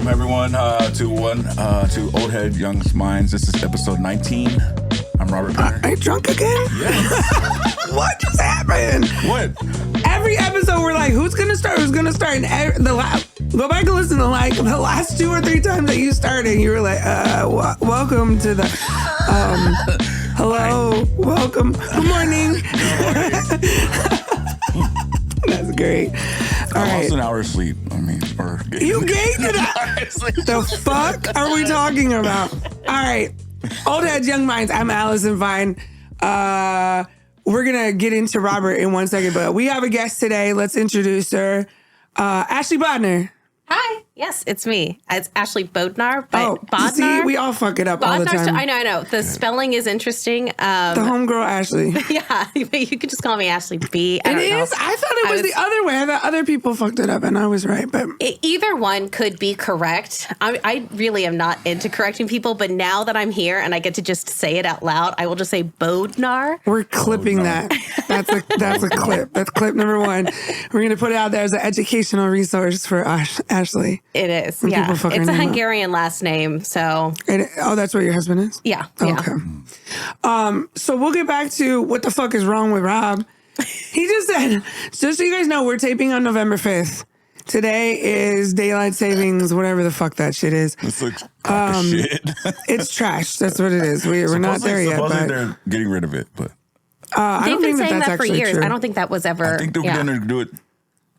Welcome everyone to Old Head Young Minds. This is episode 19. I'm Robert. Are you drunk again? Yes. What just happened? What? Every episode we're like, who's gonna start? Who's gonna start? And go back and listen to like the last 2 or 3 times that you started. You were like, welcome to the, hello, welcome, good morning. That's great. All right. Lost an hour of sleep. You gained it. The fuck are we talking about? All right. Old Heads, Young Minds. I'm Allison Vine. We're going to get into Robert in 1 second, but we have a guest today. Let's introduce her. Ashley Bodnar. Hi. Yes, it's me. It's Ashley Bodnar. Bodnar? See, we all fuck it up all the time. I know. The spelling is interesting. The homegirl Ashley. Yeah, you could just call me Ashley B. It is? I thought it was the other way. I thought other people fucked it up and I was right. But either one could be correct. I really am not into correcting people, but now that I'm here and I get to just say it out loud, I will just say Bodnar. We're clipping that. That's a clip. That's clip number 1. We're going to put it out there as an educational resource for Ashley. It is, when yeah. It's a Hungarian last name, so. That's what your husband is? Yeah. Okay. So we'll get back to what the fuck is wrong with Rob. He just said, just so you guys know, we're taping on November 5th. Today is daylight savings, whatever the fuck that shit is. It's like shit. It's trash. That's what it is. We're not there yet. Supposedly they're getting rid of it, but. I don't think that's for actually years. true. I don't think that was ever. I think they're going to do it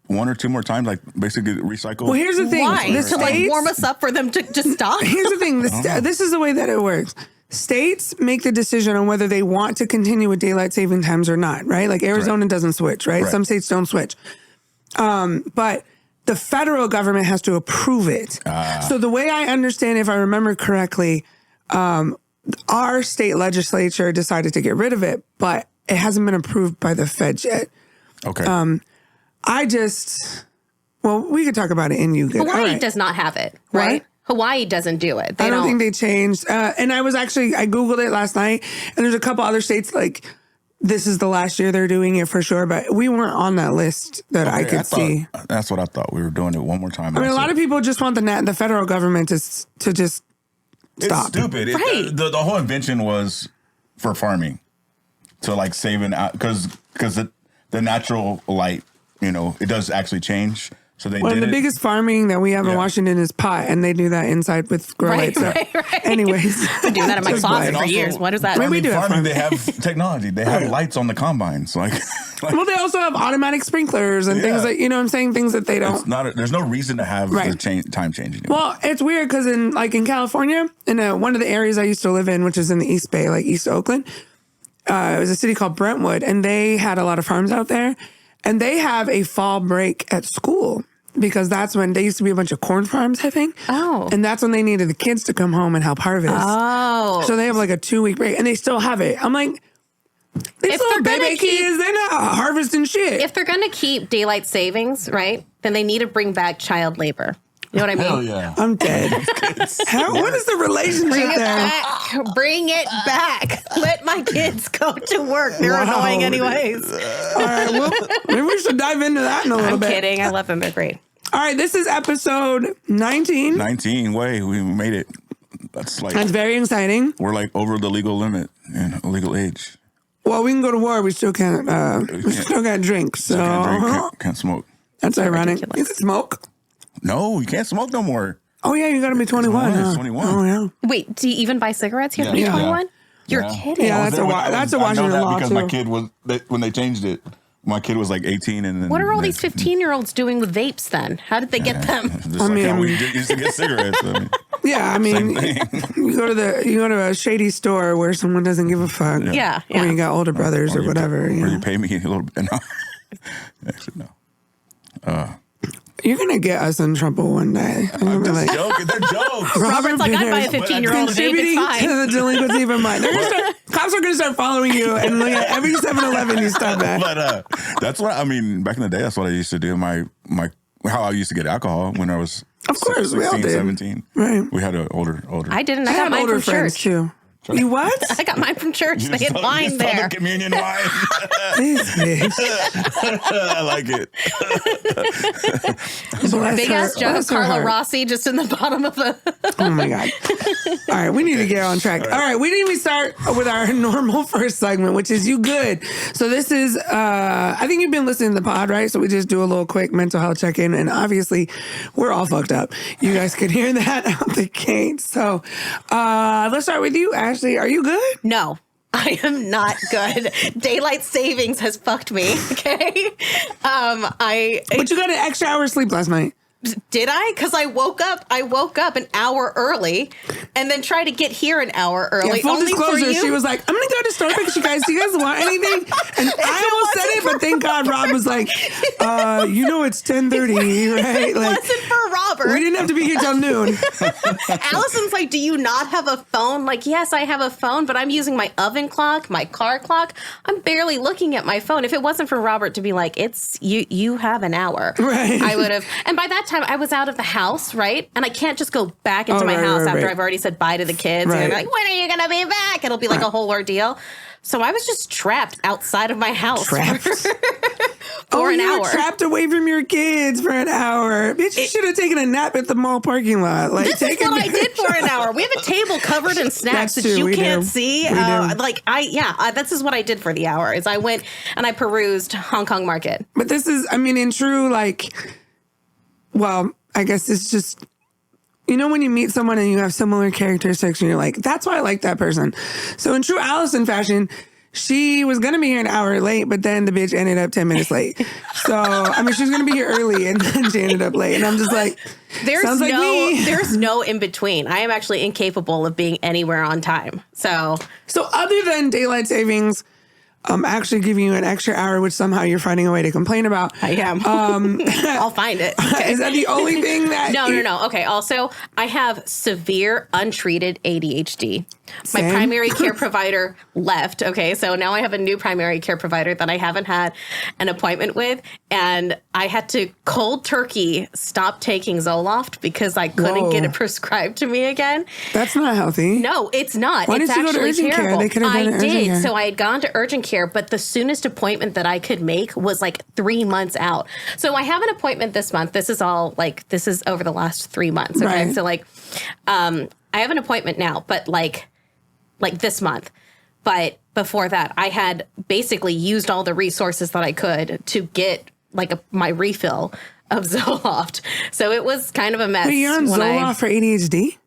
1 or 2 more times, like basically recycle. Well, here's the thing. Why? To like warm us up for them to just stop? Here's the thing. This is the way that it works. States make the decision on whether they want to continue with daylight saving times or not, right? Like Arizona doesn't switch, right? Some states don't switch. But the federal government has to approve it. So the way I understand, if I remember correctly, our state legislature decided to get rid of it, but it hasn't been approved by the feds yet. Okay. We could talk about it in UGIT. Hawaii does not have it, right? What? Hawaii doesn't do it. I don't think they changed. And I Googled it last night, and there's a couple other states like this is the last year they're doing it for sure, but we weren't on that list that I could see. That's what I thought. We were doing it one more time. I mean, a lot of people just want the federal government to just stop. It's stupid. Right. The whole invention was for farming, to like saving out because the natural light, it does actually change. So they the biggest farming that we have in Washington is pot, and they do that inside with grow lights. Right. Anyways, I've been doing that in my closet for years. What is that? We do farming. They have technology. They have lights on the combines. Well, they also have automatic sprinklers and things that things that they don't. There's no reason to have the time changing. Well, it's weird because in California, in one of the areas I used to live in, which is in the East Bay, like East Oakland, it was a city called Brentwood, and they had a lot of farms out there, and they have a fall break at school. Because that's when there used to be a bunch of corn farms, I think. Oh. And that's when they needed the kids to come home and help harvest. Oh. So they have like a 2-week break, and they still have it. I'm like, these little baby kids, they're not harvesting shit. If they're going to keep daylight savings, right, then they need to bring back child labor. You know what I mean? Hell yeah. I'm dead. What is the relationship there? Bring it back. Let my kids go to work. They're annoying anyways. All right, well, maybe we should dive into that in a little bit. I'm kidding. I love them. They're great. All right, this is episode 19. 19. We made it. That's very exciting. We're like over the legal limit and legal age. Well, we can go to war. We still can't. We still can't drink. So can't smoke. That's ironic. You can smoke. No, you can't smoke no more. Oh, yeah, you got to be 21. It's 21. Oh, yeah. Wait, do you even buy cigarettes? You have to be 21? You're kidding. Yeah, that's a Washington law, because too. my kid was, when they changed it, my kid was like 18. And then what are all these 15-year-olds doing with vapes then? How did they get them? Just how we used to get cigarettes. Yeah, I mean, you go to a shady store where someone doesn't give a fuck. Yeah. Or you got older brothers or whatever. Or you pay me a little bit. No. Actually, no. You're going to get us in trouble one day. I'm just joking. They're jokes. Robert's like, I'd buy a 15-year-old vape. It's fine. To the delinquency of a mind. Cops are going to start following you, and like at every 7-Eleven you stop that. But that's what, back in the day, that's what I used to do. How I used to get alcohol when I was Of course, 16, we all did. 17. Right. We had an older. I didn't. I had got mine older from friends, church. too. You what? I got mine from church. They had wine The there. communion wine. This bitch. I like it. Bless Big her- ass jug of bless her Carlo heart. Rossi just in the bottom of a. Oh my God. All right, we need to get on track. All right, we didn't even start with our normal first segment, which is You Good. So this is, I think you've been listening to the pod, right? So we just do a little quick mental health check-in, and obviously we're all fucked up. You guys could hear that out the gate. So let's start with you, Ashley. Are you good? No. I am not good. Daylight savings has fucked me. Okay. But you got an extra hour of sleep last night. Did I? Because I woke up an hour early and then tried to get here an hour early. Yeah, full only for disclosure, you. she was like, I'm going to go to Starbucks, you guys. Do you guys want anything? And I almost said it, but thank God Rob was like, it's 10:30, right? It Like, wasn't for Robert. we didn't have to be here till noon. Allison's like, do you not have a phone? Like, yes, I have a phone, but I'm using my oven clock, my car clock. I'm barely looking at my phone. If it wasn't for Robert to be like, it's you have an hour. Right. I would have. And by that time, I was out of the house, right? And I can't just go back into my house after I've already said bye to the kids. Right. And they're like, when are you going to be back? It'll be like a whole ordeal. So I was just trapped outside of my house for an you hour. were trapped away from your kids for an hour. Bitch, you should have taken a nap at the mall parking lot. Like, This is what I did for an hour. We have a table covered in snacks That's that true, you we can't do. see. We do. This is what I did for the hour. Is I went and I perused Hong Kong market. But this is, in true, I guess it's just, when you meet someone and you have similar characteristics and you're like, that's why I like that person. So in true Allison fashion, she was going to be here an hour late, but then the bitch ended up 10 minutes late. So, she was going to be here early and then she ended up late. And I'm just like, sounds like me. There's no in between. I am actually incapable of being anywhere on time. So other than daylight savings, actually giving you an extra hour, which somehow you're finding a way to complain about. I am. I'll find it. Okay. Is that the only thing that... No. Okay. Also, I have severe untreated ADHD. Same. My primary care provider left. Okay. So now I have a new primary care provider that I haven't had an appointment with. And I had to cold turkey stop taking Zoloft because I couldn't get it prescribed to me again. That's not healthy. No, it's not. Why It's didn't you go to actually urgent care? terrible. They could have done I it urgent did. care. So I had gone to urgent care, but the soonest appointment that I could make was like 3 months out. So I have an appointment this month. This is over the last 3 months. Okay. Right. So I have an appointment now, but like this month. But before that, I had basically used all the resources that I could to get my refill of Zoloft. So it was kind of a mess. But you're on Zoloft for ADHD?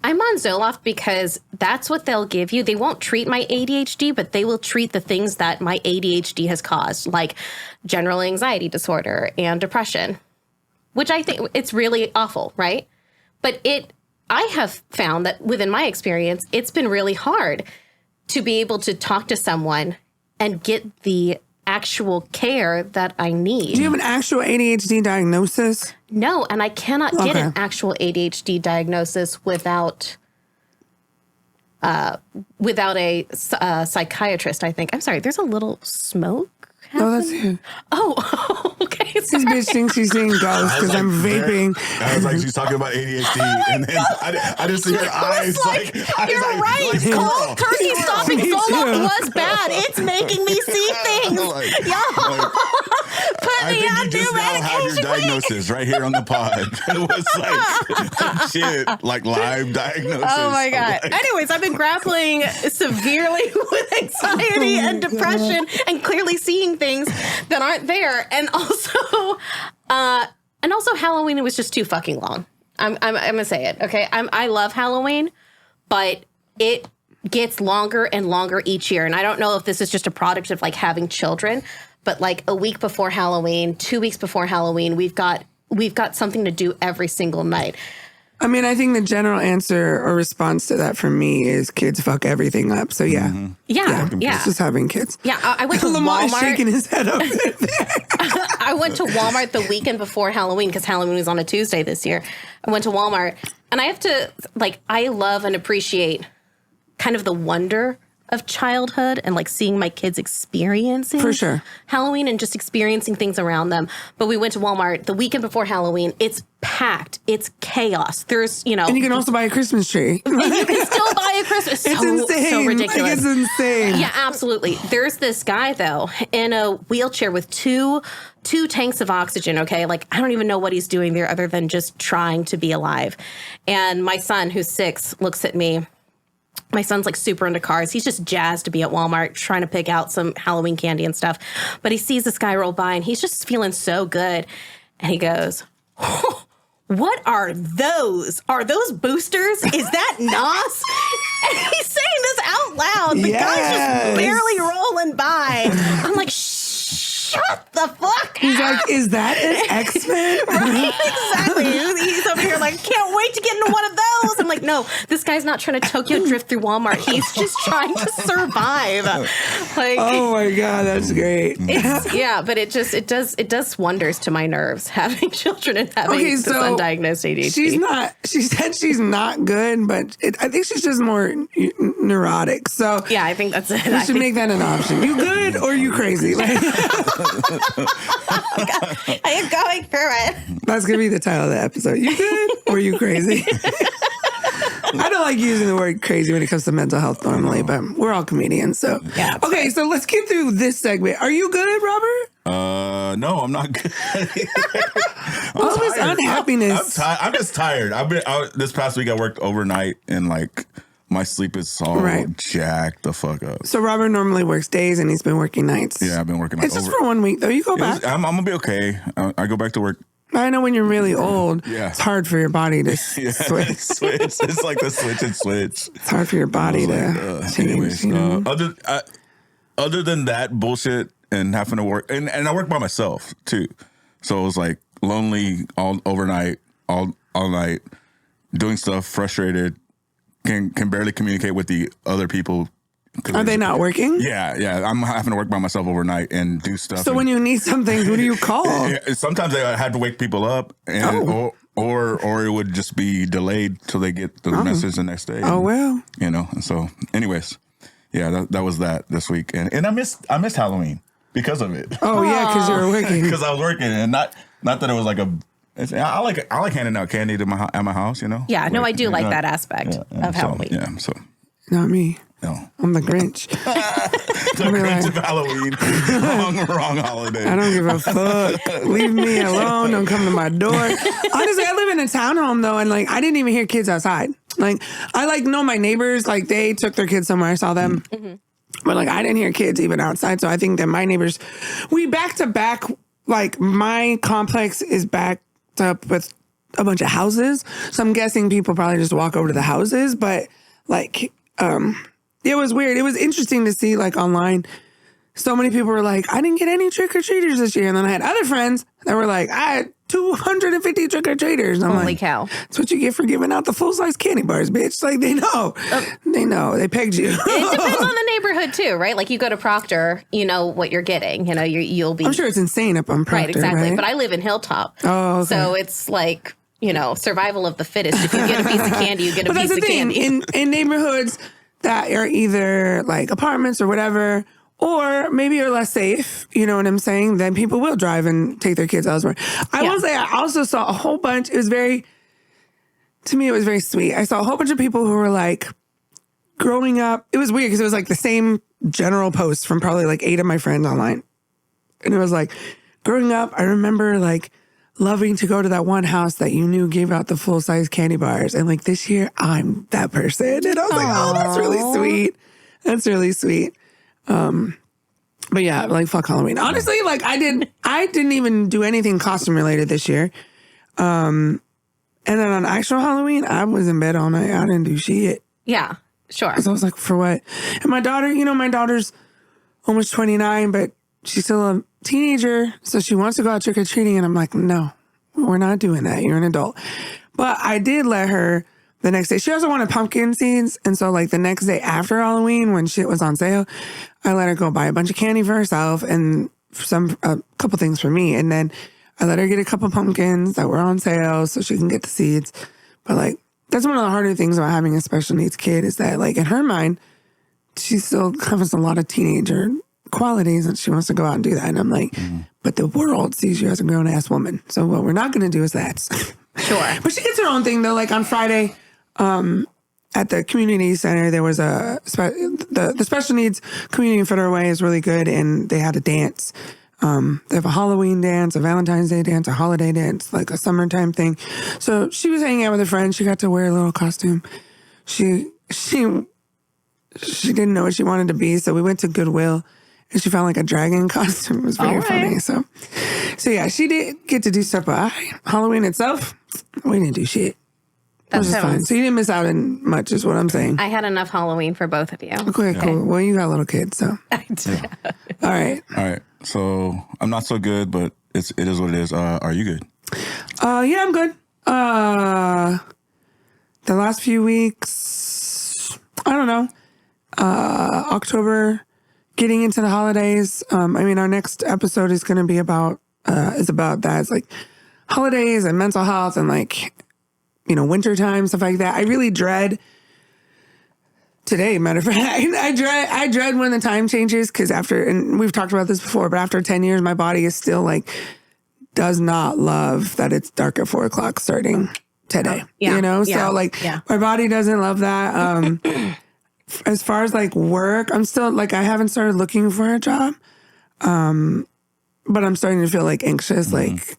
I'm on Zoloft because that's what they'll give you. They won't treat my ADHD, but they will treat the things that my ADHD has caused, like general anxiety disorder and depression, which I think it's really awful, right? But I have found that within my experience, it's been really hard to be able to talk to someone and get the actual care that I need. Do you have an actual ADHD diagnosis? No, and I cannot get an actual ADHD diagnosis without a psychiatrist, I think. I'm sorry, there's a little smoke happening. Oh, that's it. Oh, okay. This Sorry. bitch thinks she's seeing ghosts because I'm vaping. I was like, she's talking about ADHD, and then I just see her eyes like, You're right. Cold turkey stopping Zoloft was bad. It's making me see things. Y'all, put me on you new just now have your medication. diagnosis right here on the pod. It was shit, like live diagnosis. Oh my God. Like, Anyways, I've been grappling severely with anxiety and depression and clearly seeing things that aren't there. And also Halloween, it was just too fucking long. I'm gonna say it. Okay. I love Halloween, but it gets longer and longer each year. And I don't know if this is just a product of having children, but a week before Halloween, 2 weeks before Halloween, we've got something to do every single night. I think the general answer or response to that for me is kids fuck everything up. So yeah. Mm-hmm. Yeah. It's just having kids. Yeah, I went to Lamar is Walmart. shaking his head up. I went to Walmart the weekend before Halloween because Halloween was on a Tuesday this year. I went to Walmart and I have to I love and appreciate kind of the wonder of childhood and like seeing my kids experiencing For sure. Halloween and just experiencing things around them. But we went to Walmart the weekend before Halloween. It's packed. It's chaos. There's, And you can also buy a Christmas tree. and you can still buy a Christmas. It's insane. So ridiculous. Like, it's insane. Yeah, absolutely. There's this guy though in a wheelchair with two tanks of oxygen. Okay, like I don't even know what he's doing there other than just trying to be alive. And my son, who's 6, looks at me. My son's like super into cars. He's just jazzed to be at Walmart trying to pick out some Halloween candy and stuff. But he sees this guy roll by and he's just feeling so good. And he goes, oh, what are those? Are those boosters? Is that NOS? And he's saying this out loud. The guy's just barely rolling by. I'm like, shut the fuck He's up. like, is that an X-Men? Right, exactly. He's over here like, can't wait to get into one of those. I'm like, no, this guy's not trying to Tokyo drift through Walmart. He's just trying to survive. Like, Oh my God, that's great. yeah, but it does wonders to my nerves having children and having this undiagnosed ADHD. She said she's not good, but I think she's just more neurotic. So Yeah, I think that's it. we should make that an option. You good or you crazy? Like, I am going through it. that's going to be the title of the episode. You good or you crazy? I don't like using the word crazy when it comes to mental health normally, but we're all comedians. So, Yeah. Okay, so let's get through this segment. Are you good, Robert? No, I'm not good. All this unhappiness. I'm just tired. This past week I worked overnight and like my sleep is all jacked the fuck up. So Robert normally works days and he's been working nights. Yeah, I've been working. It's just for 1 week though. You go back. I'm gonna be okay. I go back to work. I know when you're really old, it's hard for your body to switch. It's like the switch and switch. It's hard for your body to change. Anyways, other than that bullshit and having to work, and I work by myself too, so it was like lonely all overnight, all night, doing stuff, frustrated, can barely communicate with the other people. Are they not working? Yeah. I'm having to work by myself overnight and do stuff. So when you need something, who do you call? Sometimes I had to wake people up, and or it would just be delayed till they get the message the next day. Oh well. And so, anyways, yeah, that was that this week, and I missed Halloween because of it. Oh yeah, because you were working. Because I was working, and not that it was like I like handing out candy at my house. Yeah, no, I do like that aspect of Halloween. Yeah, so Not me. no. I'm the Grinch. The Grinch of Halloween. Wrong holiday. I don't give a fuck. Leave me alone. Don't come to my door. Honestly, I live in a townhome though, and like I didn't even hear kids outside. Like I know my neighbors, like they took their kids somewhere. I saw them. Mm-hmm. But like I didn't hear kids even outside. So I think that my neighbors, we back to back, like my complex is backed up with a bunch of houses. So I'm guessing people probably just walk over to the houses. But like it was weird. It was interesting to see like online. So many people were like, I didn't get any trick-or-treaters this year. And then I had other friends that were like, I had 250 trick-or-treaters. And I'm Holy like, cow. that's what you get for giving out the full-size candy bars, bitch. Like, they know. They know. They pegged you. It depends on the neighborhood, too, right? Like, you go to Proctor, you know what you're getting. You know, you'll be... I'm sure it's insane up on Proctor, right, exactly. right? But I live in Hilltop. Oh, okay. So it's like, survival of the fittest. If you get a piece of candy, you get a piece of candy. In neighborhoods that are either, like, apartments or whatever... Or maybe you're less safe, you know what I'm saying? Then people will drive and take their kids elsewhere. I will say I also saw a whole bunch. To me, it was very sweet. I saw a whole bunch of people who were like growing up. It was weird because it was like the same general post from probably like 8 of my friends online. And it was like, growing up, I remember like loving to go to that one house that you knew gave out the full-size candy bars. And like this year, I'm that person. And I was like, oh, that's really sweet. That's really sweet. But yeah, like fuck Halloween. Honestly, like I didn't even do anything costume related this year. And then on actual Halloween, I was in bed all night. I didn't do shit. Yeah, sure. So I was like, for what? And my daughter, my daughter's almost 29, but she's still a teenager. So she wants to go out trick-or-treating. And I'm like, no, we're not doing that. You're an adult. But I did let her the next day. She also wanted pumpkin seeds. And so like the next day after Halloween, when shit was on sale, I let her go buy a bunch of candy for herself and a couple things for me. And then I let her get a couple pumpkins that were on sale so she can get the seeds. But like, that's one of the harder things about having a special needs kid is that like in her mind, she still has a lot of teenager qualities and she wants to go out and do that. And I'm like, but the world sees you as a grown ass woman. So what we're not going to do is that. Sure. But she gets her own thing though. Like on Friday, at the community center, there was the special needs community in Federal Way is really good. And they had a dance. They have a Halloween dance, a Valentine's Day dance, a holiday dance, like a summertime thing. So she was hanging out with a friend. She got to wear a little costume. She didn't know what she wanted to be. So we went to Goodwill. And she found like a dragon costume. It was very funny. So yeah, she did get to do stuff, but Halloween itself, we didn't do shit. Which is fine. So you didn't miss out on much, is what I'm saying. I had enough Halloween for both of you. Okay, cool. Well, you got little kids, so. I did. Yeah. All right. So I'm not so good, but it is what it is. Are you good? Yeah, I'm good. The last few weeks, I don't know. October. Getting into the holidays, I mean, our next episode is going to be about that. It's like holidays and mental health and like, wintertime, stuff like that. I really dread today, matter of fact, I dread when the time changes because and we've talked about this before, but after 10 years, my body is still like, does not love that it's dark at 4 o'clock starting today, So like my body doesn't love that. As far as like work, I'm still like, I haven't started looking for a job. But I'm starting to feel like anxious, like,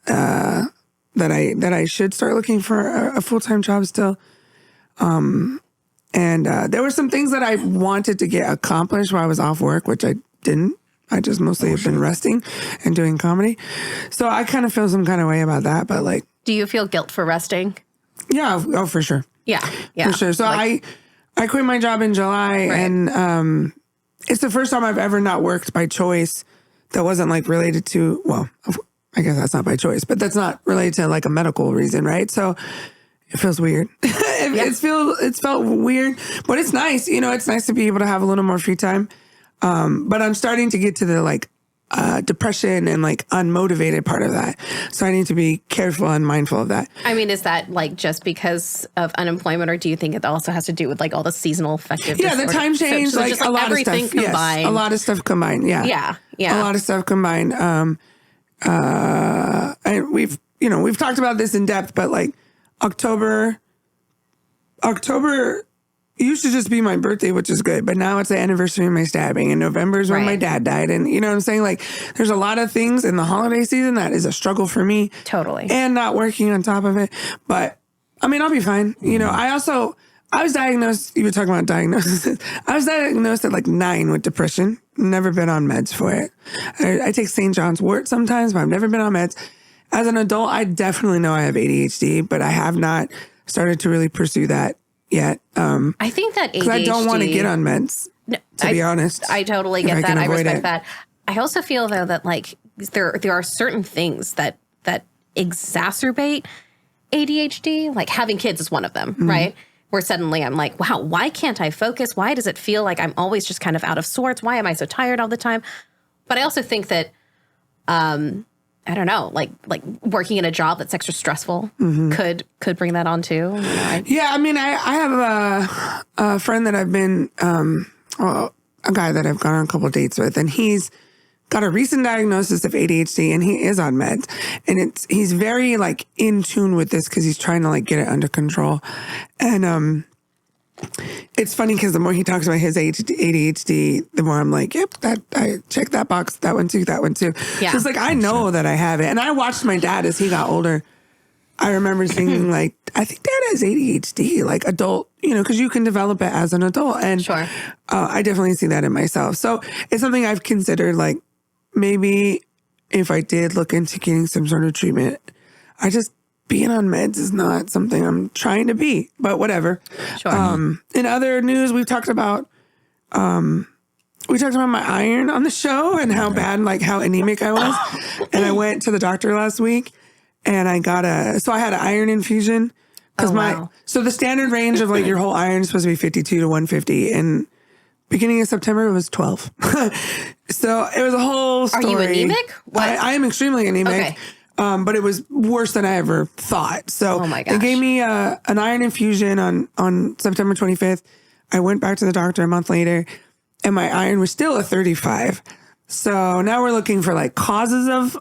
that I should start looking for a full-time job still. And there were some things that I wanted to get accomplished while I was off work, which I didn't. I just mostly have been resting and doing comedy. So I kind of feel some kind of way about that, but like. Do you feel guilt for resting? Yeah. Oh, for sure. Yeah. For sure. So I quit my job in July and it's the first time I've ever not worked by choice that wasn't like related to, well, I guess that's not by choice, but that's not related to like a medical reason, right? So it feels weird. It's felt weird, but it's nice. It's nice to be able to have a little more free time. But I'm starting to get to the like depression and like unmotivated part of that. So I need to be careful and mindful of that. I mean, is that like just because of unemployment or do you think it also has to do with like all the seasonal affective disorder? The time change, so like a lot of stuff. Combined. Yes, a lot of stuff combined. Yeah. A lot of stuff combined. And we've talked about this in depth, but like October used to just be my birthday, which is good. But now it's the anniversary of my stabbing. And November is when my dad died. And you know what I'm saying? Like, there's a lot of things in the holiday season that is a struggle for me. Totally. And not working on top of it. But, I mean, I'll be fine. I was diagnosed, you were talking about diagnosis. I was diagnosed at like 9 with depression. Never been on meds for it. I take St. John's wort sometimes, but I've never been on meds. As an adult, I definitely know I have ADHD, but I have not started to really pursue that yet. I think that ADHD... Because I don't want to get on meds, to be honest. I totally get that. I respect that. I also feel, though, that like there are certain things that exacerbate ADHD. Like having kids is one of them, right? Where suddenly I'm like, wow, why can't I focus? Why does it feel like I'm always just kind of out of sorts? Why am I so tired all the time? But I also think that, I don't know, like working in a job that's extra stressful could bring that on too. I mean, I have a friend that I've been, a guy that I've gone on a couple of dates with, and he's got a recent diagnosis of ADHD, and he is on meds, and he's very like in tune with this because he's trying to like get it under control, and it's funny because the more he talks about his ADHD, the more I'm like, yep, I check that box, that one too. Yeah. So it's like, I know that I have it. And I watched my dad as he got older. I remember thinking like, I think dad has ADHD, like adult, because you can develop it as an adult. And sure. I definitely see that in myself. So it's something I've considered, like maybe if I did look into getting some sort of treatment, being on meds is not something I'm trying to be, but whatever. Sure. In other news, we talked about my iron on the show and how bad, like how anemic I was. And I went to the doctor last week and I had an iron infusion because so the standard range of like your whole iron is supposed to be 52 to 150. And beginning of September, it was 12. So it was a whole story. Are you anemic? What? I am extremely anemic. Okay. But it was worse than I ever thought. So oh my gosh. They gave me an iron infusion on September 25th. I went back to the doctor a month later and my iron was still a 35. So now we're looking for like causes of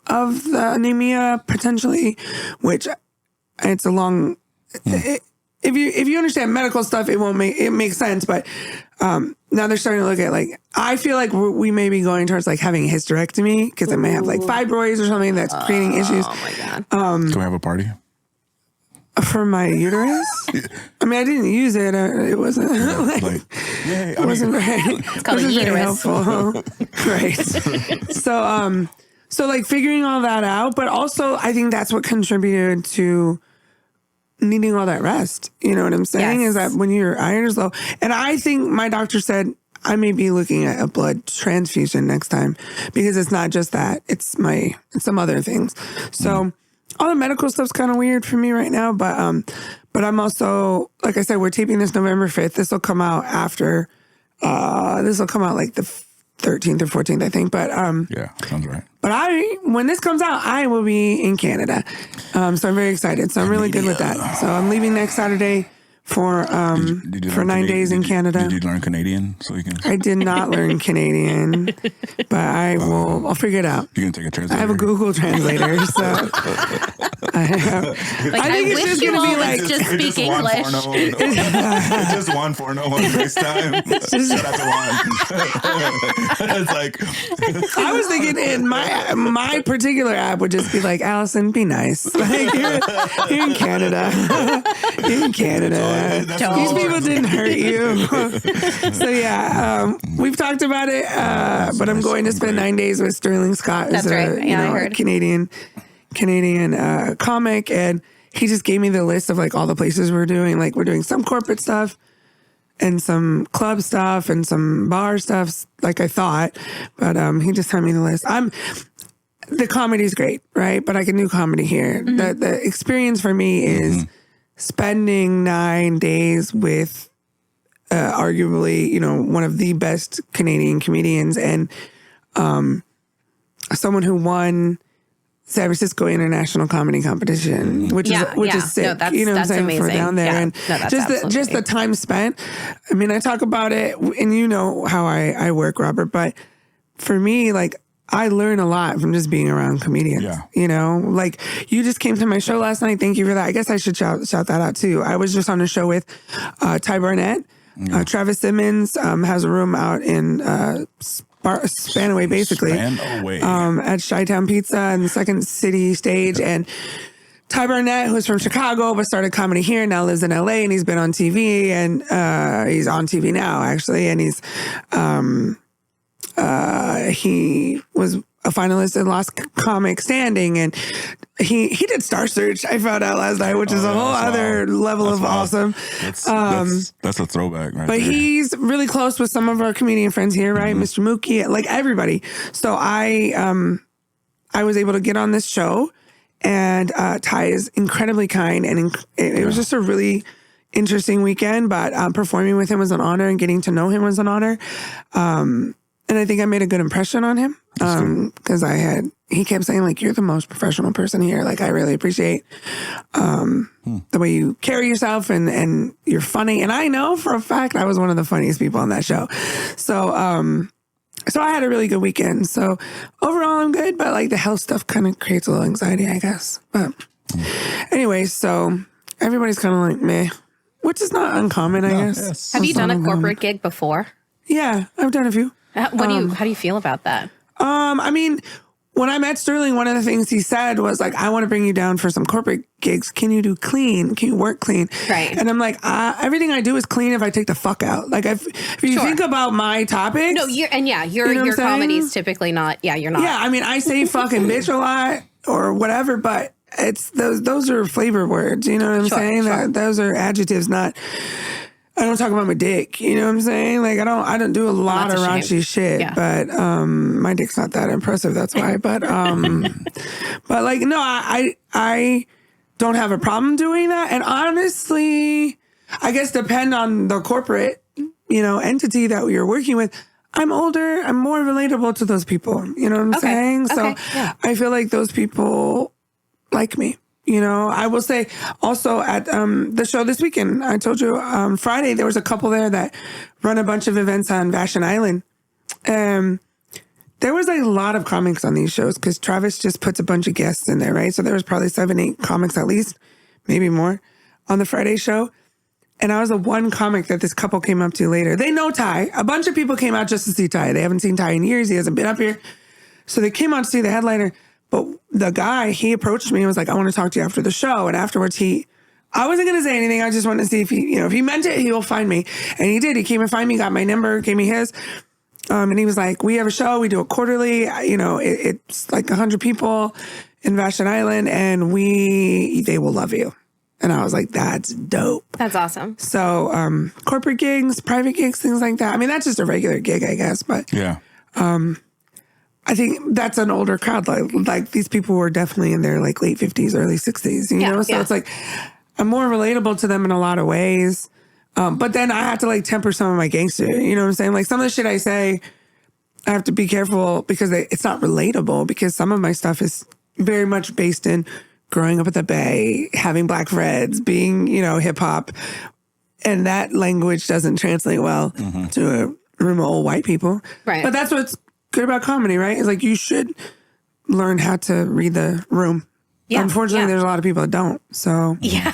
the anemia potentially, which it's a long, if you understand medical stuff, it makes sense. But now they're starting to look at like, I feel like we may be going towards like having a hysterectomy because it may have like fibroids or something that's creating issues. Oh my God. Can we have a party? For my uterus? I mean, I didn't use it. It wasn't like yay, it wasn't very, It's called a wasn't very uterus. helpful. Right. So like figuring all that out, but also I think that's what contributed to needing all that rest. You know what I'm saying? Yes. Is that when your iron is low. And I think my doctor said I may be looking at a blood transfusion next time because it's not just that. It's some other things. So all the medical stuff's kind of weird for me right now, but I'm also, like I said, we're taping this November 5th. This will come out after, this will come out like the 13th or 14th, I think. But Yeah, sounds right. but when this comes out, I will be in Canada. So I'm very excited. So I'm really good with that. So I'm leaving next Saturday for Did you for learn 9 days in Canada. Did you learn Canadian so you can? I did not learn Canadian, but I'll figure it out. You can take a translator. I have a Google translator, so I think it's wish just you gonna be all like would just speak English. It's just Juan Forno on FaceTime. Shout out to Juan. It's like I was thinking in my particular app would just be like, Allison, be nice. Like you're in Canada. You're in Canada. These people didn't hurt you. So yeah, we've talked about it, but I'm going to spend 9 days with Sterling Scott, who's That's right. Yeah, I a heard. Canadian comic, and he just gave me the list of like all the places we're doing. Like we're doing some corporate stuff and some club stuff and some bar stuff, like I thought. But he just sent me the list. The comedy's great, right? But I can do comedy here. The experience for me is spending 9 days with arguably, one of the best Canadian comedians and someone who won San Francisco International Comedy Competition, which is sick. No, that's, you know what I'm saying? amazing. For down there. Yeah. And No, that's just the time spent. I mean, I talk about it, and you know how I work, Robert, but for me, like, I learn a lot from just being around comedians. Yeah. Like you just came to my show last night. Thank you for that. I guess I should shout that out too. I was just on a show with Ty Barnett. Travis Simmons has a room out in Spanaway, basically, at Chi-Town Pizza and the Second City Stage. And Ty Barnett, who's from Chicago but started comedy here, now lives in LA, and he's been on TV, and he's on TV now actually, and he's he was a finalist in Last Comic Standing, and he did Star Search. I found out last night, which is a whole other level of awesome. That's a throwback, right? But he's really close with some of our comedian friends here, right? Mr. Mookie, like everybody. So I was able to get on this show, and Ty is incredibly kind, and it was just a really interesting weekend. But performing with him was an honor, and getting to know him was an honor. And I think I made a good impression on him because he kept saying like, you're the most professional person here. Like, I really appreciate the way you carry yourself and you're funny. And I know for a fact I was one of the funniest people on that show. So I had a really good weekend. So overall I'm good, but like the health stuff kind of creates a little anxiety, I guess. But anyway, so everybody's kind of like meh, which is not uncommon, I guess. Yes. Have you done a corporate gig before? Yeah, I've done a few. How do you feel about that? I mean, when I met Sterling, one of the things he said was like, I want to bring you down for some corporate gigs. Can you do clean? Can you work clean? Right. And I'm like, everything I do is clean if I take the fuck out. Like, if you think about my topics. No, your comedy's typically not. Yeah, you're not. Yeah, I mean, I say fucking bitch a lot or whatever, but it's those are flavor words. You know what I'm saying? Sure. Those are adjectives, not. I don't talk about my dick, you know what I'm saying? Like, I don't do a lot of raunchy shit, but my dick's not that impressive, that's why. But but like, no, I don't have a problem doing that. And honestly, I guess depend on the corporate, entity that you're working with. I'm older, I'm more relatable to those people, you know what I'm saying? Okay. So Yeah. I feel like those people like me. You know, I will say also at the show this weekend, I told you Friday, there was a couple there that run a bunch of events on Vashon Island. There was a lot of comics on these shows because Travis just puts a bunch of guests in there, right? So there was probably 7-8 comics at least, maybe more, on the Friday show. And I was the one comic that this couple came up to later. They know Ty. A bunch of people came out just to see Ty. They haven't seen Ty in years. He hasn't been up here. So they came out to see the headliner. But the guy, he approached me and was like, I want to talk to you after the show. And afterwards, I wasn't going to say anything. I just wanted to see if if he meant it, he will find me. And he did. He came and find me, got my number, gave me his. And he was like, we have a show. We do it quarterly. You know, it's like 100 people in Vashon Island and they will love you. And I was like, that's dope. That's awesome. So corporate gigs, private gigs, things like that. I mean, that's just a regular gig, I guess. But yeah. I think that's an older crowd. Like these people were definitely in their like late 50s, early 60s, you know? So it's like, I'm more relatable to them in a lot of ways. But then I have to like temper some of my gangster, you know what I'm saying? Like some of the shit I say, I have to be careful because it's not relatable because some of my stuff is very much based in growing up at the Bay, having black friends, being, you know, hip hop. And that language doesn't translate well to a room of old white people. Right. But that's what's good about comedy, right? It's like you should learn how to read the room. Yeah. Unfortunately, there's a lot of people that don't. So yeah.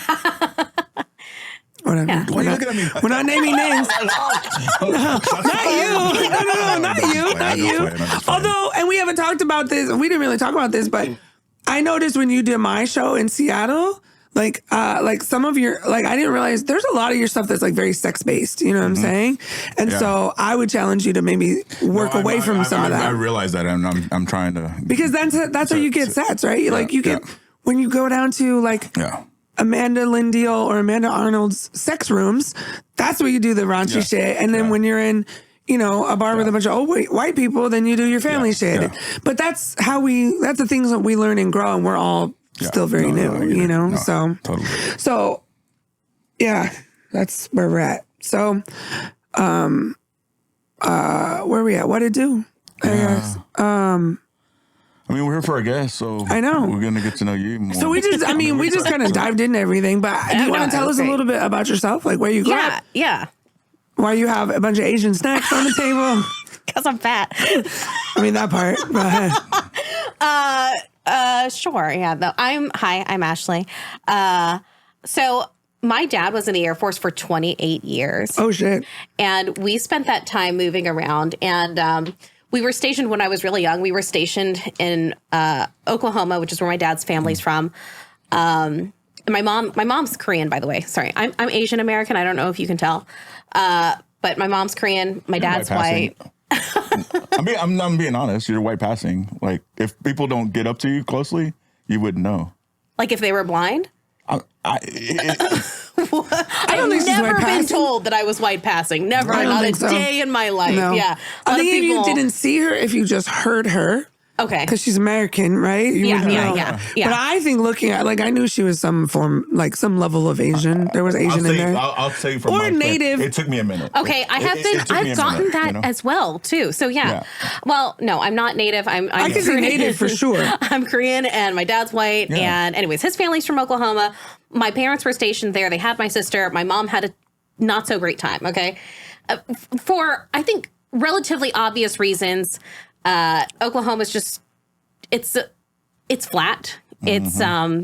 Whatever. Yeah. We're not naming names. No, not you. No, not you. Although, and we haven't talked about this. We didn't really talk about this, but I noticed when you did my show in Seattle, like some of your, like I didn't realize there's a lot of your stuff that's like very sex based. You know what I'm saying? And so I would challenge you to maybe work away from some of that. I realize that, and I'm trying to because that's how you get sets, right? Yeah, like you get when you go down to like Amanda Lindeal or Amanda Arnold's sex rooms. That's where you do the raunchy shit, and then when you're in, you know, a bar with a bunch of old white people, then you do your family shit. Yeah. But that's the things that we learn and grow, and we're all still very new, you know? So, totally. So, yeah, that's where we're at. So, where we at? What to do, I guess. I mean, we're here for a guest, so I know we're gonna get to know you more. So we just kind of dived into everything, but do you want to tell us a little bit about yourself, like where you grew up? Yeah. Why you have a bunch of Asian snacks on the table? Because I'm fat. I mean, that part. Go ahead. Sure. Yeah. Though I'm Ashley. So my dad was in the Air Force for 28 years. Oh shit. And we spent that time moving around, and we were stationed when I was really young. We were stationed in Oklahoma, which is where my dad's family's from. And my mom's Korean, by the way. Sorry, I'm Asian American. I don't know if you can tell, but my mom's Korean. My dad's white. I'm being honest. You're white passing. Like if people don't get up to you closely, you wouldn't know. Like if they were blind. I don't think she's never white been passing. Told that I was white passing. Never, not a day in my life. No. Yeah, I think if you didn't see her, if you just heard her. Okay. Because she's American, right? Yeah. But I think looking at, like, I knew she was some form, like some level of Asian. There was Asian in there. I'll tell you from or native. It took me a minute. Okay, I've gotten that as well, too. So, yeah. Well, no, I'm not native. I can say native for sure. I'm Korean and my dad's white. Yeah. And anyways, his family's from Oklahoma. My parents were stationed there. They had my sister. My mom had a not so great time, okay? For, I think, relatively obvious reasons. Oklahoma's just it's flat. It's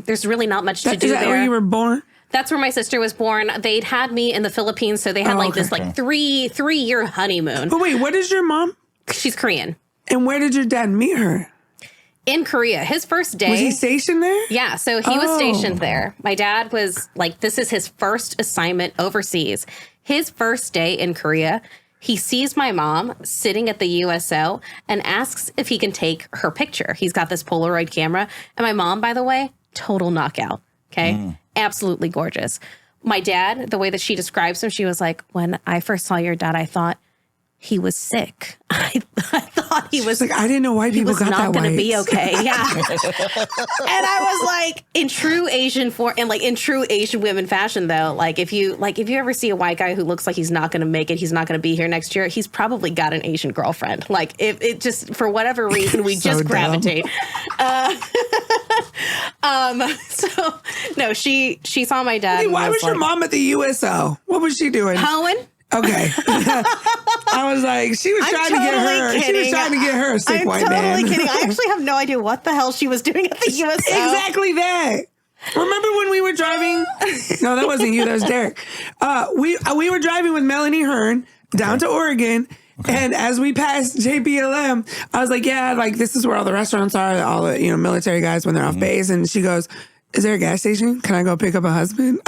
there's really not much to do there. Is that where you were born? That's where my sister was born. They'd had me in the Philippines, so they had this like three-year honeymoon. But wait, what is your mom? She's Korean. And where did your dad meet her? In Korea. His first day. Was he stationed there? Yeah, so he was stationed there. My dad was like, this is his first assignment overseas. His first day in Korea. He sees my mom sitting at the USO and asks if he can take her picture. He's got this Polaroid camera. And my mom, by the way, total knockout. Okay. Absolutely gorgeous. My dad, the way that she describes him, she was like, when I first saw your dad, I thought he was sick. I thought he was like, I didn't know white people got that white. He was not going to be okay. Yeah. And I was like, in true Asian women fashion though, like if you ever see a white guy who looks like he's not going to make it, he's not going to be here next year, he's probably got an Asian girlfriend. Like if it just, for whatever reason, we just gravitate. So no, she saw my dad. Hey, why was your mom at the USO? What was she doing? Hoeing? Okay. I was like, she was trying to get her. Kidding. She was trying to get her a sick white man. I'm totally kidding. I actually have no idea what the hell she was doing at the USO. Exactly that. Remember when we were driving? No, that wasn't you. That was Derek. We were driving with Melanie Hearn down to Oregon. Okay. And as we passed JPLM, I was like, yeah, like this is where all the restaurants are, all the, military guys when they're off base. And she goes, is there a gas station? Can I go pick up a husband?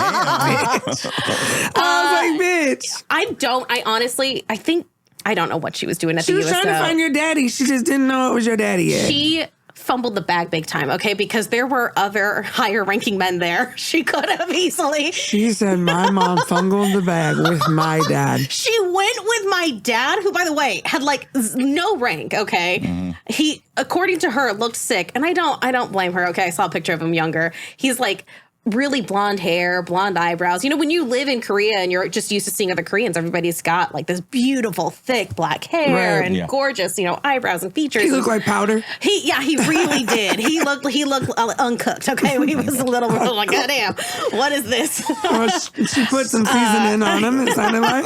I was like, bitch. I think, I don't know what she was doing at the USO. She was trying to find your daddy. She just didn't know it was your daddy yet. She fumbled the bag big time, okay? Because there were other higher ranking men there. She could have easily. She said, my mom fumbled the bag with my dad. She went with my dad, who, by the way, had like no rank, okay? Mm-hmm. He, according to her, looked sick. And I don't blame her, okay? I saw a picture of him younger. He's like really blonde hair, blonde eyebrows. When you live in Korea and you're just used to seeing other Koreans, everybody's got like this beautiful, thick black hair and gorgeous, eyebrows and features. He looked like powder. He really did. He looked uncooked. Okay, he was a little like, goddamn, what is this? Well, she put some seasoning on him. It sounded like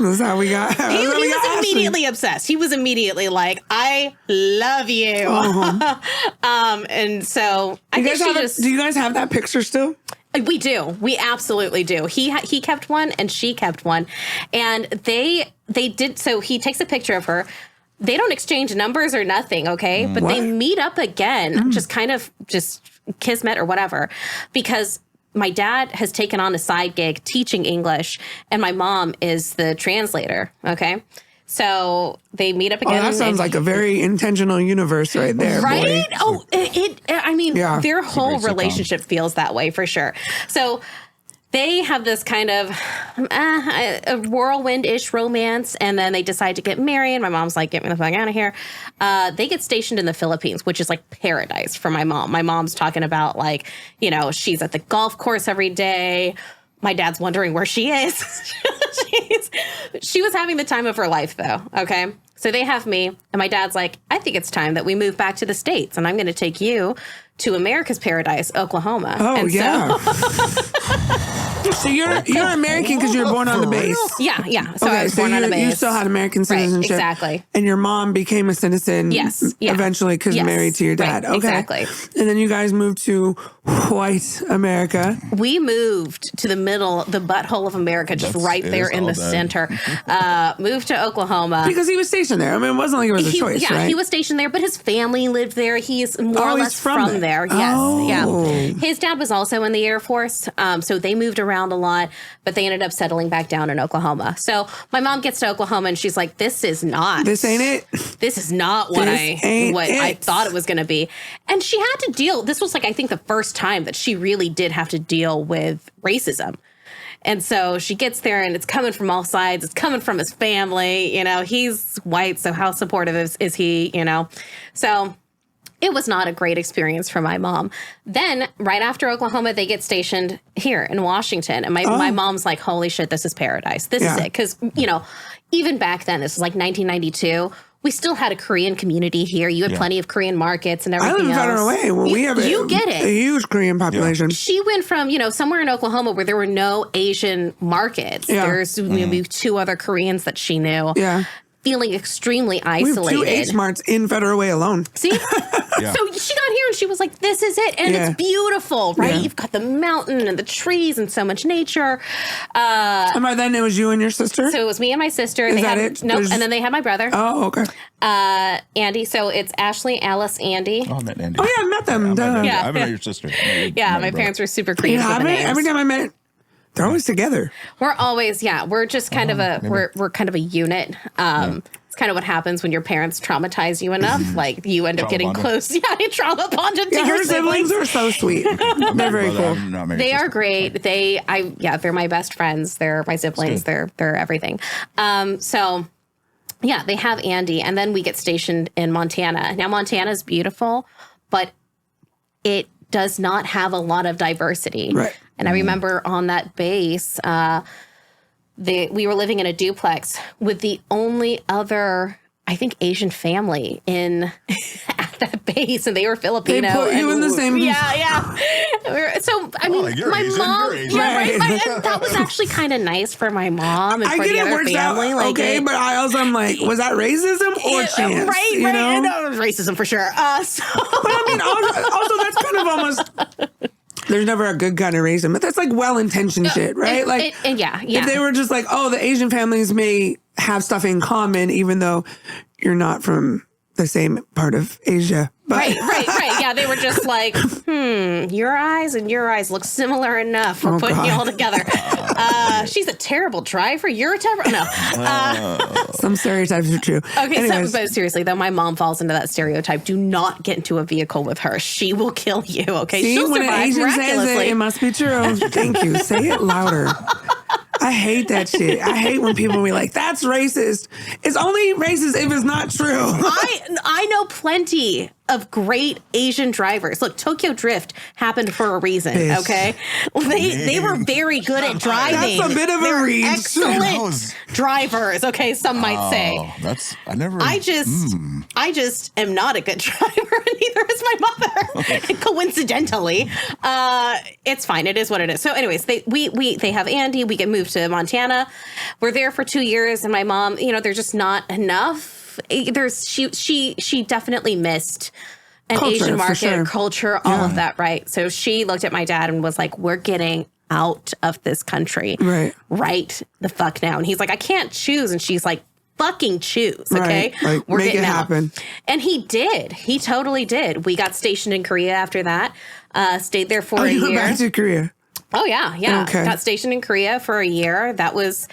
that's how we got. He was immediately obsessed. He was immediately like, I love you. Uh-huh. And so I guess do you guys have that picture still? We do. We absolutely do. He kept one and she kept one. And they did. So he takes a picture of her. They don't exchange numbers or nothing. Okay. But they meet up again, just kind of just kismet or whatever, because my dad has taken on a side gig teaching English and my mom is the translator. Okay. So they meet up again. Oh, that sounds like a very intentional universe right there. Right? Boy. Oh, their whole relationship feels that way for sure. So they have this kind of a whirlwind-ish romance, and then they decide to get married. My mom's like, get me the fuck out of here. They get stationed in the Philippines, which is like paradise for my mom. My mom's talking about like, she's at the golf course every day. My dad's wondering where she is. She was having the time of her life, though, okay? So they have me, and my dad's like, I think it's time that we move back to the States, and I'm going to take you to America's paradise, Oklahoma. Oh, and yeah. So you're American because you were born on the base. Yeah. So I was born on the base. You still had American citizenship. Right, exactly. And your mom became a citizen eventually because married to your dad. Right, okay. Exactly. And then you guys moved to white America. We moved to the middle, the butthole of America, just right there in the center. Moved to Oklahoma. Because he was stationed there. I mean, it wasn't like it was a choice, right? Yeah, he was stationed there, but his family lived there. He's more or less from there. Yes, yeah. His dad was also in the Air Force, so they moved around a lot, but they ended up settling back down in Oklahoma. So my mom gets to Oklahoma and she's like, this is not what I thought it was going to be. And she had to deal. This was like, I think the first time that she really did have to deal with racism. And so she gets there and it's coming from all sides. It's coming from his family. He's white. So how supportive is he, So it was not a great experience for my mom. Then right after Oklahoma, they get stationed here in Washington. And my mom's like, holy shit, this is paradise. This is it. Because, even back then, this was like 1992. We still had a Korean community here. You had plenty of Korean markets and everything else. I live further away. Well, we have a huge Korean population. Yeah. She went from, somewhere in Oklahoma where there were no Asian markets. Yeah. There's maybe two other Koreans that she knew. Yeah. Feeling extremely isolated. We have 2 H Marts in Federal Way alone. See? Yeah. So she got here and she was like, this is it. And it's beautiful, right? Yeah. You've got the mountain and the trees and so much nature. And by then it was you and your sister? So it was me and my sister. Is that it? Nope. And then they had my brother. Oh, okay. Andy. So it's Ashley, Alice, Andy. Oh, I met Andy. Oh, yeah, I met them. I met your sister. My parents were super creative with the names. Every time I met, they're always together. We're always, we're just kind of we're kind of a unit. It's kind of what happens when your parents traumatize you enough. Like you end up getting close. Yeah, you trauma bonded to your siblings. Are so sweet. They're very cool. They are great. They're my best friends. They're my siblings. They're everything. So they have Andy, and then we get stationed in Montana. Now Montana's beautiful, but it does not have a lot of diversity. Right. And I remember on that base, we were living in a duplex with the only other, I think, Asian family at that base, and they were Filipino. They put you in the same. Yeah. So I mean, like, you're my Asian, mom. you're Asian. Yeah, right. Right. And that was actually kind of nice for my mom and I for get the it other works out family. Like, okay, but I'm like, was that racism or chance? Right, you right. know? No, it was racism for sure. So. But I mean, also that's kind of almost. There's never a good kind of racism, but that's like well-intentioned shit, right? Yeah. If they were just like, oh, the Asian families may have stuff in common, even though you're not from the same part of Asia. But Right. Yeah, they were just like, your eyes and your eyes look similar enough. We're putting you all together. She's a terrible driver. You're a terrible. No. Some stereotypes are true. Okay, Anyways. but seriously, though, my mom falls into that stereotype. Do not get into a vehicle with her. She will kill you, okay? See, She'll when an survive Asian says miraculously. it must be true. Thank you. Say it louder. I hate that shit. I hate when people be like, that's racist. It's only racist if it's not true. I know plenty of great Asian drivers. Look, Tokyo Drift happened for a reason, Bitch. okay? They were very good at driving. That's a bit of a They're reach. excellent drivers, okay, some might say. I just am not a good driver, and neither is my mother. Coincidentally, it's fine. It is what it is. So, anyways, they have Andy. We get moved to Montana. We're there for 2 years, and my mom, there's just not enough. She definitely missed an Culture, Asian for market, sure. culture, all of that, right? So she looked at my dad and was like, "We're getting out of this country, right the fuck now." And he's like, "I can't choose," and she's like, "Fucking choose, okay? Right. Like, we're make getting it out." happen. And he did. He totally did. We got stationed in Korea after that. Stayed there for a You went year. back to Korea. Oh yeah. Okay. Got stationed in Korea for a year. That was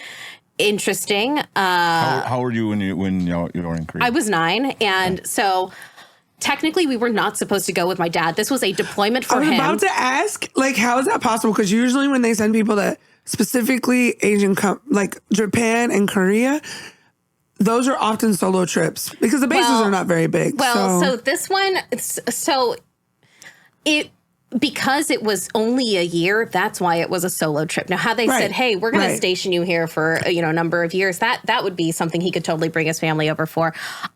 interesting. How old were you when you were in Korea? I was 9, and so technically we were not supposed to go with my dad. This was a deployment for I was him. about to ask, like, how is that possible? Because usually when they send people to specifically Asian, like Japan and Korea, those are often solo trips because the bases are not very big. So this one, because it was only a year, that's why it was a solo trip. Now, had they said, "Hey, we're going to station you here for a number of years," that would be something he could totally bring his family over for.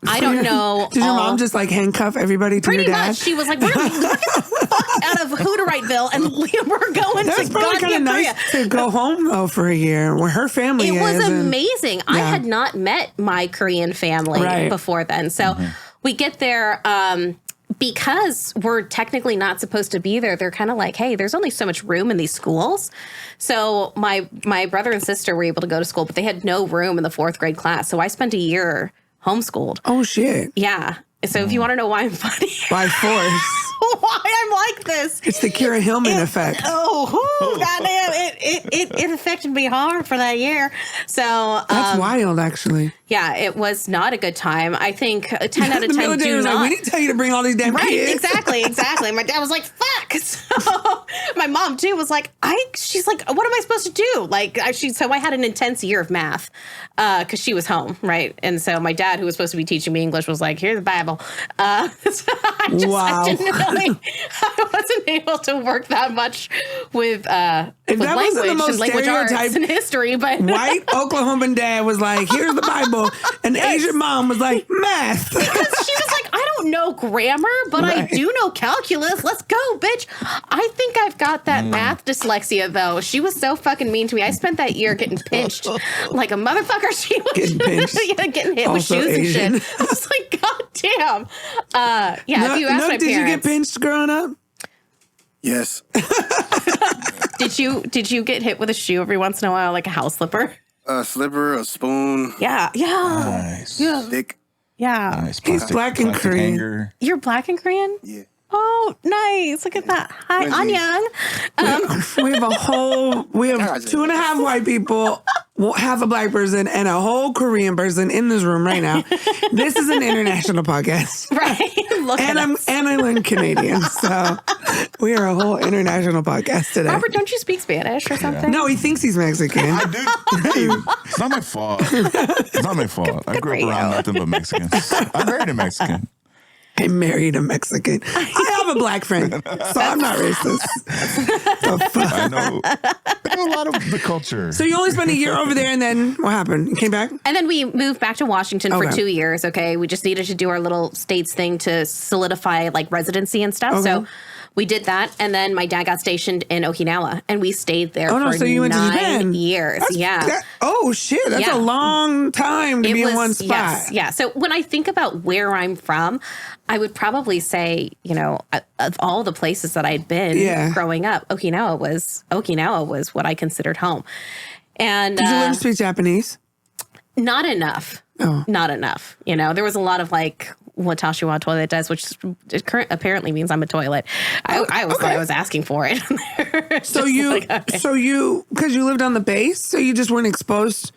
I don't know. Did your mom just like handcuff everybody to your dad? Pretty much. She was like, "We're going to get the fuck out of Hooterite," and we're going That's to probably kind of goddamn nice Korea. to go home though for a year where her family is. It was and- amazing. I had not met my Korean family before then. So we get there. Because we're technically not supposed to be there, they're kind of like, "Hey, there's only so much room in these schools." So my brother and sister were able to go to school, but they had no room in the 4th grade class. So I spent a year homeschooled. Oh shit! Yeah. So if you want to know why I'm funny, By force. why I'm like this, It's the Kira Hillman effect. Goddamn! It affected me hard for that year. So That's wild, actually. yeah, it was not a good time. I think 10 out of 10 The military do was not. like, we didn't tell you to bring all these damn Right, kids. exactly. My dad was like, "Fuck." So my mom too was like, she's like, "What am I supposed to do?" Like, so I had an intense year of math because she was home, right? And so my dad, who was supposed to be teaching me English, was like, "Here's the Bible." So Wow. I wasn't able to work that much with If that wasn't the language most and language arts stereotyped and history, but White Oklahoman dad was like, "Here's the Bible," and the Asian mom was like, "Math." Because she was like, "I don't know grammar, but I do know calculus. Let's go, bitch." I think I've got that math dyslexia, though. She was so fucking mean to me. I spent that year getting pinched like a motherfucker. She was Getting pinched. getting hit Also with shoes Asian. and shit. I was like, "God damn." If you ask my did you get parents, pinched growing up? Yes. did you get hit with a shoe every once in a while, like a house slipper? A slipper, a spoon, Yeah. Nice. stick. Yeah. Nice. He's black and plastic Korean. hanger. You're black and Korean? Yeah. Oh, nice. Look at that. Hi, Wendy's. Anyang. We have 2.5 white people, half a black person, and a whole Korean person in this room right now. This is an international podcast. Right. Look And at I'm us. Canadian, so we are a whole international podcast today. Robert, don't you speak Spanish or something? No, he thinks he's Mexican. I do. Hey, it's not my fault. It's not my fault. I grew up for around you. nothing but Mexicans. I married a Mexican. I married a Mexican. I have a black friend, so I'm not racist. The fuck? I know. a lot of the culture. So you only spent a year over there, and then what happened? You came back? And then we moved back to Washington for 2 years. Okay. We just needed to do our little states thing to solidify like residency and stuff. So we did that. And then my dad got stationed in Okinawa and we stayed there for so you went to 9 Japan. years. Shit. That's a long time to be in one spot. Yes, yeah. So when I think about where I'm from, I would probably say, you know, of all the places that I'd been growing up, Okinawa was what I considered home. And did you learn to speak Japanese? Not enough. Oh. Not enough. You know, there was a lot of like watashi wa toilet does, which apparently means I'm a toilet. I always thought I was asking for it. So because you lived on the base, so you just weren't exposed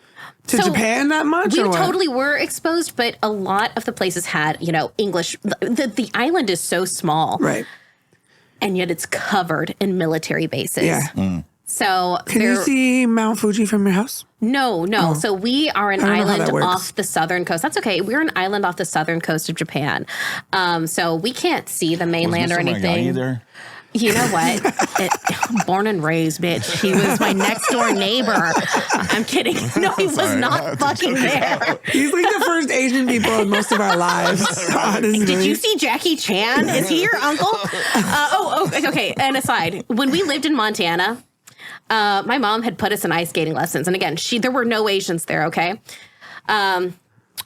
to Japan that much? We totally were exposed, but a lot of the places had, you know, English. The island is so small. Right. And yet it's covered in military bases. Yeah. So can you see Mount Fuji from your house? No. Oh. So we are an island off the southern coast. That's okay. We're an island off the southern coast of Japan. So we can't see the mainland or anything. There? You know what? Born and raised, bitch. He was my next door neighbor. I'm kidding. No, he was not fucking there. He's like the first Asian people in most of our lives. Honestly. Did you see Jackie Chan? Is he your uncle? Okay. And aside, when we lived in Montana, my mom had put us in ice skating lessons. And again, there were no Asians there, okay?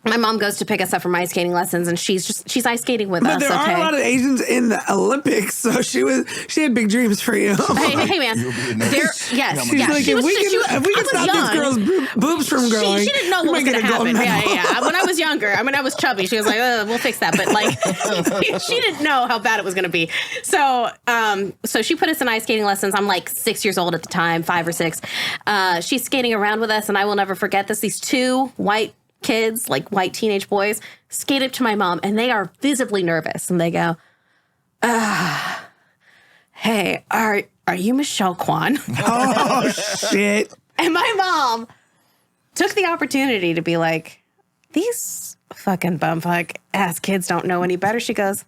My mom goes to pick us up from ice skating lessons, and she's ice skating with us. But there are a lot of Asians in the Olympics, so she had big dreams for you. Hey, man. She's like, if we can stop this girl's boobs from growing, she didn't know what was going to happen. Yeah. When I was younger, I was chubby. She was like, we'll fix that. But like, she didn't know how bad it was going to be. So she put us in ice skating lessons. I'm like 6 years old at the time, 5 or 6. She's skating around with us, and I will never forget this. These 2 white kids, like white teenage boys, skate up to my mom, and they are visibly nervous, and they go, hey, are you Michelle Kwan? Oh, shit. And my mom took the opportunity to be like, these fucking bumfuck ass kids don't know any better. She goes,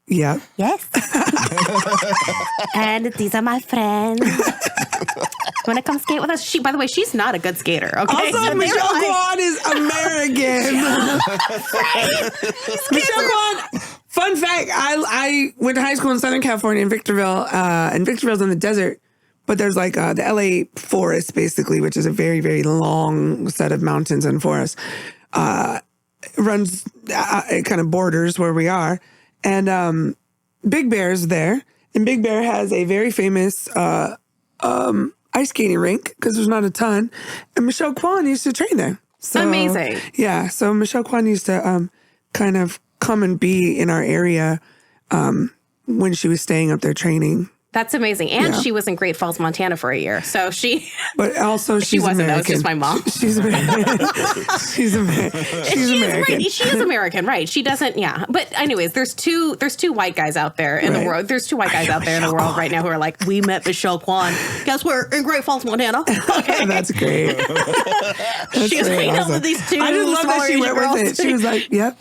yeah. Yes. And these are my friends. Want to come skate with us? By the way, she's not a good skater. Okay. Also, Michelle Kwan is American. Right? Michelle Kwan. Fun fact: I went to high school in Southern California in Victorville, and Victorville's in the desert. But there's like the LA forest, basically, which is a very, very long set of mountains and forests. It runs, it kind of borders where we are. And Big Bear's there. And Big Bear has a very famous ice skating rink because there's not a ton. And Michelle Kwan used to train there. So, amazing. Yeah. So Michelle Kwan used to kind of come and be in our area when she was staying up there training. That's amazing. And she was in Great Falls, Montana for a year. So But also she wasn't. American. That was just my mom. She's American. She's American. She's American. Right. She is American, right. She doesn't, But anyways, there's two white guys out there in the world. There's 2 white guys out there in the world right now who are like, we met Michelle Kwan. Guess we're in Great Falls, Montana. Okay. That's great. She was hanging out with these 2 I just love that she went girls. with it. She was like, yep.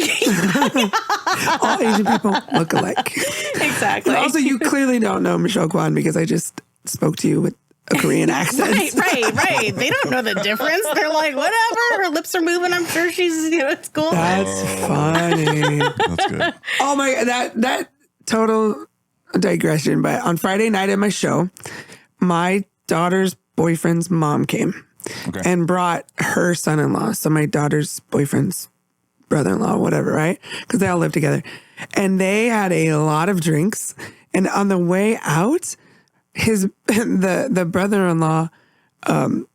All Asian people look alike. Exactly. But also, you clearly don't know Michelle Kwan because I just spoke to you with a Korean accent. Right. They don't know the difference. They're like, whatever. Her lips are moving. I'm sure she's, it's cool. That's funny. That's good. Oh my, that total digression. But on Friday night at my show, my daughter's boyfriend's mom came and brought her son-in-law. So my daughter's boyfriend's brother-in-law, whatever, right? Because they all live together. And they had a lot of drinks. And on the way out, the brother-in-law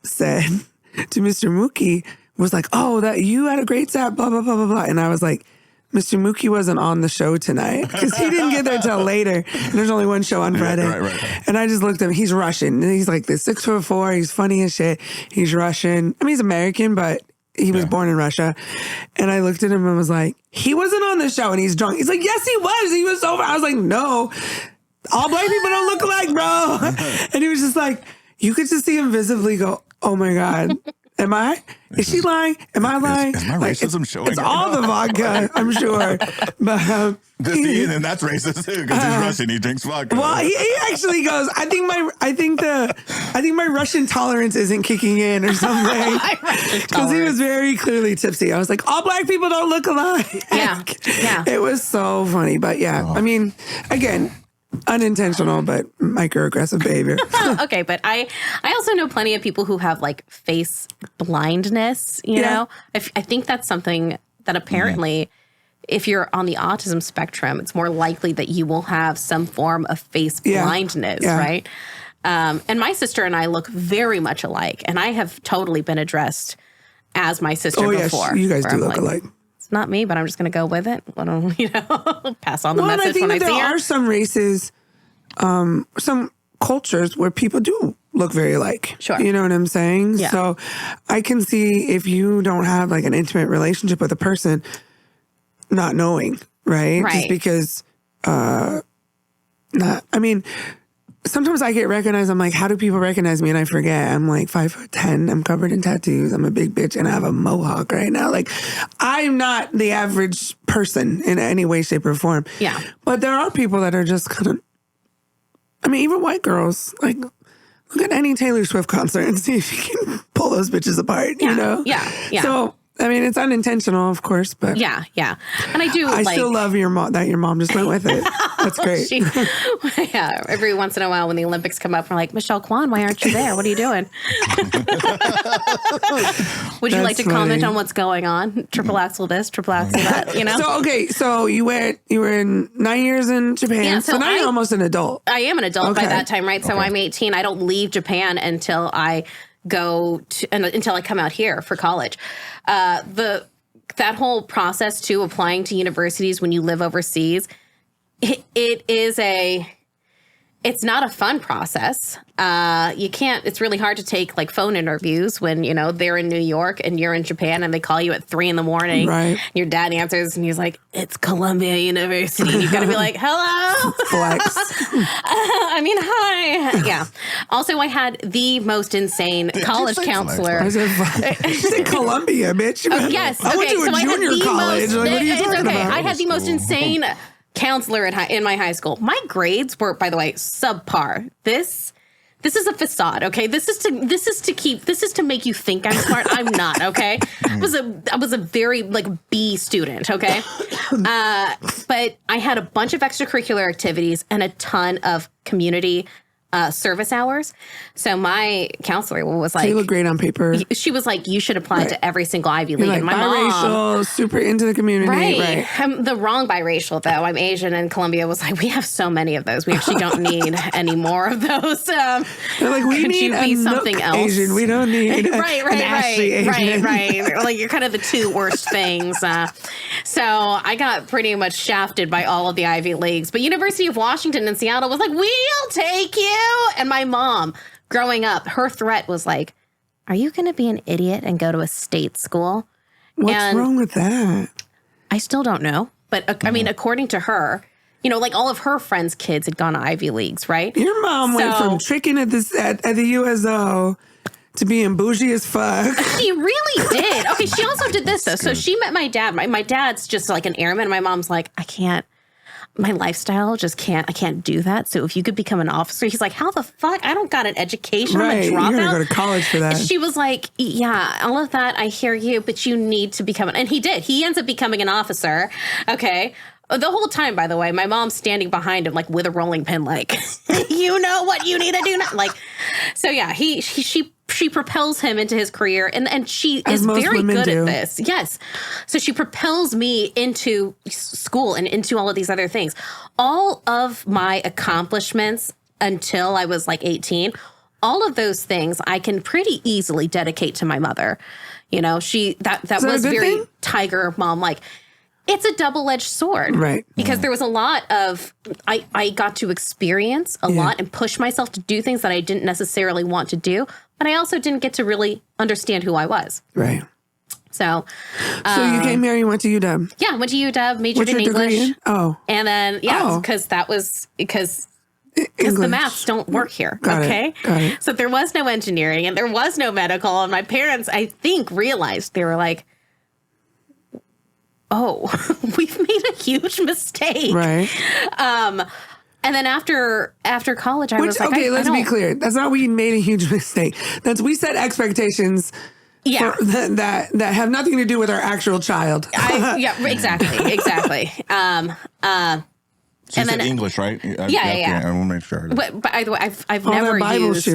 said to Mr. Mookie, was like, oh, that you had a great set, blah, blah, blah, blah, blah. And I was like, Mr. Mookie wasn't on the show tonight because he didn't get there till later. And there's only one show on Friday. Right. And I just looked at him. He's Russian. And he's like this 6'4". He's funny as shit. He's Russian. I mean, he's American, but he was born in Russia. And I looked at him and was like, he wasn't on the show and he's drunk. He's like, yes, he was. He was sober. I was like, no, all black people don't look alike, bro. And he was just like, you could just see him visibly go, oh my God. Am I? Is she lying? Am I lying? Is my racism showing? It's all the vodka, I'm sure. But See, and then that's racist too because he's Russian. He drinks vodka. well, he actually goes. I think my Russian tolerance isn't kicking in or something. Because he was very clearly tipsy. I was like, all black people don't look alike. Yeah. It was so funny, but yeah. I mean, again, unintentional, but microaggressive behavior. Okay, but I also know plenty of people who have like face blindness, you know? I think that's something that apparently, if you're on the autism spectrum, it's more likely that you will have some form of face blindness, right? And my sister and I look very much alike, and I have totally been addressed as my sister before. You guys do look alike. It's not me, but I'm just going to go with it. Pass on the message when I see her. There are some races, some cultures where people do look very alike. Sure. You know what I'm saying? Yeah. So I can see if you don't have like an intimate relationship with a person, not knowing, right? Just because, sometimes I get recognized. I'm like, how do people recognize me? And I forget. I'm like 5'10". I'm covered in tattoos. I'm a big bitch and I have a mohawk right now. Like, I'm not the average person in any way, shape, or form. Yeah. But there are people that are just kind of, even white girls, like, look at any Taylor Swift concert and see if you can pull those bitches apart, you know? Yeah. So, it's unintentional, of course, but yeah. And I still love your mom just went with it. That's great. Every once in a while when the Olympics come up, we're like, Michelle Kwan, why aren't you there? What are you doing? Would you like to comment on what's going on? Triple axel this, triple axel that, you know? So you were in 9 years in Japan. Yeah, so now you're almost an adult. I am an adult by that time, right? So I'm 18. I don't leave Japan until I until I come out here for college. That whole process too, applying to universities when you live overseas, it's not a fun process. It's really hard to take like phone interviews when, they're in New York and you're in Japan and they call you at 3 a.m. Right. Your dad answers and he's like, it's Columbia University. You've got to be like, hello. Flex. Hi. Yeah. Also, I had the most insane college counselor. I said Columbia, bitch. Yes. I went to a junior college. What are you talking about? I had the most insane counselor in my high school. My grades were, by the way, subpar. This is a facade, okay? This is to make you think I'm smart. I'm not, okay? I was a very B student, okay? But I had a bunch of extracurricular activities and a ton of community service hours. So my counselor was like, you look great on paper. She was like, you should apply to every single Ivy League. Like, and my biracial, mom, super into the community. Right. I'm the wrong biracial though. I'm Asian, and Columbia was like, we have so many of those. We actually don't need any more of those. They're like, we need a something else. Asian. We don't need an Ashley Asian. Right. Like, you're kind of the two worst things. So I got pretty much shafted by all of the Ivy Leagues. But University of Washington in Seattle was like, we'll take you. And my mom, growing up, her threat was like, are you going to be an idiot and go to a state school? What's wrong with that? I still don't know. But according to her, all of her friends' kids had gone to Ivy Leagues, right? Your mom went from tricking at the USO to being bougie as fuck. She really did. Okay, she also did this, though. So she met my dad. My dad's just like an airman. My mom's like, I can't. My lifestyle just can't. I can't do that. So if you could become an officer, he's like, how the fuck? I don't got an education. I'm a dropout. You're gonna go to college for that. She was like, yeah, all of that. I hear you, but you need to become and he did. He ends up becoming an officer. Okay. The whole time, by the way, my mom's standing behind him, like with a rolling pin, like, you know what you need to do now. Like, so yeah, she propels him into his career, and she is very good at this. Yes. So she propels me into school and into all of these other things. All of my accomplishments until I was like 18, all of those things I can pretty easily dedicate to my mother. That was very thing? Tiger mom like. It's a double-edged sword. Right. Because there was a lot of, I got to experience a lot and push myself to do things that I didn't necessarily want to do, but I also didn't get to really understand who I was. Right. So you came here, you went to UW. Yeah, went to UW, majored in English. Degree in? Oh. And then, because because the maths don't work here. Got okay. it. So there was no engineering and there was no medical. And my parents, I think, realized they were like, oh, we've made a huge mistake. Right. And then after college, I was like, okay, let's be clear. That's not we made a huge mistake. That's we set expectations that have nothing to do with our actual child. Exactly. She said English, right? Yeah. I want to make sure. But by the way, I've All never that Bible used. she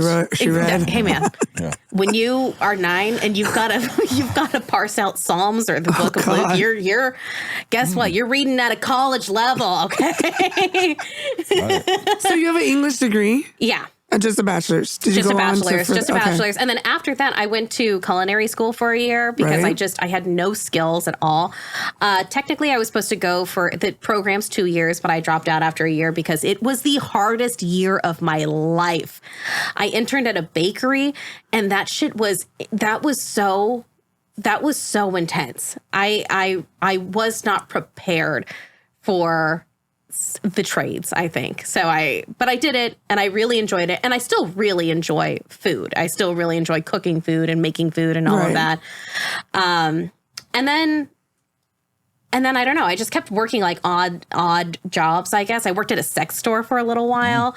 read. Hey man, Yeah. when you are 9 and you've got to parse out Psalms or the Book of Luke, you're guess what? You're reading at a college level, okay? So you have an English degree? Yeah. Just a bachelor's. Did you Just go a on bachelor's, to just a bachelor's. And then after that, I went to culinary school for a year because Right. I had no skills at all. Technically, I was supposed to go for the program's 2 years, but I dropped out after a year because it was the hardest year of my life. I interned at a bakery and that was so intense. I was not prepared for the trades, I think. But I did it and I really enjoyed it. And I still really enjoy food. I still really enjoy cooking food and making food and all of that. And then I don't know, I just kept working like odd jobs, I guess. I worked at a sex store for a little while,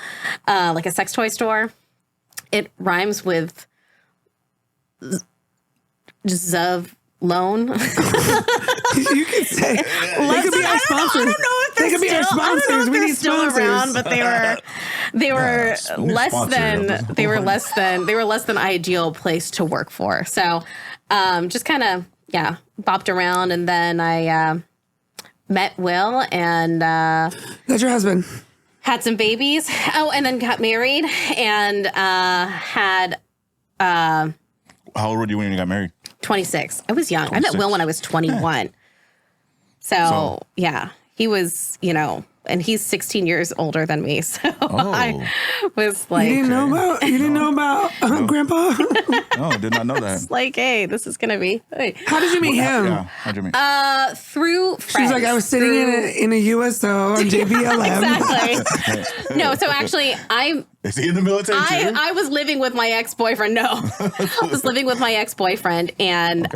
like a sex toy store. It rhymes with Loan. You can say they could be our sponsors. I don't know if they could be our sponsors. We need still sponsors. around, but they were less than ideal place to work for. So just kind of bopped around, and then I met Will and That's your husband. had some babies. Oh, and then got married and had How old were you when you got married? 26. I was young. 26. I met Will when I was 21. So yeah, he was, and he's 16 years older than me. So I was like, You didn't know about Grandpa? No, I did not know that. like, hey, this is going to be. Hey. How did you meet him? Yeah, how'd you meet? Through friends. She was like, I was sitting in a USO on JBLM. Exactly. No, so actually, Is he in the military too? I was living with my ex-boyfriend. No, I was living with my ex-boyfriend, and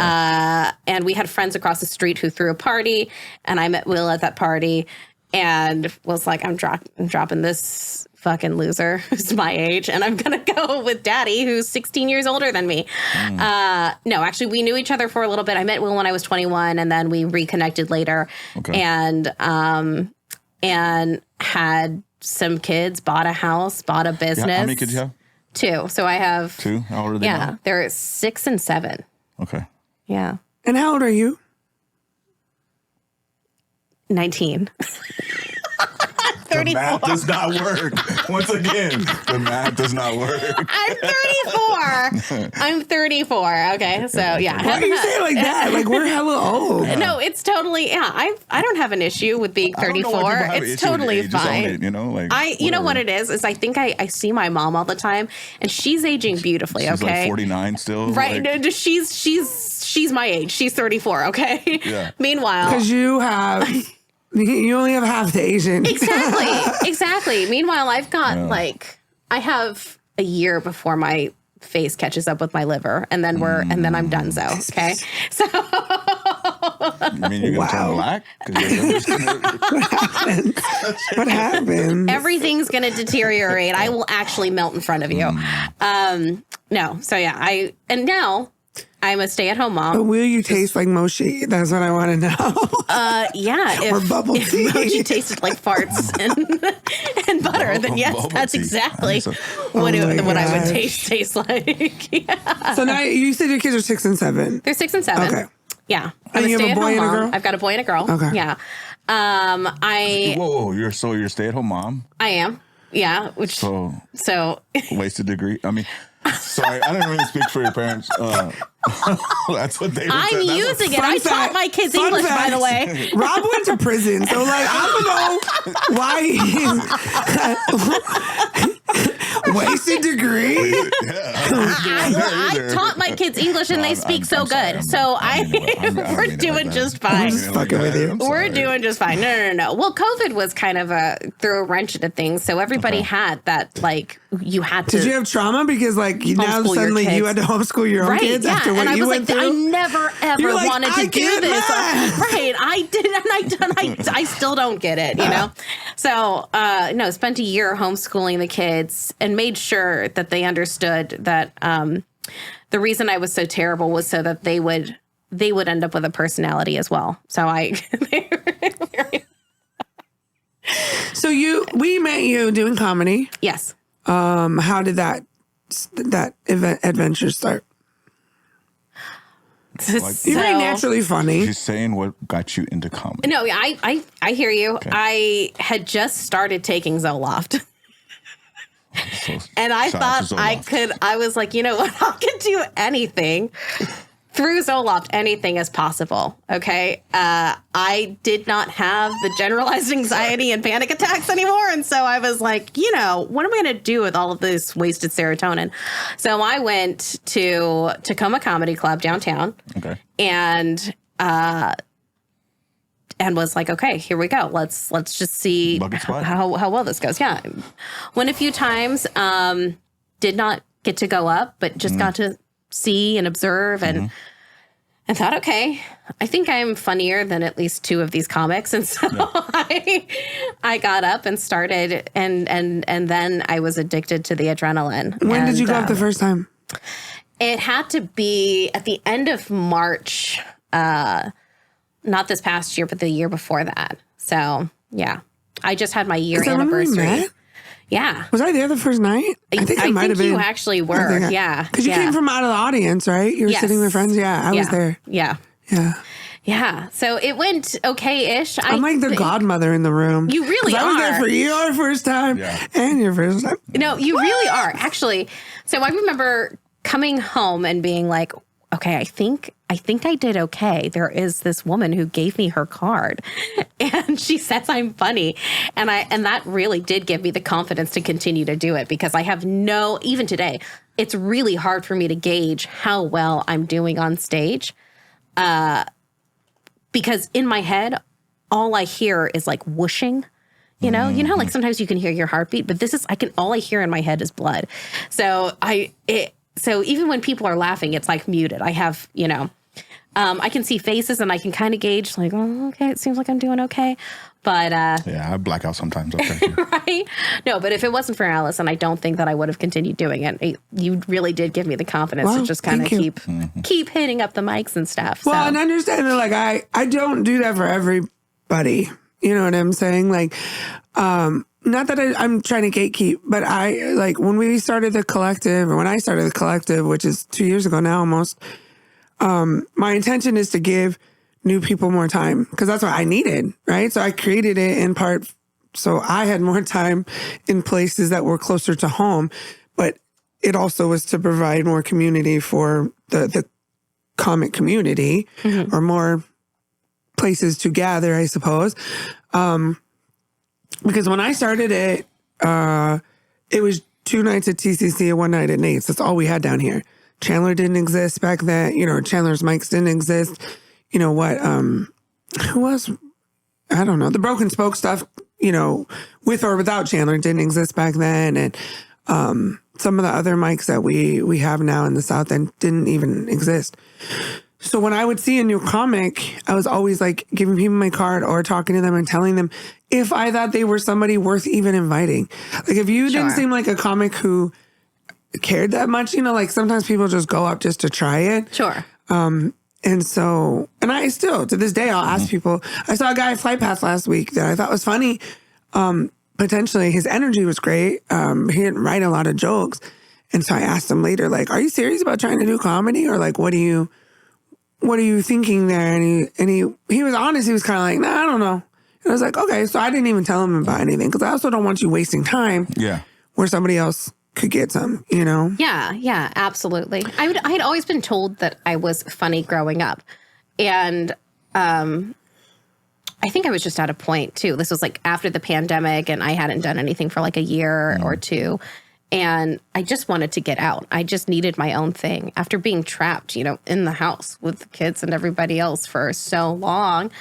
we had friends across the street who threw a party, and I met Will at that party, and was like, I'm dropping this fucking loser who's my age, and I'm gonna go with Daddy, who's 16 years older than me. No, actually, we knew each other for a little bit. I met Will when I was 21, and then we reconnected later, and had some kids, bought a house, bought a business. How many kids you have? 2. So I have 2. How old are they now? They're 6 and 7. Okay. Yeah. And how old are you? 19. 34. The math does not work. Once again, the math does not work. I'm 34. Okay. So yeah. Why do you say it like that? Like we're hella old. No, it's totally, I don't have an issue with being 34. It's totally fine. You know what it is I think I see my mom all the time and she's aging beautifully. She's okay. Like 49 still. Right. No, she's my age. She's 34. Okay. Yeah. Meanwhile, because you only have half the Asian. Exactly. Meanwhile, I've got I have a year before my face catches up with my liver, and then I'm done. So okay. So you mean you're gonna turn black? What happened? Everything's gonna deteriorate. I will actually melt in front of you. No. So yeah, now I'm a stay-at-home mom. But will you taste like mochi? That's what I want to know. Yeah. Or bubble tea. If mochi tasted like farts and butter, then yes, that's exactly what I would taste like. Yeah. So now you said your kids are 6 and 7. They're 6 and 7. Okay. Yeah. And you have a boy and a girl? I've got a boy and a girl. Okay. Yeah. Whoa, you're a stay-at-home mom? I am. Yeah. So wasted degree. I mean, sorry, I didn't really speak for your parents. That's what they were I'm saying. using it. I taught my kids English, by the way. Rob went to prison, so I don't know why he's wasted degree? I taught my kids English and they speak so good. So we're doing just fine. I'm just fucking with you. We're doing just fine. No. Well, COVID was kind of threw a wrench into things. So everybody had that, like, you had to. Did you have trauma? Because, like, now suddenly you had to homeschool your own kids after what you went through? I never, ever wanted to do this. Right. I did. And I still don't get it, you know? So, no, spent a year homeschooling the kids and made sure that they understood that the reason I was so terrible was so that they would end up with a personality as well. So So we met you doing comedy. Yes. How did that adventure start? You're very naturally funny. She's saying what got you into comedy. No, I hear you. Okay. I had just started taking Zoloft. So, and I thought I was like, you know what? I could do anything through Zoloft. Anything is possible. Okay. I did not have the generalized anxiety and panic attacks anymore. And so I was like, you know, what am I going to do with all of this wasted serotonin? So I went to Tacoma Comedy Club downtown. Okay. And was like, okay, here we go. Let's just see how well this goes. Yeah. Went a few times, did not get to go up, but just got to see and observe and thought, okay, I think I'm funnier than at least two of these comics. And so I got up and started and then I was addicted to the adrenaline. When did you go up the first time? It had to be at the end of March, not this past year, but the year before that. So, yeah. I just had my year anniversary. Yeah. Was I there the first night? I think I might have been. You actually were. Yeah. Because you came from out of the audience, right? You were sitting with friends. Yeah, I was there. Yeah. Yeah. Yeah. So it went okay-ish. I'm like the godmother in the room. You really are. I was there for your first time and your first time. No, you really are. Actually, so I remember coming home and being like, okay, I think I did okay. There is this woman who gave me her card and she says I'm funny. And that really did give me the confidence to continue to do it because I have even today, it's really hard for me to gauge how well I'm doing on stage. Because in my head, all I hear is like whooshing. You know, like sometimes you can hear your heartbeat, but all I hear in my head is blood. So So even when people are laughing, it's like muted. I have, I can see faces and I can kind of gauge like, oh, okay, it seems like I'm doing okay. But yeah, I black out sometimes. Okay. Right? No, but if it wasn't for Allison, I don't think that I would have continued doing it. You really did give me the confidence to just kind of keep hitting up the mics and stuff. Well, and understand that like I don't do that for everybody. You know what I'm saying? Like, not that I'm trying to gatekeep, but I like when we started the collective, or when I started the collective, which is 2 years ago now almost. My intention is to give new people more time because that's what I needed, right? So I created it in part so I had more time in places that were closer to home, but it also was to provide more community for the comic community or more places to gather, I suppose. Because when I started it, it was 2 nights at TCC and 1 night at Nate's. That's all we had down here. Chandler didn't exist back then. Chandler's mics didn't exist. You know what? Who was? I don't know. The Broken Spoke stuff, with or without Chandler didn't exist back then. And some of the other mics that we have now in the South End didn't even exist. So when I would see a new comic, I was always like giving people my card or talking to them and telling them if I thought they were somebody worth even inviting. Like if you didn't seem like a comic who cared that much, like sometimes people just go up just to try it. Sure. And I still, to this day, I'll ask people. I saw a guy at Flight Path last week that I thought was funny. Potentially his energy was great. He didn't write a lot of jokes. And so I asked him later, like, are you serious about trying to do comedy? Or like, what are you thinking there? And he was honest. He was kind of like, nah, I don't know. And I was like, okay. So I didn't even tell him about anything because I also don't want you wasting time. Yeah. Where somebody else could get some, Yeah, absolutely. I had always been told that I was funny growing up. And I think I was just at a point too. This was like after the pandemic and I hadn't done anything for like a year or two. And I just wanted to get out. I just needed my own thing. After being trapped, in the house with the kids and everybody else for so long,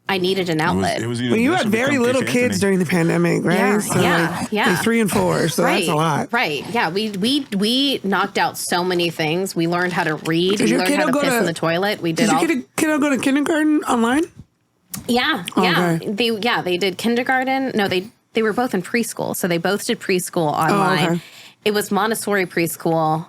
I needed an outlet. Well, you had very little kids during the pandemic, right? Yeah, so yeah. Like 3 and 4, so right, that's a lot. Right, yeah. We knocked out so many things. We learned how to read. We learned how to piss in the toilet. We did all. Did your kiddo go to kindergarten online? Yeah, yeah. Okay. They did kindergarten. No, they were both in preschool, so they both did preschool online. Oh, okay. It was Montessori preschool.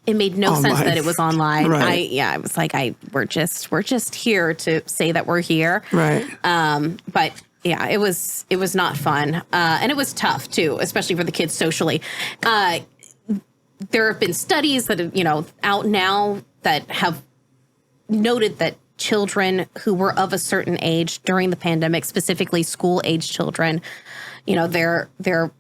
It made no sense that it was online. Right. I was like, we're just here to say that we're here. Right. But yeah, it was not fun, and it was tough too, especially for the kids socially. There have been studies that are, out now that have noted that children who were of a certain age during the pandemic, specifically school-age children, their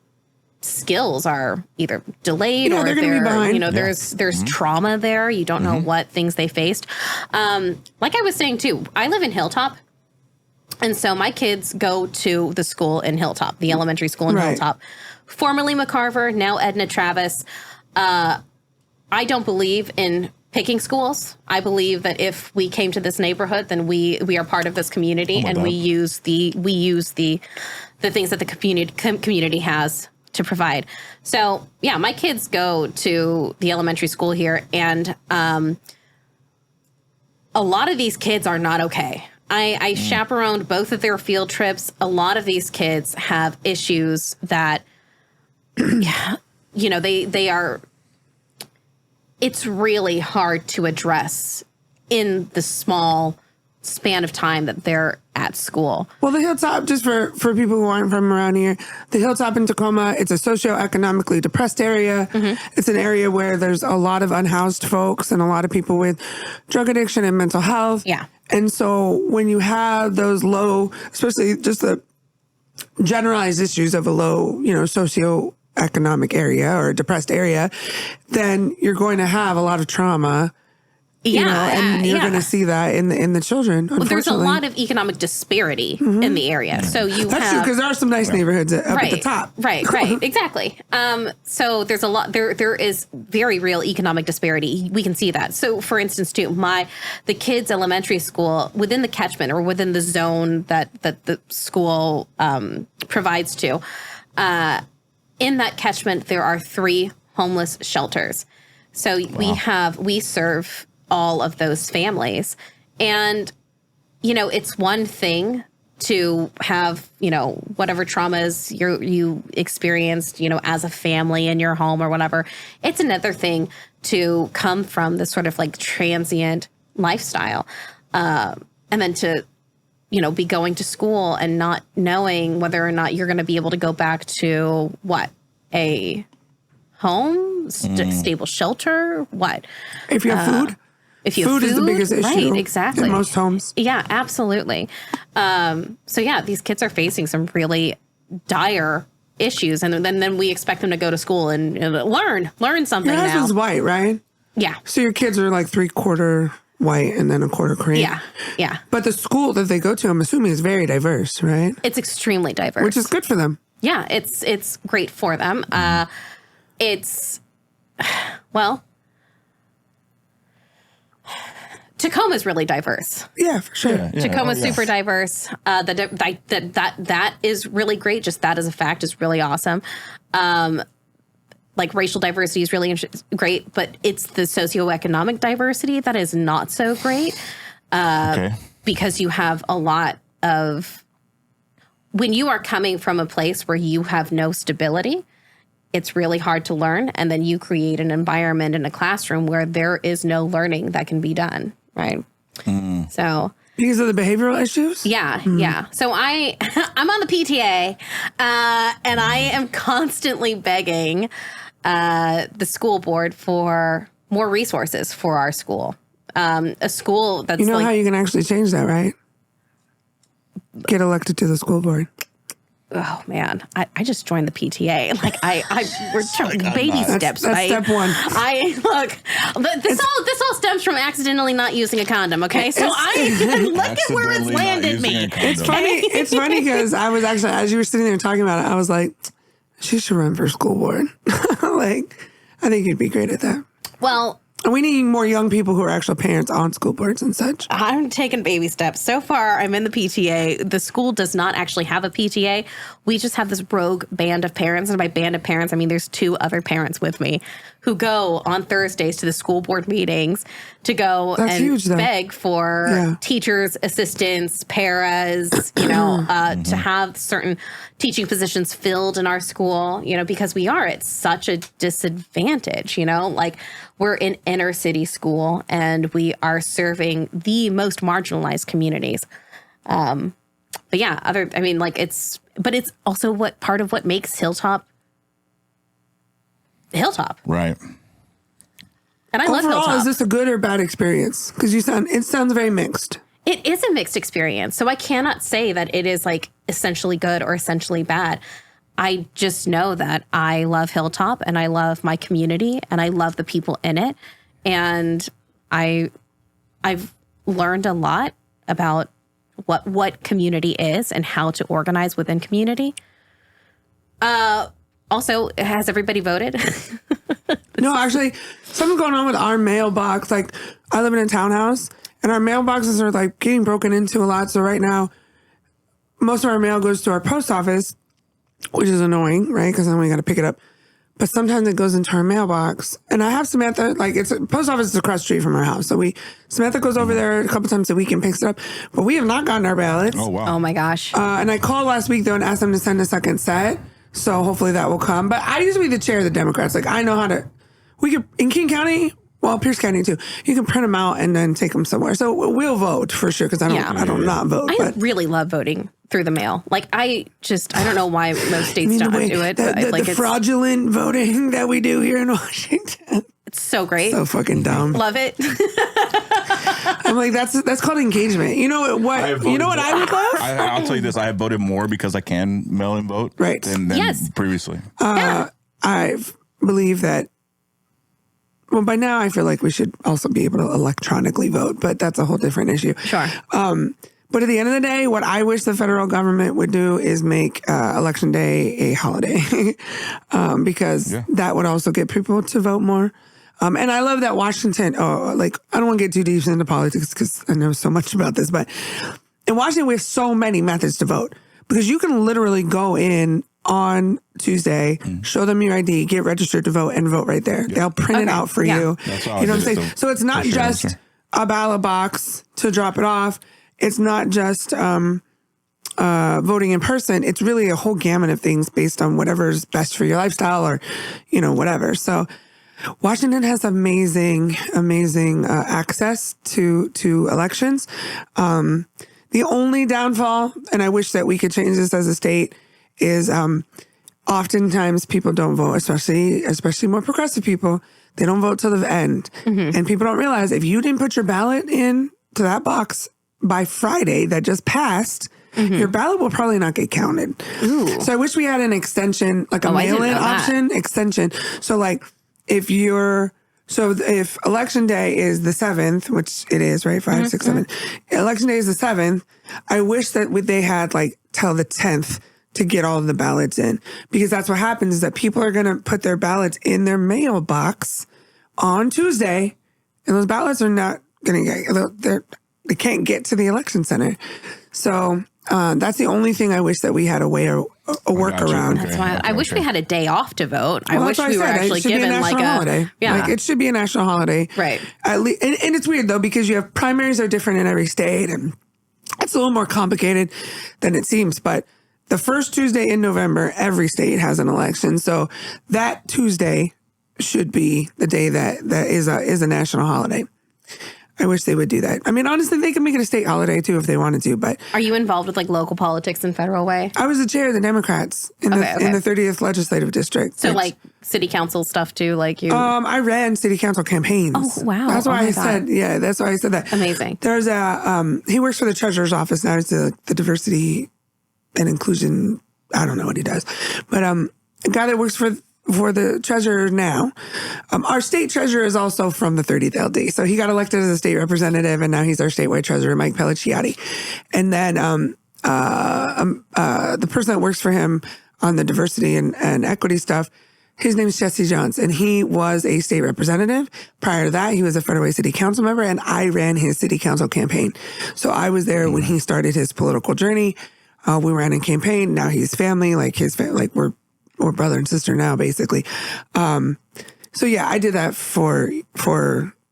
skills are either delayed or they're going to be behind. There's trauma there. You don't know what things they faced. Like I was saying too, I live in Hilltop. And so my kids go to the school in Hilltop, the elementary school in Hilltop, formerly McCarver, now Edna Travis. I don't believe in picking schools. I believe that if we came to this neighborhood, then we are part of this community, and we use the things that the community has to provide. So yeah, my kids go to the elementary school here, and a lot of these kids are not okay. I chaperoned both of their field trips. A lot of these kids have issues that, they are. It's really hard to address in the small span of time that they're at school. Well, the Hilltop, just for people who aren't from around here, the Hilltop in Tacoma, it's a socioeconomically depressed area. It's an area where there's a lot of unhoused folks and a lot of people with drug addiction and mental health. Yeah. And so when you have those low, especially just the generalized issues of a low, socioeconomic area or a depressed area, then you're going to have a lot of trauma. And you're going to see that in the children. Well, there's a lot of economic disparity in the area. So that's true, because there are some nice neighborhoods up at the top. Right, exactly. So there's a lot. There is very real economic disparity. We can see that. So, for instance, too, the kids' elementary school within the catchment or within the zone that the school provides to. In that catchment, there are 3 homeless shelters. So we serve all of those families. And, it's one thing to have, whatever traumas you experienced, as a family in your home or whatever. It's another thing to come from this sort of like transient lifestyle. And then to, be going to school and not knowing whether or not you're going to be able to go back to a home, stable shelter, what? If you have food. If you have food is the biggest issue. Right, exactly. In most homes. Yeah, absolutely. So yeah, these kids are facing some really dire issues, and then we expect them to go to school and learn something. Your husband's white, right? Yeah. So your kids are like 3/4 white and then 1/4 Korean. Yeah. But the school that they go to, I'm assuming, is very diverse, right? It's extremely diverse, which is good for them. Yeah, it's great for them. Tacoma's really diverse. Yeah, for sure. Yeah, Tacoma's super diverse. That is really great. Just that as a fact is really awesome. Like racial diversity is really great, but it's the socioeconomic diversity that is not so great. Because you have a lot of, when you are coming from a place where you have no stability, it's really hard to learn. And then you create an environment in a classroom where there is no learning that can be done. Right. So because of the behavioral issues? Yeah. Yeah. So I'm on the PTA and I am constantly begging the school board for more resources for our school. A school that's how you can actually change that, right? Get elected to the school board. Oh man, I just joined the PTA. Like we're trying baby steps. That's step one. This all stems from accidentally not using a condom. Okay, so look at where it's landed me. It's funny. It's funny because I was actually, as you were sitting there talking about it, I was like, She should run for school board. Like, I think you'd be great at that. Well, and we need more young people who are actual parents on school boards and such. I'm taking baby steps. So far, I'm in the PTA. The school does not actually have a PTA. We just have this rogue band of parents. And by band of parents, I mean there's 2 other parents with me who go on Thursdays to the school board meetings to go beg for teachers, assistants, paras, to have certain teaching positions filled in our school, because we are at such a disadvantage, like we're in inner city school and we are serving the most marginalized communities. But yeah, it's also part of what makes Hilltop. Right. And I love Hilltop. Overall, is this a good or bad experience? Because it sounds very mixed. It is a mixed experience. So I cannot say that it is like essentially good or essentially bad. I just know that I love Hilltop and I love my community and I love the people in it. And I've learned a lot about what community is and how to organize within community. Also, has everybody voted? No, actually, something's going on with our mailbox. Like, I live in a townhouse, and our mailboxes are, like, getting broken into a lot. So right now, most of our mail goes to our post office, which is annoying, right? Because then we got to pick it up. But sometimes it goes into our mailbox. And I have Samantha, post office is across the street from our house. So Samantha goes over there a couple times a week and picks it up. But we have not gotten our ballots. Oh, wow. Oh, my gosh. And I called last week, though, and asked them to send a second set. So hopefully that will come. But I used to be the chair of the Democrats. Like, I know how to, in King County, well, Pierce County too, you can print them out and then take them somewhere. So we'll vote for sure, because I don't not vote. I really love voting through the mail. Like, I don't know why most states don't do it. The fraudulent voting that we do here in Washington. It's so great. So fucking dumb. Love it. I'm like, that's called engagement. You know what? I would love? I'll tell you this. I have voted more because I can mail in vote than previously. I believe that, well, by now I feel like we should also be able to electronically vote, but that's a whole different issue. Sure. But at the end of the day, what I wish the federal government would do is make Election Day a holiday, because that would also get people to vote more. And I love that Washington, I don't want to get too deep into politics because I know so much about this, but in Washington, we have so many methods to vote, because you can literally go in on Tuesday, show them your ID, get registered to vote, and vote right there. They'll print it out for you. That's you know what I'm saying? So it's not just a ballot box to drop it off. It's not just voting in person. It's really a whole gamut of things based on whatever's best for your lifestyle or, whatever. So Washington has amazing access to elections. The only downfall, and I wish that we could change this as a state, is oftentimes people don't vote, especially more progressive people. They don't vote till the end. Mm-hmm. And people don't realize if you didn't put your ballot in to that box by Friday that just passed, your ballot will probably not get counted. Ooh. So I wish we had an extension, like a mail-in option extension. So like if election day is the 7th, which it is, right? 5, 6, 7. Election day is the 7th. I wish that they had till the 10th to get all of the ballots in, because that's what happens is that people are going to put their ballots in their mailbox on Tuesday, and those ballots are not going to they can't get to the election center. So that's the only thing I wish that we had a workaround. That's why I wish we had a day off to vote. I wish we were actually given a holiday. Yeah, it should be a national holiday, right? At least, and it's weird though, because you have primaries are different in every state, and it's a little more complicated than it seems. But the first Tuesday in November, every state has an election, so that Tuesday should be the day that is a national holiday. I wish they would do that. I mean, honestly, they could make it a state holiday too if they wanted to. But are you involved with local politics in federal way? I was the chair of the Democrats in the 30th legislative district. So city council stuff too, like you. I ran city council campaigns. Oh wow, that's why I said that's why I said that. Amazing. There's he works for the treasurer's office now. He's the diversity and inclusion. I don't know what he does, but a guy that works for the treasurer now. Our state treasurer is also from the 30th LD. So he got elected as a state representative, and now he's our statewide treasurer, Mike Pellicciati. And then the person that works for him on the diversity and equity stuff. His name is Jesse Jones, and he was a state representative. Prior to that, he was a Federal Way City Council member, and I ran his city council campaign. So I was there when he started his political journey. We ran a campaign. Now he's family, like we're brother and sister now, basically. So yeah, I did that for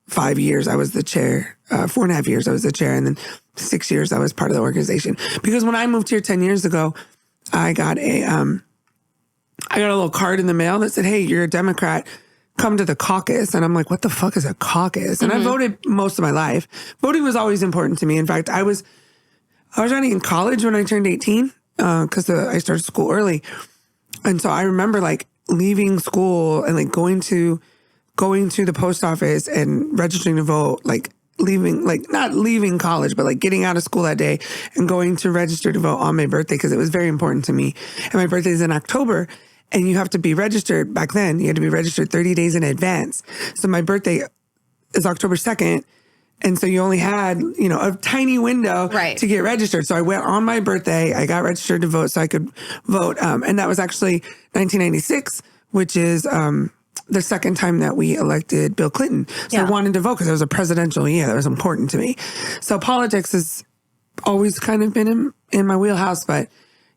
5 years. I was the chair. 4.5 years I was the chair, and then 6 years I was part of the organization. Because when I moved here 10 years ago, I got a little card in the mail that said, "Hey, you're a Democrat. Come to the caucus." And I'm like, "What the fuck is a caucus?" And I voted most of my life. Voting was always important to me. In fact, I was running in college when I turned 18 because I started school early. And so I remember like leaving school and like going to the post office and registering to vote, like not leaving college, but like getting out of school that day and going to register to vote on my birthday because it was very important to me. And my birthday is in October, and you have to be registered. Back then, you had to be registered 30 days in advance. So my birthday is October 2nd. And so you only had, a tiny window to get registered. So I went on my birthday. I got registered to vote so I could vote. And that was actually 1996, which is the second time that we elected Bill Clinton. So I wanted to vote because it was a presidential year. That was important to me. So politics has always kind of been in my wheelhouse. But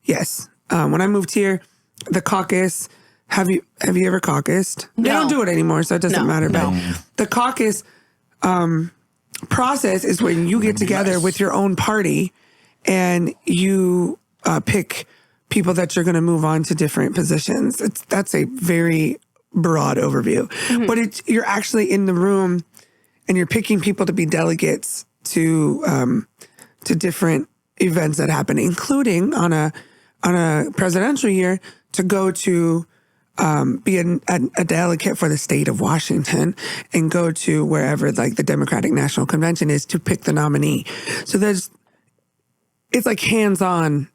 yes, when I moved here, the caucus, have you ever caucused? No. They don't do it anymore, so it doesn't matter. No. But the caucus process is when you get together with your own party and you pick people that you're going to move on to different positions. That's a very broad overview, but you're actually in the room and you're picking people to be delegates to different events that happen, including on a presidential year to go to be a delegate for the state of Washington and go to wherever like the Democratic National Convention is to pick the nominee. So it's like hands-on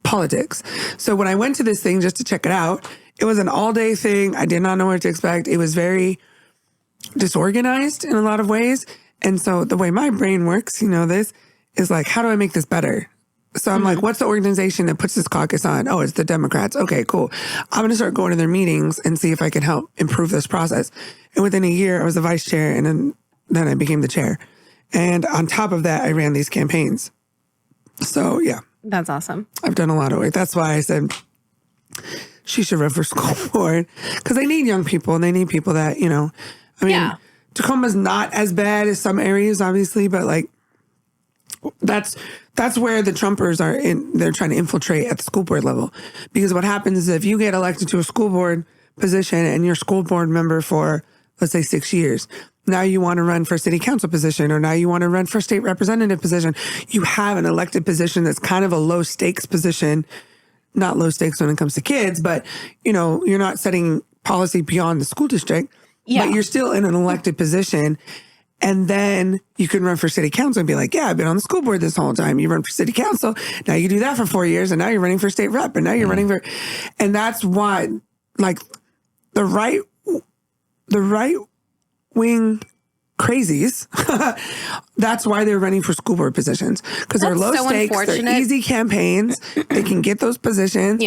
politics. So when I went to this thing just to check it out, it was an all-day thing. I did not know what to expect. It was very disorganized in a lot of ways. And so the way my brain works, this is like, how do I make this better? So I'm like, what's the organization that puts this caucus on? Oh, it's the Democrats. Okay, cool. I'm going to start going to their meetings and see if I can help improve this process. And within a year, I was the vice chair, and then I became the chair. And on top of that, I ran these campaigns. So, yeah. That's awesome. I've done a lot of work. That's why I said she should run for school board. Because they need young people, and they need people that, Tacoma's not as bad as some areas, obviously, but like, that's where the Trumpers are they're trying to infiltrate at the school board level. Because what happens is if you get elected to a school board position and you're a school board member for, let's say, 6 years, now you want to run for city council position, or now you want to run for state representative position, you have an elected position that's kind of a low stakes position. Not low stakes when it comes to kids, but you're not setting policy beyond the school district, but you're still in an elected position. And then you can run for city council and be like, yeah, I've been on the school board this whole time. You run for city council. Now you do that for 4 years, and now you're running for state rep, and now you're running for, and that's why, like, the right wing crazies, that's why they're running for school board positions, because they're low stakes, they're easy campaigns. They can get those positions,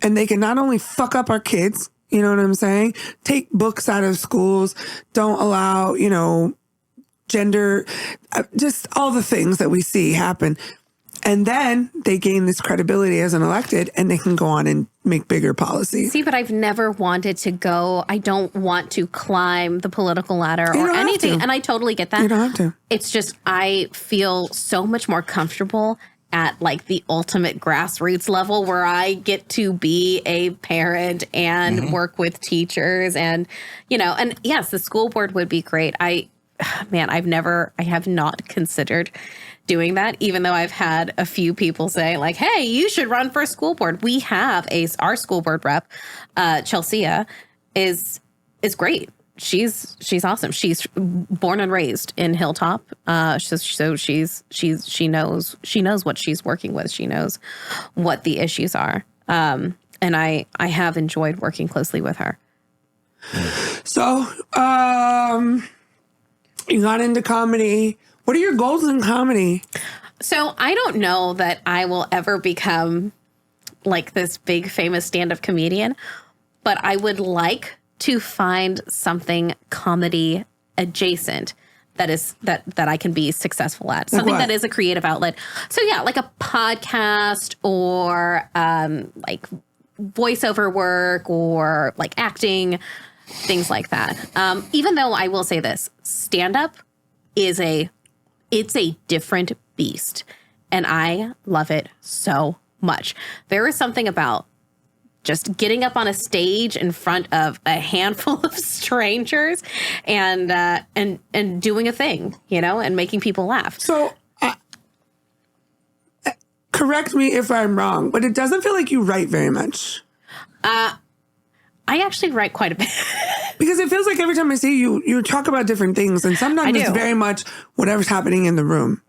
and they can not only fuck up our kids, you know what I'm saying? Take books out of schools, don't allow, gender, just all the things that we see happen. And then they gain this credibility as an elected, and they can go on and make bigger policies. See, but I've never wanted to go. I don't want to climb the political ladder or anything. And I totally get that. You don't have to. It's just I feel so much more comfortable at like the ultimate grassroots level, where I get to be a parent and work with teachers and, and yes, the school board would be great. I have not considered doing that, even though I've had a few people say like, hey, you should run for a school board. We have our school board rep, Chelsea, is great. She's awesome. She's born and raised in Hilltop. So she knows what she's working with. She knows what the issues are. And I have enjoyed working closely with her. So, you got into comedy. What are your goals in comedy? So I don't know that I will ever become like this big famous stand-up comedian, but I would like to find something comedy adjacent that I can be successful at. Something that is a creative outlet. So yeah, like a podcast or like voiceover work or like acting, things like that. Even though I will say this, stand-up is it's a different beast, and I love it so much. There is something about just getting up on a stage in front of a handful of strangers and doing a thing, you know, and making people laugh. So, correct me if I'm wrong, but it doesn't feel like you write very much. I actually write quite a bit. Because it feels like every time I see you, you talk about different things, and sometimes it's very much whatever's happening in the room.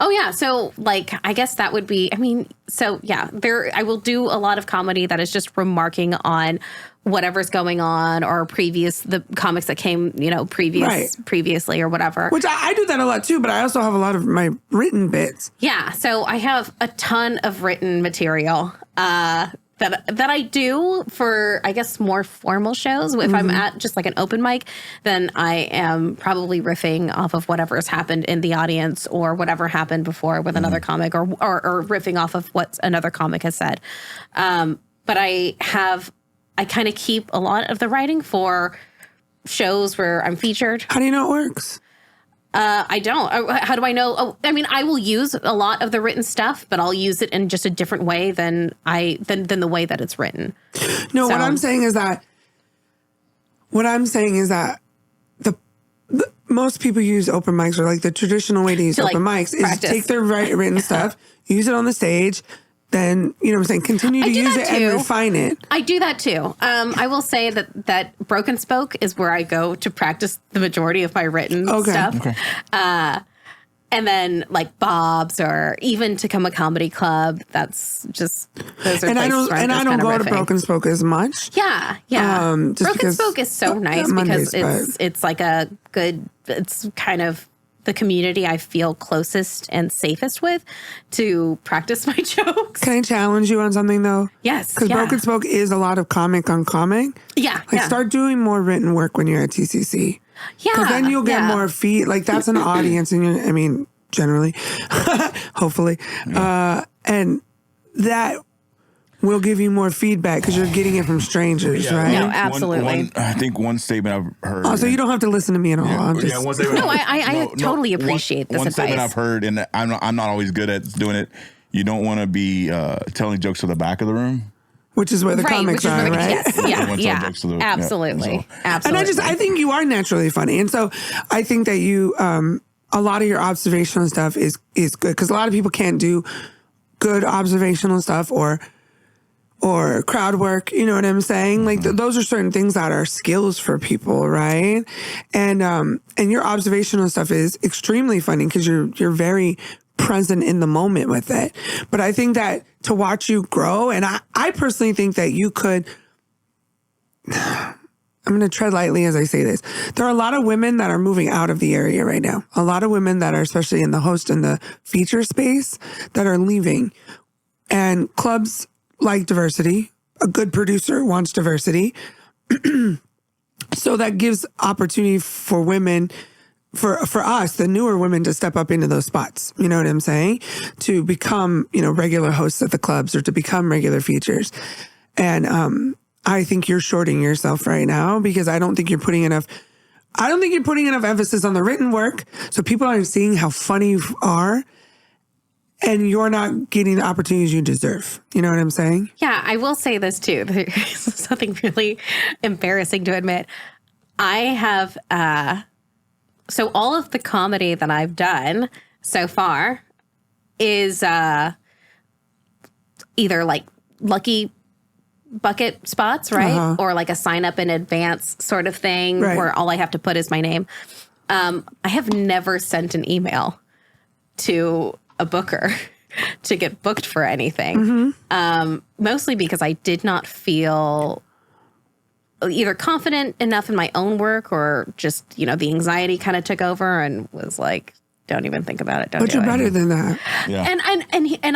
Oh, yeah. So, like, I guess that would be, I mean, so, yeah, I will do a lot of comedy that is just remarking on whatever's going on or the comics that came, you know, previously or whatever. Which I do that a lot, too, but I also have a lot of my written bits. Yeah. So I have a ton of written material that I do for, I guess, more formal shows. If I'm at just like an open mic, then I am probably riffing off of whatever has happened in the audience or whatever happened before with another comic or riffing off of what another comic has said. But I kind of keep a lot of the writing for shows where I'm featured. How do you know it works? I don't. How do I know? Oh, I mean, I will use a lot of the written stuff, but I'll use it in just a different way than the way that it's written. No, what I'm saying is that the most people use open mics, or like the traditional way to use open mics is take their written stuff, use it on the stage. Then, you know what I'm saying, continue to use it and refine it. I do that too. I will say that Broken Spoke is where I go to practice the majority of my written stuff. Okay. And then like Bob's or even to come a comedy club. That's just those are and places I don't go to Broken Spoke as much. Yeah. Broken Spoke is so nice because it's like a good. It's kind of the community I feel closest and safest with to practice my jokes. Can I challenge you on something though? Yes. Because Broken Spoke is a lot of comic on comic. Yeah. Start doing more written work when you're at TCC. Yeah. Because then you'll get more feet. Like that's an audience, and generally, hopefully, and that will give you more feedback because you're getting it from strangers, right? No, absolutely. I think one statement I've heard. Oh, so you don't have to listen to me at all. One statement. No, I totally appreciate this advice. One statement I've heard, and I'm not always good at doing it. You don't want to be telling jokes to the back of the room. Which is where the comics are, right? Yes, absolutely. Absolutely. And I think you are naturally funny. And so I think that you, a lot of your observational stuff is good because a lot of people can't do good observational stuff or crowd work, you know what I'm saying? Like those are certain things that are skills for people, right? And your observational stuff is extremely funny because you're very present in the moment with it. But I think that to watch you grow, and I personally think that you could, I'm going to tread lightly as I say this. There are a lot of women that are moving out of the area right now. A lot of women that are especially in the host and the feature space that are leaving. And clubs like diversity. A good producer wants diversity. So that gives opportunity for women, for us, the newer women, to step up into those spots. You know what I'm saying? To become, regular hosts at the clubs or to become regular features. And I think you're shorting yourself right now because I don't think you're putting enough emphasis on the written work. So people aren't seeing how funny you are. And you're not getting the opportunities you deserve. You know what I'm saying? Yeah, I will say this too. There's something really embarrassing to admit. I have, so all of the comedy that I've done so far is either like lucky bucket spots, right? Uh-huh. Or like a sign up in advance sort of thing where all I have to put is my name. I have never sent an email to a booker to get booked for anything. Mostly because I did not feel either confident enough in my own work or just, the anxiety kind of took over and was like, don't even think about it. Don't But do you're it. better than that. Yeah. And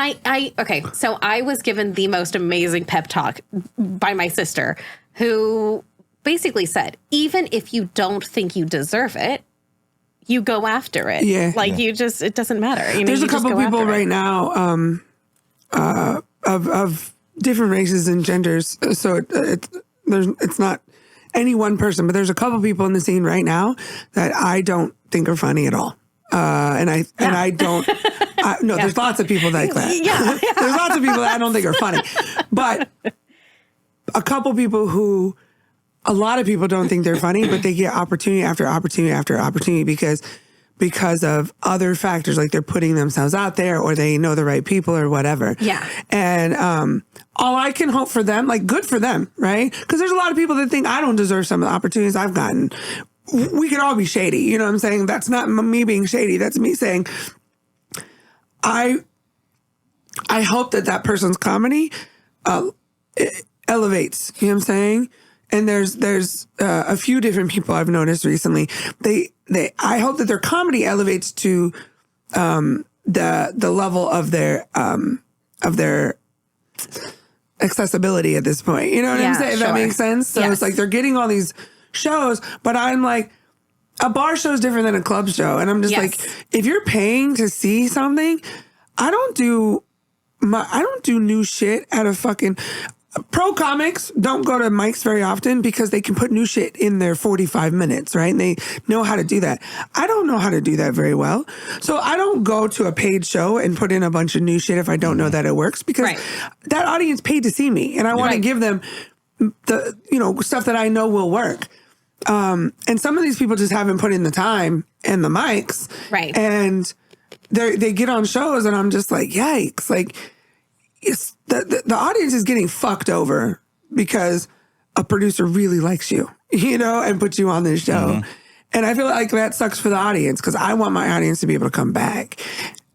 I okay, so I was given the most amazing pep talk by my sister, who basically said, even if you don't think you deserve it, you go after it. Yeah. Like you just, it doesn't matter. You know, There's you a couple just go people after right it. now of different races and genders. So it's not any one person, but there's a couple people in the scene right now that I don't think are funny at all. And I don't. No, there's lots of people like that. Yeah. There's lots of people that I don't think are funny, but a couple people who a lot of people don't think they're funny, but they get opportunity after opportunity after opportunity because of other factors, like they're putting themselves out there or they know the right people or whatever. Yeah. And all I can hope for them, like good for them, right? Because there's a lot of people that think I don't deserve some of the opportunities I've gotten. We could all be shady. You know what I'm saying? That's not me being shady. That's me saying I hope that person's comedy elevates. You know what I'm saying? And there's a few different people I've noticed recently. I hope that their comedy elevates to the level of their accessibility at this point. You know what I'm saying? If that makes sense. So it's like they're getting all these shows, but I'm like, a bar show is different than a club show. And I'm just like, if you're paying to see something, I don't do new shit at a fucking pro comics don't go to mics very often because they can put new shit in their 45 minutes, right? And they know how to do that. I don't know how to do that very well. So I don't go to a paid show and put in a bunch of new shit if I don't know that it works because that audience paid to see me and I want to give them the, stuff that I know will work. And some of these people just haven't put in the time and the mics. Right. And they get on shows and I'm just like, yikes. Like, it's the audience is getting fucked over because a producer really likes you, and puts you on this show. Mm-hmm. And I feel like that sucks for the audience because I want my audience to be able to come back.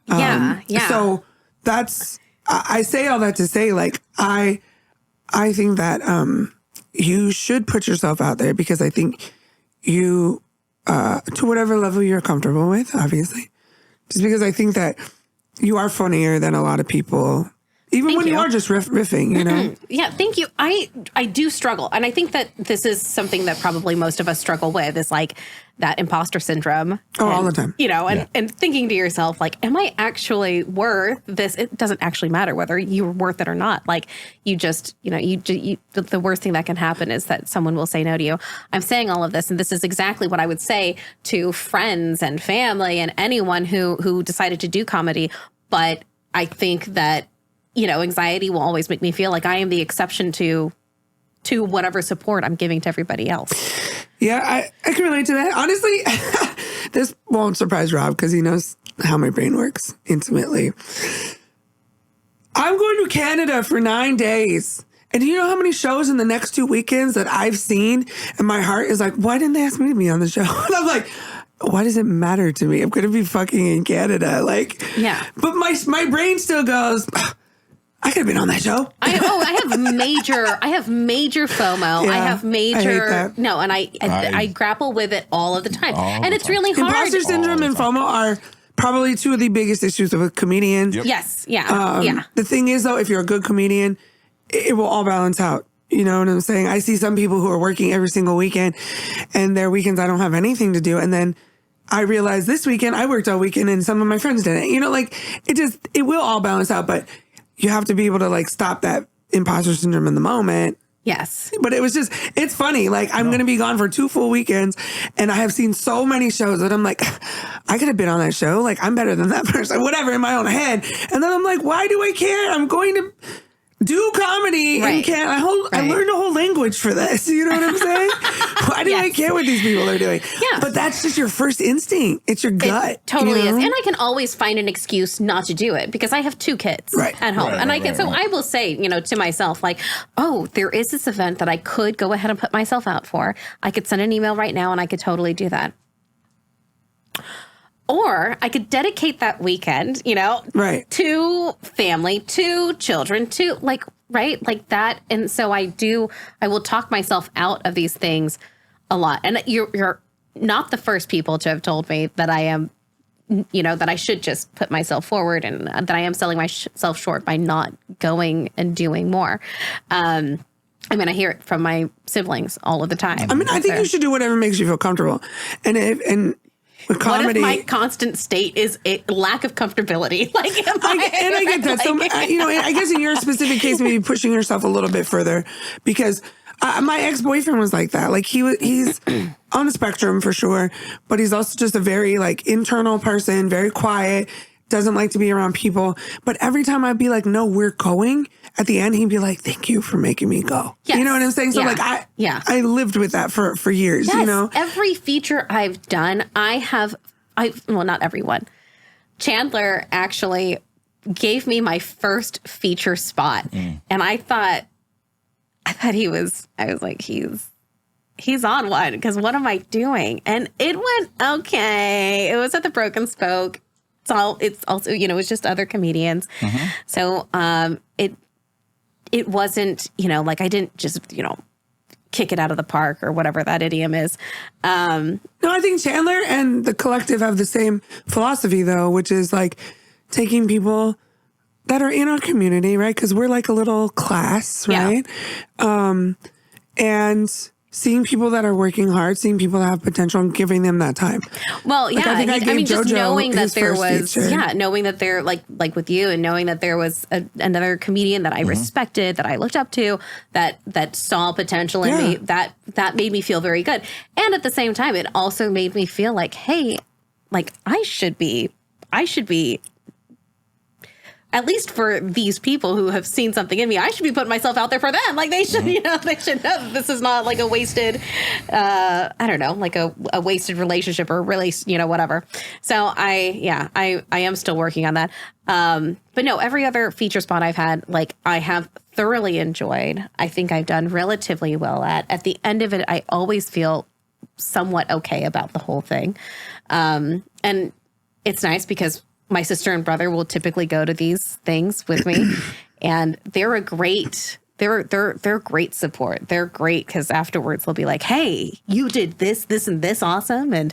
Yeah. So I say all that to say, like, I think that you should put yourself out there because I think you, to whatever level you're comfortable with, obviously, just because I think that you are funnier than a lot of people. Even when you are just riffing, Yeah, thank you. I do struggle. And I think that this is something that probably most of us struggle with is like that imposter syndrome. All the time. And thinking to yourself, like, am I actually worth this? It doesn't actually matter whether you're worth it or not. Like you just, the worst thing that can happen is that someone will say no to you. I'm saying all of this, and this is exactly what I would say to friends and family and anyone who decided to do comedy. But I think that, anxiety will always make me feel like I am the exception to whatever support I'm giving to everybody else. Yeah, I can relate to that. Honestly, this won't surprise Rob because he knows how my brain works intimately. I'm going to Canada for 9 days. And do you know how many shows in the next 2 weekends that I've seen? And my heart is like, why didn't they ask me to be on the show? And I'm like, why does it matter to me? I'm going to be fucking in Canada. Like, yeah. But my brain still goes, I could have been on that show. I have major FOMO. Yeah, I have major, I hate that. no, and I grapple with it all of the time. And it's really hard. Imposter syndrome and FOMO are probably two of the biggest issues with comedians. Yep. Yes. Yeah. The thing is, though, if you're a good comedian, it will all balance out. You know what I'm saying? I see some people who are working every single weekend and their weekends I don't have anything to do. And then I realized this weekend I worked all weekend and some of my friends didn't. It will all balance out, but you have to be able to like stop that imposter syndrome in the moment. Yes. But it's funny. Like I'm going to be gone for 2 full weekends and I have seen so many shows that I'm like, I could have been on that show. Like I'm better than that person, whatever in my own head. And then I'm like, why do I care? I'm going to do comedy and I learned a whole language for this. You know what I'm saying? Why do I care what these people are doing? Yeah. But that's just your first instinct. It's your gut. It totally is. And I can always find an excuse not to do it because I have 2 kids at home. I will say, to myself, like, oh, there is this event that I could go ahead and put myself out for. I could send an email right now and I could totally do that. Or I could dedicate that weekend, to family, to children, to like that. And so I will talk myself out of these things a lot. And you're not the first people to have told me that I am that I should just put myself forward and that I am selling myself short by not going and doing more. I hear it from my siblings all of the time. I think you should do whatever makes you feel comfortable. And with comedy, what if my constant state is a lack of comfortability? Like, I get that. So, I guess in your specific case, maybe pushing yourself a little bit further, because my ex-boyfriend was like that. Like he's on the spectrum for sure, but he's also just a very like internal person, very quiet, doesn't like to be around people. But every time I'd be like, no, we're going, at the end, he'd be like, thank you for making me go. Yes. You know what I'm saying? So I lived with that for years, yes. Every feature I've done, well, not everyone. Chandler actually gave me my first feature spot. And I thought I was like, he's on one, because what am I doing? And it went okay. It was at the Broken Spoke. It's also, it was just other comedians. So it wasn't, like I didn't just, kick it out of the park or whatever that idiom is. No, I think Chandler and the collective have the same philosophy, though, which is like taking people that are in our community, right? Because we're like a little class, right? Yeah. And seeing people that are working hard, seeing people that have potential, and giving them that time. Well, yeah, just knowing that there was, feature. Knowing that there, like with you, and knowing that there was another comedian that I respected, that I looked up to, that saw potential in me, that made me feel very good. And at the same time, it also made me feel like, hey, like I should be. At least for these people who have seen something in me, I should be putting myself out there for them. Like they should, they should know that this is not like a wasted, like a wasted relationship or really, whatever. So I am still working on that. But no, every other feature spot I've had, like I have thoroughly enjoyed. I think I've done relatively well at. At the end of it, I always feel somewhat okay about the whole thing. And it's nice because my sister and brother will typically go to these things with me, and they're great support. They're great because afterwards they'll be like, "Hey, you did this, and this awesome, and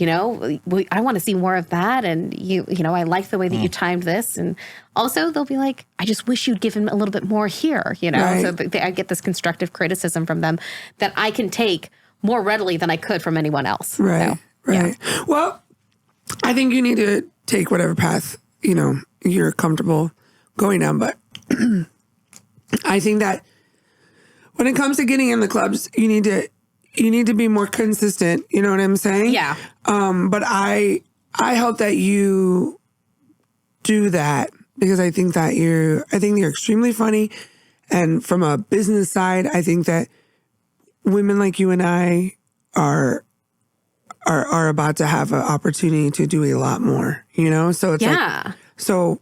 I want to see more of that, and I like the way that you timed this." And also they'll be like, "I just wish you'd given a little bit more here," Right. So I get this constructive criticism from them that I can take more readily than I could from anyone else. Right. So, right. Yeah. Well, I think you need to take whatever path, you're comfortable going down. But I think that when it comes to getting in the clubs, you need to be more consistent. You know what I'm saying? Yeah. But I hope that you do that, because I think you're extremely funny. And from a business side, I think that women like you and I are about to have an opportunity to do a lot more, So it's like, so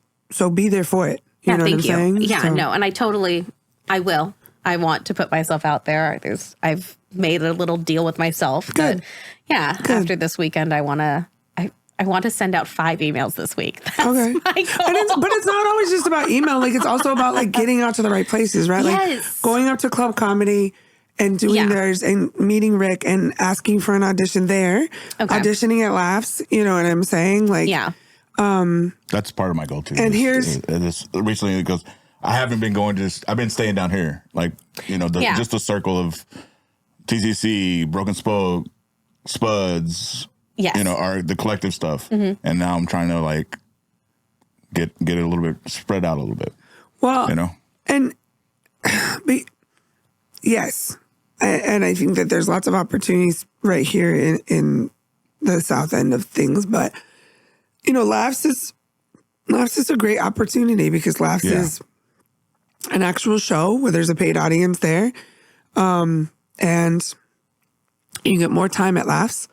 be there for it. You know what I'm saying? Yeah, no, and I will. I want to put myself out there. I've made a little deal with myself. Good. But after this weekend, I want to send out 5 emails this week. That's okay. my goal. But it's not always just about email. Like it's also about like getting out to the right places, right? Yes. Like going up to Club Comedy and doing theirs and meeting Rick and asking for an audition there, auditioning at Laughs. You know what I'm saying? Like, that's part of my goal too. And here's recently because I haven't been going I've been staying down here, like just the circle of TCC, Broken Spoke, Spuds, are the collective stuff, and now I'm trying to like get it a little bit spread out a little bit. Well, yes. And I think that there's lots of opportunities right here in the south end of things. But, Laughs is a great opportunity because Laughs is an actual show where there's a paid audience there. And you get more time at Laughs.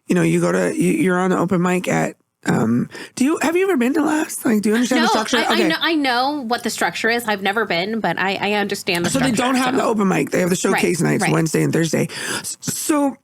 You're on an open mic at, have you ever been to Laughs? Like, do you understand the structure? I know what the structure is. I've never been, but I understand the structure. So they don't have the open mic. They have the showcase nights, Wednesday and Thursday. So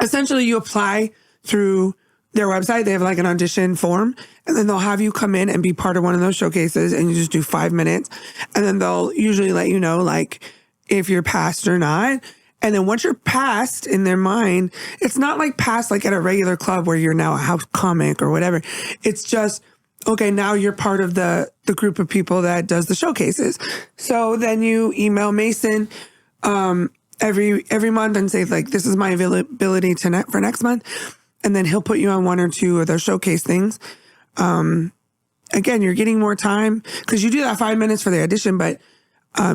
essentially you apply through their website. They have like an audition form, and then they'll have you come in and be part of one of those showcases, and you just do 5 minutes. And then they'll usually let you know like if you're passed or not. And then once you're past in their mind, it's not like past like at a regular club where you're now a house comic or whatever. It's just, okay, now you're part of the group of people that does the showcases. So then you email Mason every month and say like, this is my availability for next month. And then he'll put you on one or two of those showcase things. Again, you're getting more time because you do that 5 minutes for the audition. But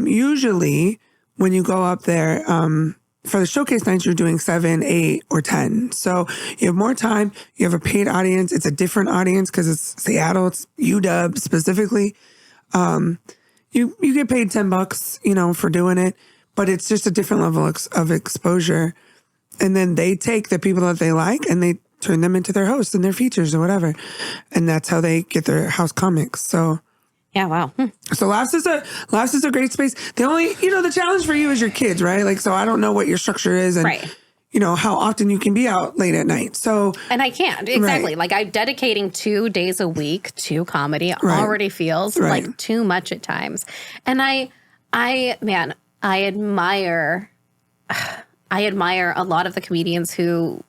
usually when you go up there, for the showcase nights, you're doing 7, 8, or 10. So you have more time. You have a paid audience. It's a different audience because it's Seattle. It's UW specifically. You get paid $10, for doing it, but it's just a different level of exposure. And then they take the people that they like and they turn them into their hosts and their features or whatever. And that's how they get their house comics. So. Yeah, wow. So Laughs is a great space. The only, the challenge for you is your kids, right? Like, so I don't know what your structure is and, Right. How often you can be out late at night. So. And I can't. Exactly. Right. Like I'm dedicating 2 days a week to comedy already feels like too much at times. And I admire a lot of the comedians who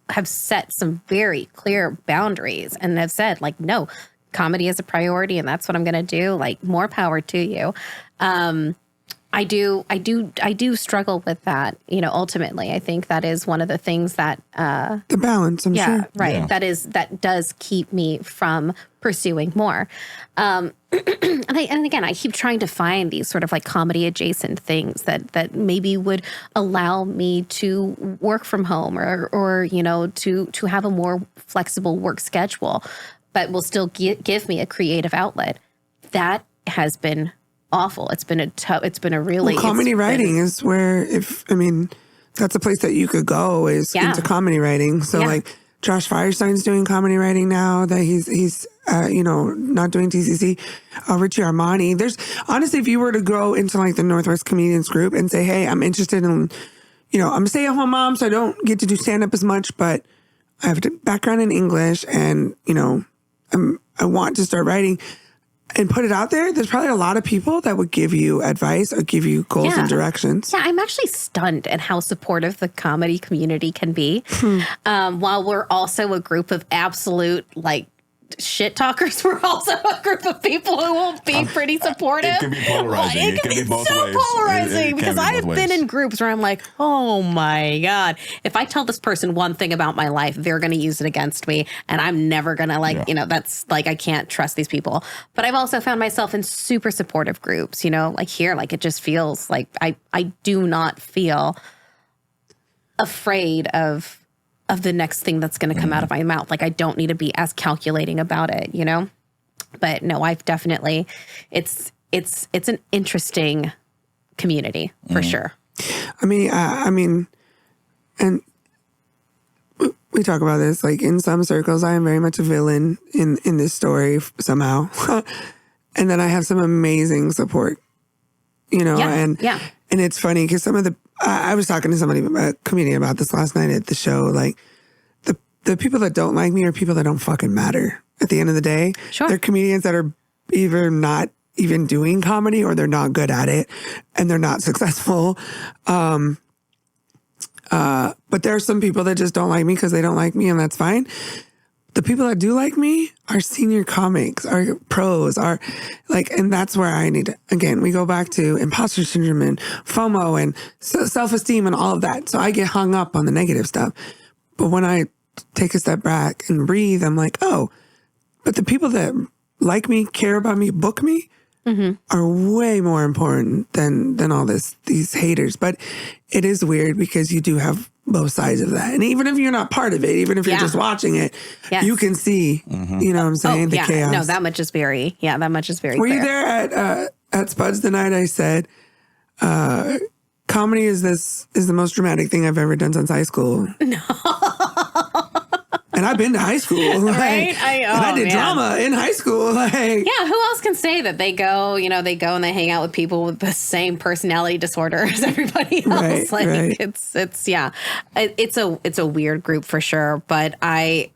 have set some very clear boundaries and have said like, no, comedy is a priority and that's what I'm going to do. Like more power to you. I do struggle with that. Ultimately, I think that is one of the things that the balance. I'm sure. Right. Yeah. That does keep me from pursuing more. And again, I keep trying to find these sort of like comedy adjacent things that maybe would allow me to work from home or to have a more flexible work schedule, but will still give me a creative outlet. That has been awful. It's been a really comedy writing is where that's a place that you could go is into comedy writing. So like Josh Firestein's doing comedy writing now that he's not doing TCC. Richie Armani. There's honestly, if you were to go into like the Northwest Comedians group and say, hey, I'm interested in, I'm a stay-at-home mom, so I don't get to do stand-up as much, but I have a background in English and, I want to start writing and put it out there. There's probably a lot of people that would give you advice or give you goals and directions. Yeah, I'm actually stunned at how supportive the comedy community can be. While we're also a group of absolute like shit talkers, we're also a group of people who will be pretty supportive. It can be polarizing. It can be both so ways. polarizing because I've been in groups where I'm like, oh my God, if I tell this person one thing about my life, they're going to use it against me. And I'm never going to that's like, I can't trust these people. But I've also found myself in super supportive groups, like here, like it just feels like I do not feel afraid of the next thing that's going to come out of my mouth. Like I don't need to be as calculating about it, But no, I've definitely, it's an interesting community for sure. And we talk about this, like in some circles, I am very much a villain in this story somehow. And then I have some amazing support, and it's funny because I was talking to somebody, a comedian about this last night at the show. Like the people that don't like me are people that don't fucking matter at the end of the day. Sure. They're comedians that are either not even doing comedy or they're not good at it and they're not successful. But there are some people that just don't like me because they don't like me, and that's fine. The people that do like me are senior comics, are pros, are like, and that's where I need to, again, we go back to imposter syndrome and FOMO and self-esteem and all of that. So I get hung up on the negative stuff. But when I take a step back and breathe, I'm like, oh, but the people that like me, care about me, book me, are way more important than all these haters. But it is weird because you do have both sides of that. And even if you're not part of it, even if you're just watching it, you can see, you know what I'm saying, the chaos. No, that much is very Were clear. you there at Spuds the night I said, comedy is the most dramatic thing I've ever done since high school? No. And I've been to high school. Like, right? I did drama in high school. Like, yeah, who else can say that they go and they hang out with people with the same personality disorder as everybody else? Right. It's a weird group for sure. But I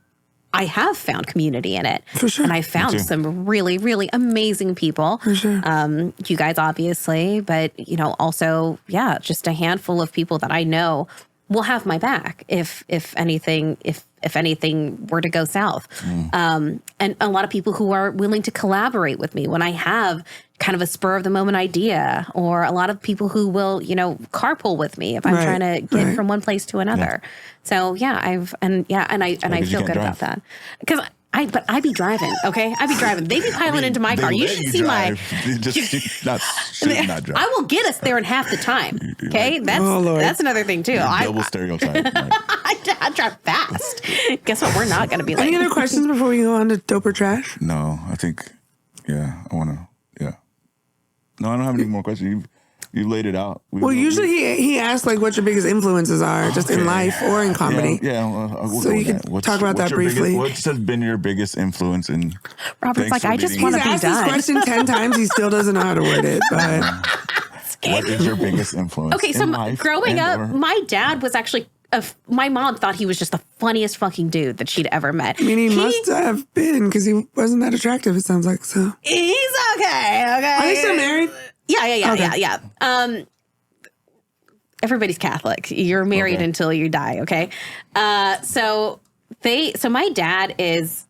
I have found community in it. For sure. And I found some really, really amazing people. For sure. You guys, obviously, but, you know, also, just a handful of people that I know will have my back if anything were to go south. And a lot of people who are willing to collaborate with me when I have kind of a spur of the moment idea, or a lot of people who will, you know, carpool with me if I'm trying to get from one place to another. So I feel good about that. Because I be driving, okay? I be driving. They be piling into my car. You should see my... not drive. I will get us there in half the time, okay? That's another thing, too. Double stereotype. I drive fast. Guess what? We're not going to be late. Any other questions before we go on to dope or trash? No, I think, I want to, No, I don't have any more questions. You laid it out. Usually he asks like what your biggest influences are, just in life or in comedy. So you can talk about that briefly. What's been your biggest influence in? Robert's like, I just want to be done. He's asked this question 10 times. He still doesn't know how to word it. But what is your biggest influence? Okay, so growing up, my dad was actually. My mom thought he was just the funniest fucking dude that she'd ever met. I mean, he must have been, because he wasn't that attractive, it sounds like. So he's okay. Are they still married? Yeah. Everybody's Catholic. You're married until you die, okay? So my dad is...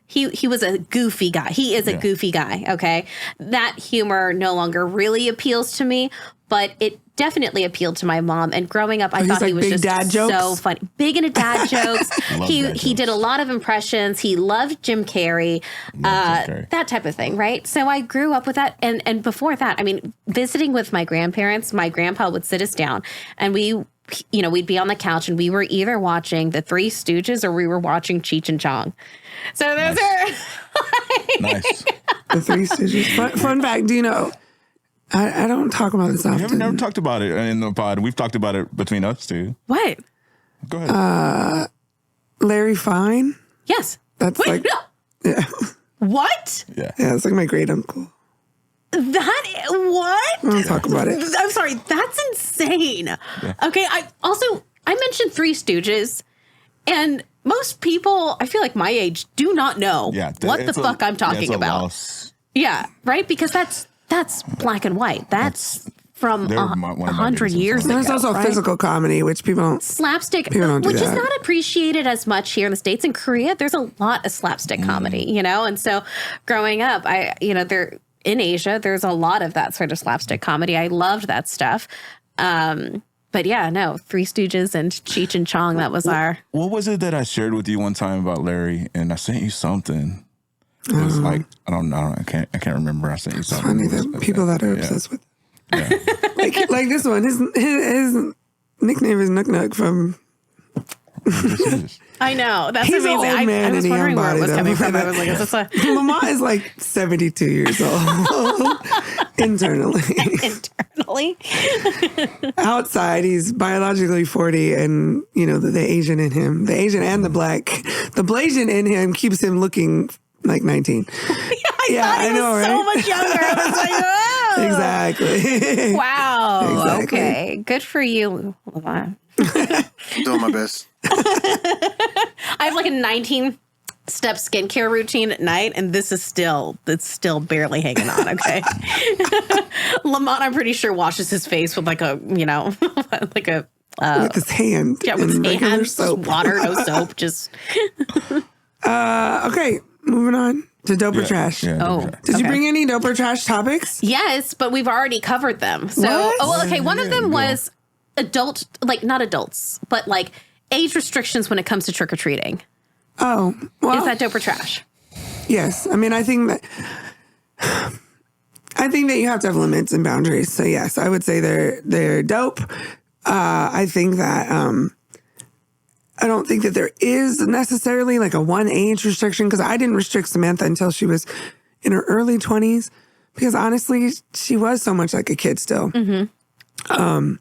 He was a goofy guy. He is a goofy guy, okay? That humor no longer really appeals to me, but it definitely appealed to my mom. And growing up, I thought like he was just dad jokes? so funny. Big into dad jokes. He did a lot of impressions. He loved Jim Carrey, that type of thing, right? So I grew up with that. And before that, I mean, visiting with my grandparents, my grandpa would sit us down and we'd be on the couch and we were either watching The Three Stooges or we were watching Cheech and Chong. So those are nice. The Three Stooges. Fun fact, do you know? I don't talk about this often. We haven't never talked about it in the pod. We've talked about it between us two. What? Go ahead. Larry Fine. Yes. That's yeah. What? Yeah. Yeah, it's like my great uncle. What? I don't talk about it. I'm sorry. That's insane. Yeah. Okay. I mentioned Three Stooges, and most people, I feel like my age, do not know what the fuck I'm talking about. Loss. Yeah, right? Because that's black and white. That's from 100 years ago. There's also physical comedy, which people don't... Slapstick, don't which is not appreciated as much here in the States. In Korea, there's a lot of slapstick comedy, you know? And so growing up, there in Asia, there's a lot of that sort of slapstick comedy. I loved that stuff. But yeah, no, Three Stooges and Cheech and Chong, that was our... What was it that I shared with you one time about Larry? And I sent you something. It was like, I can't remember. I sent you something. It's funny that people that are obsessed with like this one. His nickname is NuqNuk from... I know. That's He's amazing. An old man I was wondering where it was coming from. I was like, is this a... Lamont is like 72 years old. Internally. Outside, he's biologically 40, and, you know, the Asian in him, the Asian and the black, the Blasian in him keeps him looking like 19. I know, right? So much younger. I was like, oh. Exactly. Wow. Exactly. Okay. Good for you, Lamont. I'm doing my best. I have like a 19-step skincare routine at night, and it's still barely hanging on, okay? Lamont, I'm pretty sure, washes his face with like a, like a... with his hand. Yeah, with his hand. Soap. Just water, no soap, just... Okay, moving on to dope or trash. Yeah, Did you bring any dope or trash topics? Yes, but we've already covered them. So, one of them was not adults, but like age restrictions when it comes to trick-or-treating. Oh, well. Is that dope or trash? Yes. I mean, I think that you have to have limits and boundaries. So yes, I would say they're dope. I think that I don't think that there is necessarily like a one age restriction, because I didn't restrict Samantha until she was in her early 20s, because honestly, she was so much like a kid still. Mm-hmm.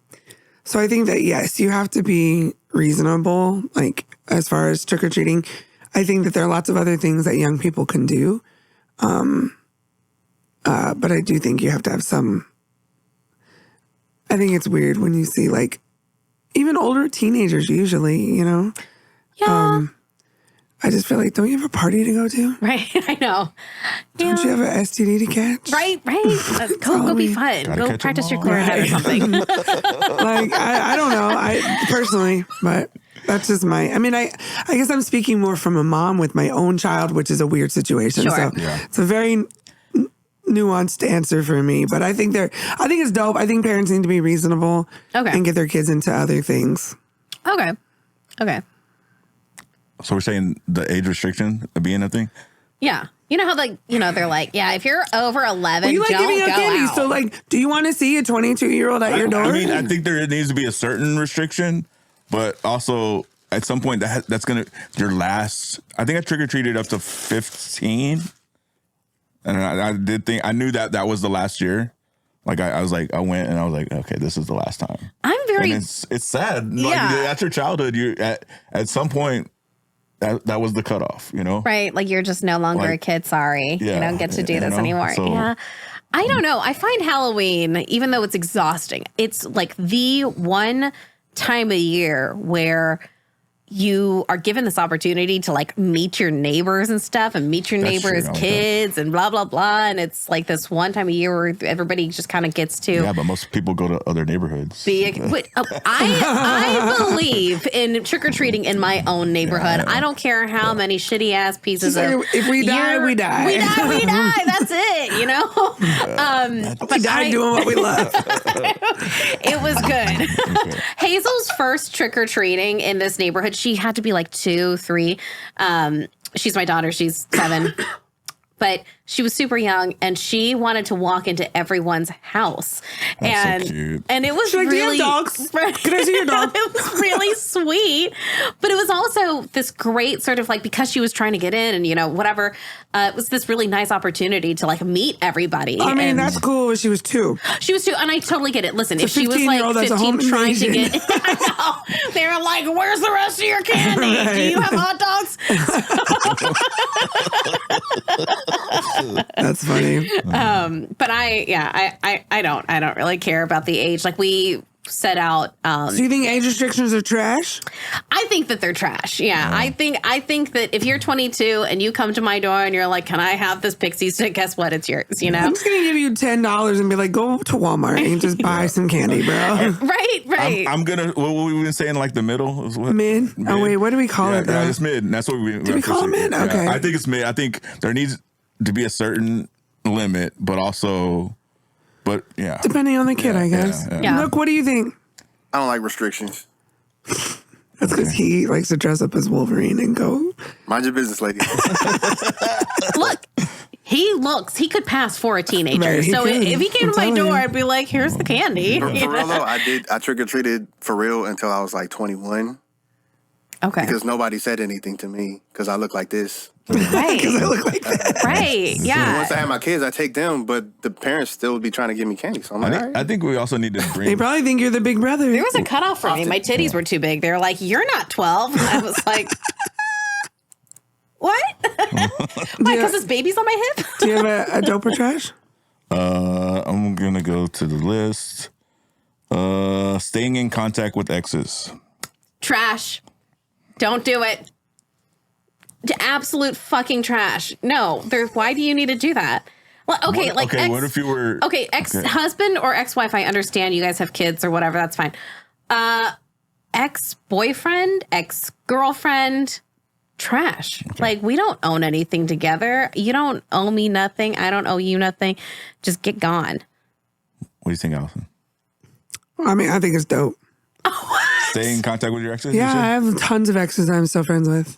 So I think that, yes, you have to be reasonable, like as far as trick-or-treating. I think that there are lots of other things that young people can do. But I do think you have to have some... I think it's weird when you see like even older teenagers usually, you know? Yeah. I just feel like, don't you have a party to go to? Right. I know. Don't you have an STD to catch? Right. Go be fun. Gotta Go catch practice 'em your all. clarinet or something. Like, I don't know. I personally, but that's just I guess I'm speaking more from a mom with my own child, which is a weird situation. Sure. So it's a very nuanced answer for me, but I think it's dope. I think parents need to be reasonable and get their kids into other things. Okay. So we're saying the age restriction being a thing? Yeah. You know how they're like, yeah, if you're over 11, You like don't giving go out candy. out. So like, do you want to see a 22-year-old at your door? I mean, I think there needs to be a certain restriction, but also at some point that's gonna your last. I think I trick or treated up to 15, and I knew that was the last year. Like I was like, I went and I was like, okay, this is the last time. I'm very. And it's sad. Like, Yeah. that's your childhood. You at some point. That was the cutoff, you know? Right. Like you're just no longer a kid. Sorry. Yeah, you don't get to do this anymore. So, yeah. I don't know. I find Halloween, even though it's exhausting, it's like the one time a year where you are given this opportunity to like meet your neighbors and stuff and meet your neighbors' kids and blah, blah, blah. And it's like this one time a year where everybody just kind of gets to. Yeah, but most people go to other neighborhoods. I believe in trick-or-treating in my own neighborhood. I don't care how many shitty ass pieces of. If we die, we die. We die. That's it, you know? We die doing what we love. It was good. Okay. Hazel's first trick-or-treating in this neighborhood, she had to be like 2, 3. She's my daughter. She's 7. But she was super young and she wanted to walk into everyone's house. That's so cute. And it was She's like, do you have really dogs? Can I see your dog? It was really sweet. But it was also this great sort of like, because she was trying to get in and, you know, whatever, it was this really nice opportunity to like meet everybody. I mean, and that's cool when she was 2. she was 2, and I totally get it. Listen, if she was 15-year-old, like that's a 15 home trying to invasion. get, I know, they were like, "Where's the rest of your candy? Right. Do you have hot dogs?" That's funny. But I don't really care about the age. Like we set out. So you think age restrictions are trash? I think that they're trash. Yeah, I think that if you're 22 and you come to my door and you're like, "Can I have this pixie stick?" Guess what? It's yours. You know. I'm just gonna give you $10 and be like, go to Walmart and just buy some candy, bro. Right. I'm gonna. What we been saying, like the middle is what Mid? Oh wait, what do we call it? Yeah, Though? it's mid. That's what we. Do we call it mid? Okay. I think it's mid. I think there needs to be a certain limit, but also, yeah. Depending on the kid, I guess. Yeah. Look, what do you think? I don't like restrictions. That's because he likes to dress up as Wolverine and go. Mind your business, lady. Look, he could pass for a teenager. Right, so could. if he came to my I'm telling door, you. I'd be like, "Here's the candy." For You real know? though, I trick-or-treated for real until I was like 21 Okay. because nobody said anything to me because I look like this. Right. I look like that. Right. Yeah. Once I have my kids, I take them, but the parents still would be trying to give me candy. So I'm like, all right. I think we also need to They bring. probably think you're the big brother. There was a cutoff for me. My titties were too big. They were like, "You're not 12." I was like, "What?" Why? Because this baby's on my hip? Do you have a dope or trash? I'm gonna go to the list. Staying in contact with exes. Trash. Don't do it. Absolute fucking trash. No. Why do you need to do that? Well, okay, What if you were ex-husband or ex-wife? I understand you guys have kids or whatever. That's fine. Ex-boyfriend, ex-girlfriend, trash. Okay. Like, we don't own anything together. You don't owe me nothing. I don't owe you nothing. Just get gone. What do you think, Allison? I mean, I think it's dope. Stay in contact with your exes? Yeah, I have tons of exes I'm still friends with.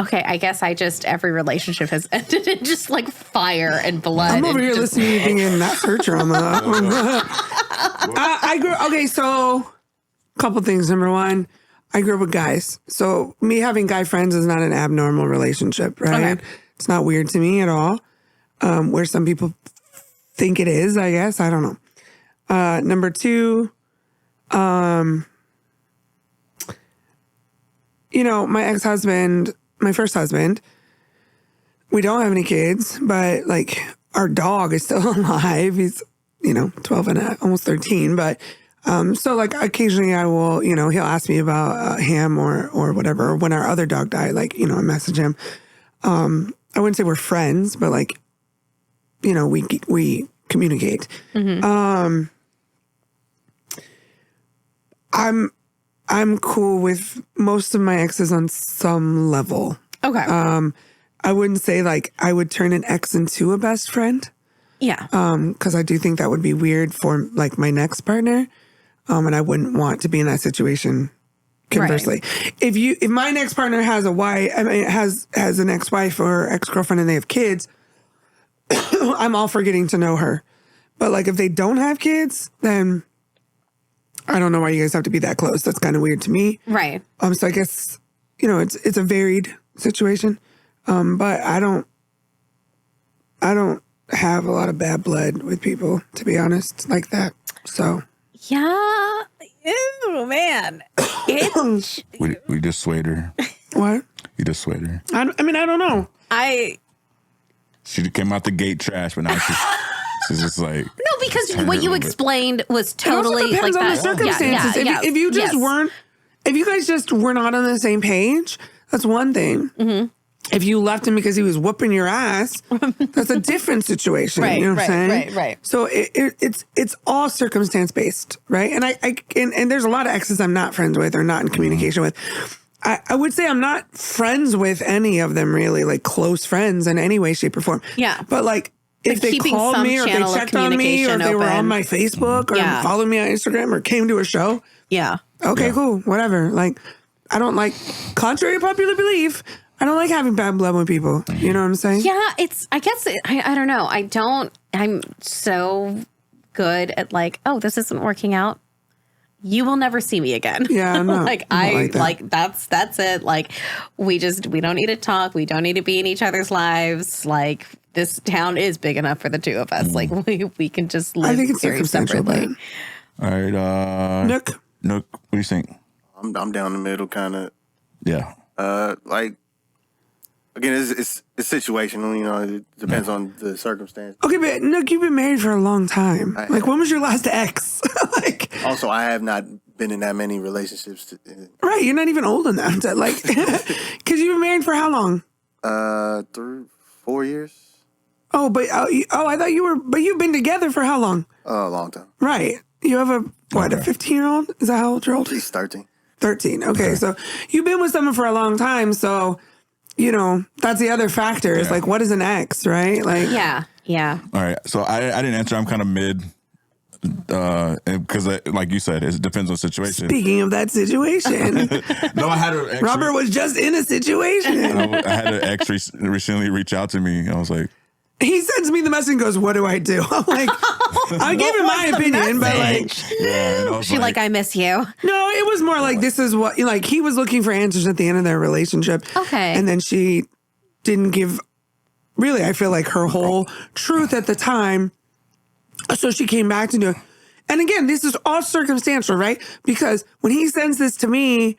Okay, I guess every relationship has ended in just like fire and blood. I'm over here just, listening to you thinking that's her trauma. So a couple things. Number one, I grew up with guys. So me having guy friends is not an abnormal relationship, right? Okay. It's not weird to me at all. Where some people think it is, I guess. I don't know. Number two, my ex-husband, my first husband, we don't have any kids, but like our dog is still alive. He's, 12 and almost 13, but So like occasionally I will, he'll ask me about him or whatever. Or when our other dog died, like, I message him. I wouldn't say we're friends, but like, we communicate. Mm-hmm. I'm cool with most of my exes on some level. Okay. I wouldn't say like I would turn an ex into a best friend. Yeah. Because I do think that would be weird for like my next partner. And I wouldn't want to be in that situation. Conversely, Right. if my next partner has a wife, has an ex-wife or ex-girlfriend and they have kids, I'm all for getting to know her. But like if they don't have kids, then I don't know why you guys have to be that close. That's kind of weird to me. Right. So I guess it's a varied situation. But I don't have a lot of bad blood with people, to be honest, like that. So Yeah. Ew, man. We just swayed her. what? You just swayed her. I don't know. She came out the gate trash, but now she's just like. No, because turn what her a you little bit. explained was It also totally depends like on that. the circumstances. If you just weren't, if you guys just were not on the same page, that's one thing. Mm-hmm. If you left him because he was whooping your ass, that's a different situation. Right, you know what right, I'm saying? right. So it's all circumstance based, right? And there's a lot of exes I'm not friends with or not in communication with. I would say I'm not friends with any of them really, like close friends in any way, shape, or form. Yeah. But like if they keeping called some me or if they channel of checked on me or if they were communication on open. my Facebook or Yeah. followed me on Instagram or came to a show, Yeah. okay, Yeah. cool, whatever. Like I don't like, contrary to popular belief, I don't like having bad blood with people. You know what I'm saying? Yeah, I don't know. I'm so good at like, oh, this isn't working out. You will never see me again. Yeah, I'm not- like I'm not I like that. like that's it. Like we don't need to talk. We don't need to be in each other's lives. Like this town is big enough for the two of us. Like we can just live I think it's very circumstantial, separately. All right. Nook. Nook, what do you think? I'm down the middle, kind of. Yeah. Like again, it's situational. It depends on the circumstance. Okay, but Nook, you've been married for a long time. Like, when was your last ex? like, Also, I have not been in that many relationships. right, you're not even old enough to like, because you've been married for how long? 4 years. Oh, but I thought you were. But you've been together for how long? A long time. Right. You have a 15-year-old? Is that how old you're old? He's 13. 13. Okay, so you've been with someone for a long time, so that's the other factor. Is like, what is an ex, right? Like, Yeah. All right. So I didn't answer. I'm kind of mid. Because like you said, it depends on the situation. Speaking of that situation, No, I had an ex. Robert was just in a situation. I had an ex recently reach out to me. I was like, He sends me the message and goes, "What do I do?" I'm like, I gave him my opinion, but like, yeah. And I was She like, I miss you. no, it was more like this is what like he was looking for answers at the end of their relationship. Okay. And then she didn't give really, I feel like her whole truth at the time. So she came back to do it. And again, this is all circumstantial, right? Because when he sends this to me,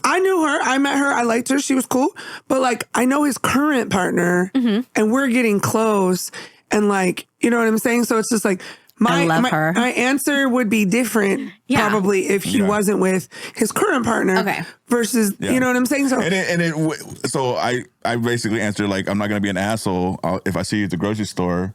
I knew her, I met her, I liked her, she was cool. But like, I know his current partner and we're getting close. And like, you know what I'm saying? So it's just like, I love her. My answer would be different probably if he wasn't with his current partner. Okay. Versus, you know what I'm saying? So so I basically answered like, I'm not gonna be an asshole if I see you at the grocery store.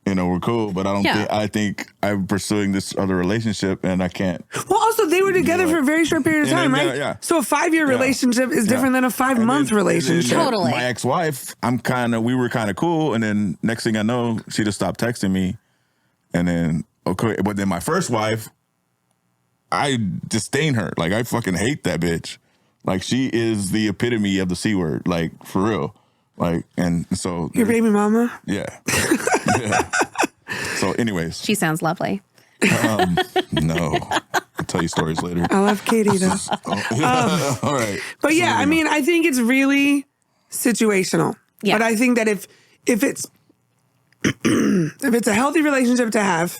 We're cool, but I think I'm pursuing this other relationship and I can't. Well, also they were together for a very short period of time, right? Yeah. So a 5-year relationship is different than a 5-month relationship. And then Totally. My ex-wife, we were kind of cool, and then next thing I know, she just stopped texting me, and then but then my first wife, I disdain her. Like I fucking hate that bitch. Like she is the epitome of the C word. Like for real. Like and so Your baby mama? yeah. Yeah. So, anyways, She sounds lovely. no, I'll tell you stories later. I love Katie though. All right, But yeah, I mean, I think it's really situational. Yeah. But I think that if it's if it's a healthy relationship to have,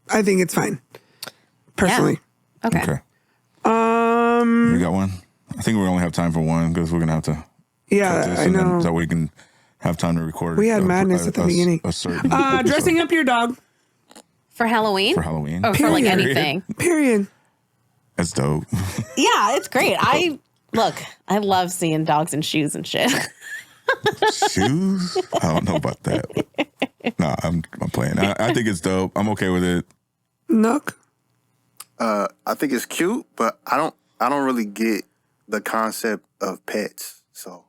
I think it's fine. Personally. Okay. Okay. You got one? I think we only have time for one because we're gonna have to. cut Yeah, this I and then know. so we can have time to record. We had madness at the beginning. A certain Dressing up your dog. For Halloween? For Halloween. Or for like anything? Period. That's dope. Yeah, it's great. I love seeing dogs in shoes and shit. Shoes? I don't know about that. No, I'm playing. I think it's dope. I'm okay with it. Nook? I think it's cute, but I don't really get the concept of pets. So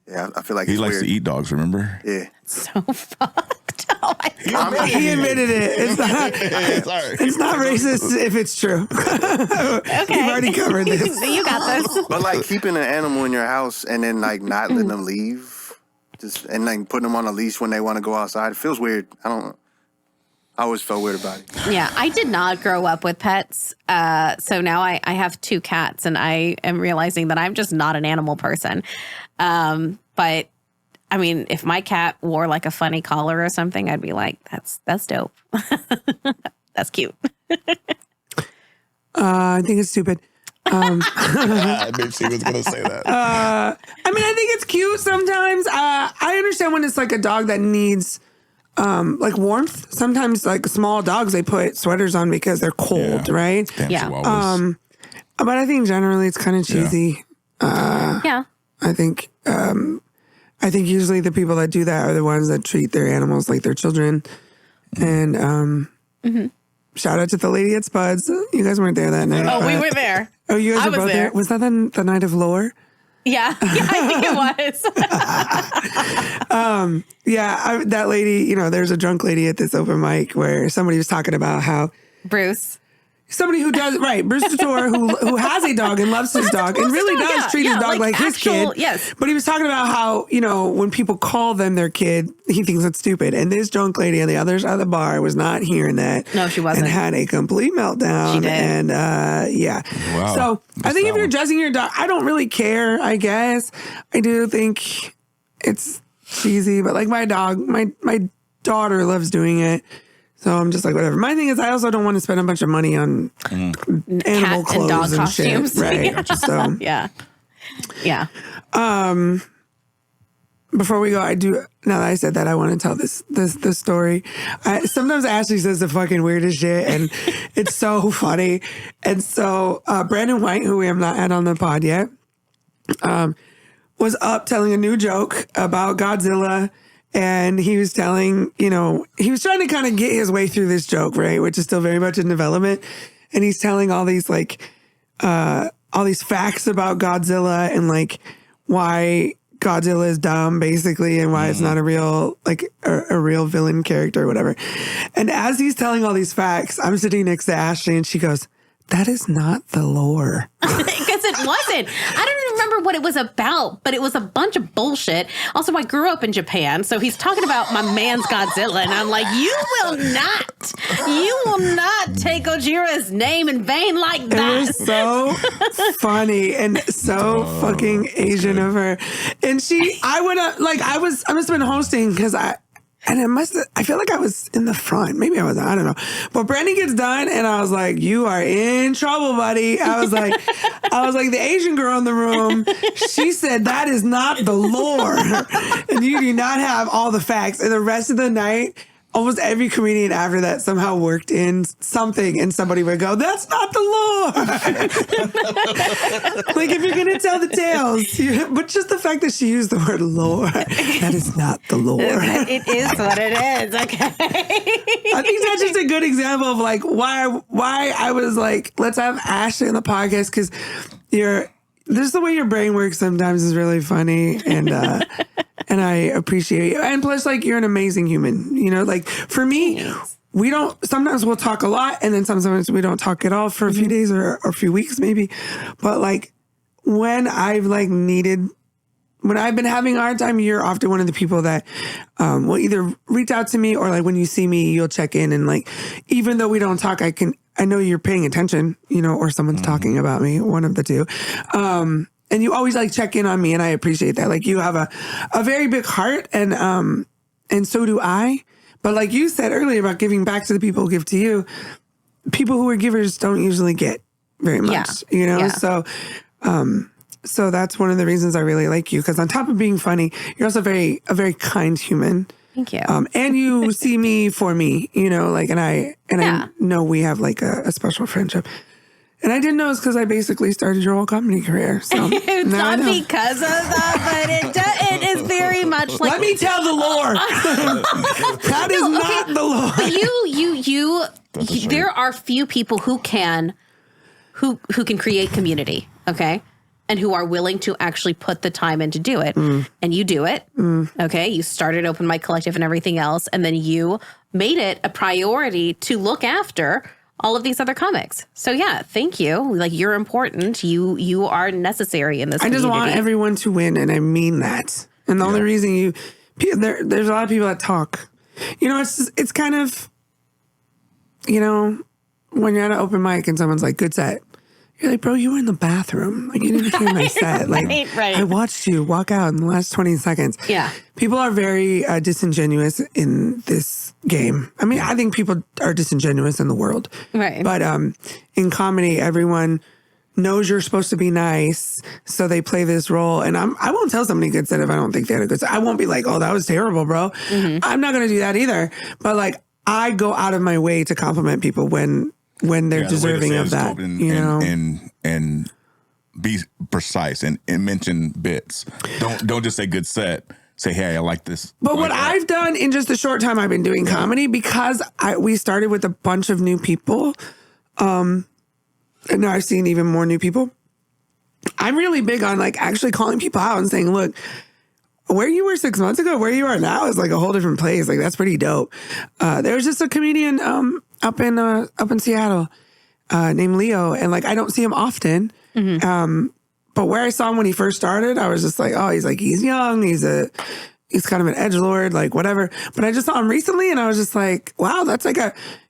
yeah, I feel like he it's likes weird. to eat dogs, remember? Yeah. So fucked. Oh my God. He admitted it. It's not racist if it's true. Okay. We've already covered this. You got this. But like keeping an animal in your house and then like not letting them leave, and like putting them on a leash when they want to go outside, it feels weird. I always felt weird about it. Yeah, I did not grow up with pets. So now I have 2 cats, and I am realizing that I'm just not an animal person. But I mean, if my cat wore like a funny collar or something, I'd be like, that's dope. That's cute. I think it's stupid. I knew she was going to say that. I mean, I think it's cute sometimes. I understand when it's like a dog that needs like warmth. Sometimes like small dogs, they put sweaters on because they're cold, right? Damn Yeah. chihuahuas. But I think generally it's kind of cheesy. Yeah. I think usually the people that do that are the ones that treat their animals like their children. And shout out to the lady at Spuds. You guys weren't there that night. Oh, we were there. Oh, you guys I were was both there. there. Was that the night of lore? Yeah. I think it was. Yeah, that lady, you know, there's a drunk lady at this open mic where somebody was talking about how Bruce. somebody who does, right, Bruce Couture, who has a dog and loves his dog and really does treat his dog like his kid. Yes. But he was talking about how, you know, when people call them their kid, he thinks it's stupid. And this drunk lady on the other side of the bar was not hearing that. No, she wasn't. And had a complete meltdown. She did. And yeah. Wow. So I think if you're judging your dog, I don't really care, I guess. I do think it's cheesy, but like my dog, my daughter loves doing it. So I'm just like, whatever. My thing is, I also don't want to spend a bunch of money on animal Cat clothes and dog and costumes. shit. Right. So Yeah. Yeah. before we go, I do, now that I said that, I want to tell this story. Sometimes Ashley says the fucking weirdest shit, and it's so funny. And so Brandon White, who we have not had on the pod yet, was up telling a new joke about Godzilla. And he was telling, you know, he was trying to kind of get his way through this joke, right? Which is still very much in development. And he's telling all these like, all these facts about Godzilla and like why Godzilla is dumb basically and why it's not a real, like a real villain character or whatever. And as he's telling all these facts, I'm sitting next to Ashley and she goes, "That is not the lore." Because it wasn't. I don't even remember what it was about, but it was a bunch of bullshit. Also, I grew up in Japan, so he's talking about my man's Godzilla, and I'm like, you will not take Gojira's name in vain like It that. was so funny and so fucking Asian of her. And I went up, like I must have been hosting because I feel like I was in the front. Maybe I wasn't. I don't know. But Brandon gets done and I was like, "You are in trouble, buddy." I was like, the Asian girl in the room, she said, "That is not the lore." And you do not have all the facts. And the rest of the night, almost every comedian after that somehow worked in something and somebody would go, "That's not the lore." Like if you're going to tell the tales, but just the fact that she used the word lore, that is not the lore. It is what it is, okay? I think that's just a good example of like why I was like, let's have Ashley on the podcast because this the way your brain works sometimes is really funny and I appreciate you. And plus like you're an amazing human, you know, like for me, sometimes we'll talk a lot and then sometimes we don't talk at all for a few days or a few weeks maybe. But like when I've been having a hard time, you're often one of the people that will either reach out to me or like when you see me, you'll check in and like, even though we don't talk, I know you're paying attention, you know, or someone's talking about me, one of the two. And you always like check in on me and I appreciate that. Like you have a very big heart and so do I. But like you said earlier about giving back to the people who give to you, people who are givers don't usually get very much, you know? Yeah. So that's one of the reasons I really like you. Because on top of being funny, you're also a very kind human. Thank you. And you see me for me, you know, like, and I know we have like a special friendship. And I didn't know it's because I basically started your whole comedy career. So it's not because of that, but it is very much like. Let me tell the lore. That is not the lore. But there are few people who can create community, okay? And who are willing to actually put the time in to do it. And you do it, okay? You started Open Mic Collective and everything else, and then you made it a priority to look after all of these other comics. So yeah, thank you. Like, you're important. You are necessary in this community. I just want everyone to win, and I mean that. And the only reason there's a lot of people that talk. You know, it's kind of, you know, when you're at an open mic and someone's like, good set. You're like, bro, you were in the bathroom. Like, you didn't hear my set. Like, right. I watched you walk out in the last 20 seconds. Yeah. People are very disingenuous in this game. I mean, I think people are disingenuous in the world. Right. But in comedy, everyone knows you're supposed to be nice, so they play this role. And I won't tell somebody good set if I don't think they had a good set. I won't be like, oh, that was terrible, bro. I'm not going to do that either. But, like, I go out of my way to compliment people when they're deserving of that, you know, and be precise and mention bits. Don't just say good set. Say, hey, I like this. But what I've done in just the short time I've been doing comedy, because we started with a bunch of new people, and now I've seen even more new people. I'm really big on like actually calling people out and saying, look, where you were 6 months ago, where you are now is like a whole different place. Like, that's pretty dope. There's just a comedian up in Seattle named Leo, and like I don't see him often. But where I saw him when he first started, I was just like, oh, he's young, he's kind of an edgelord, like whatever. But I just saw him recently, and I was just like, wow, that's like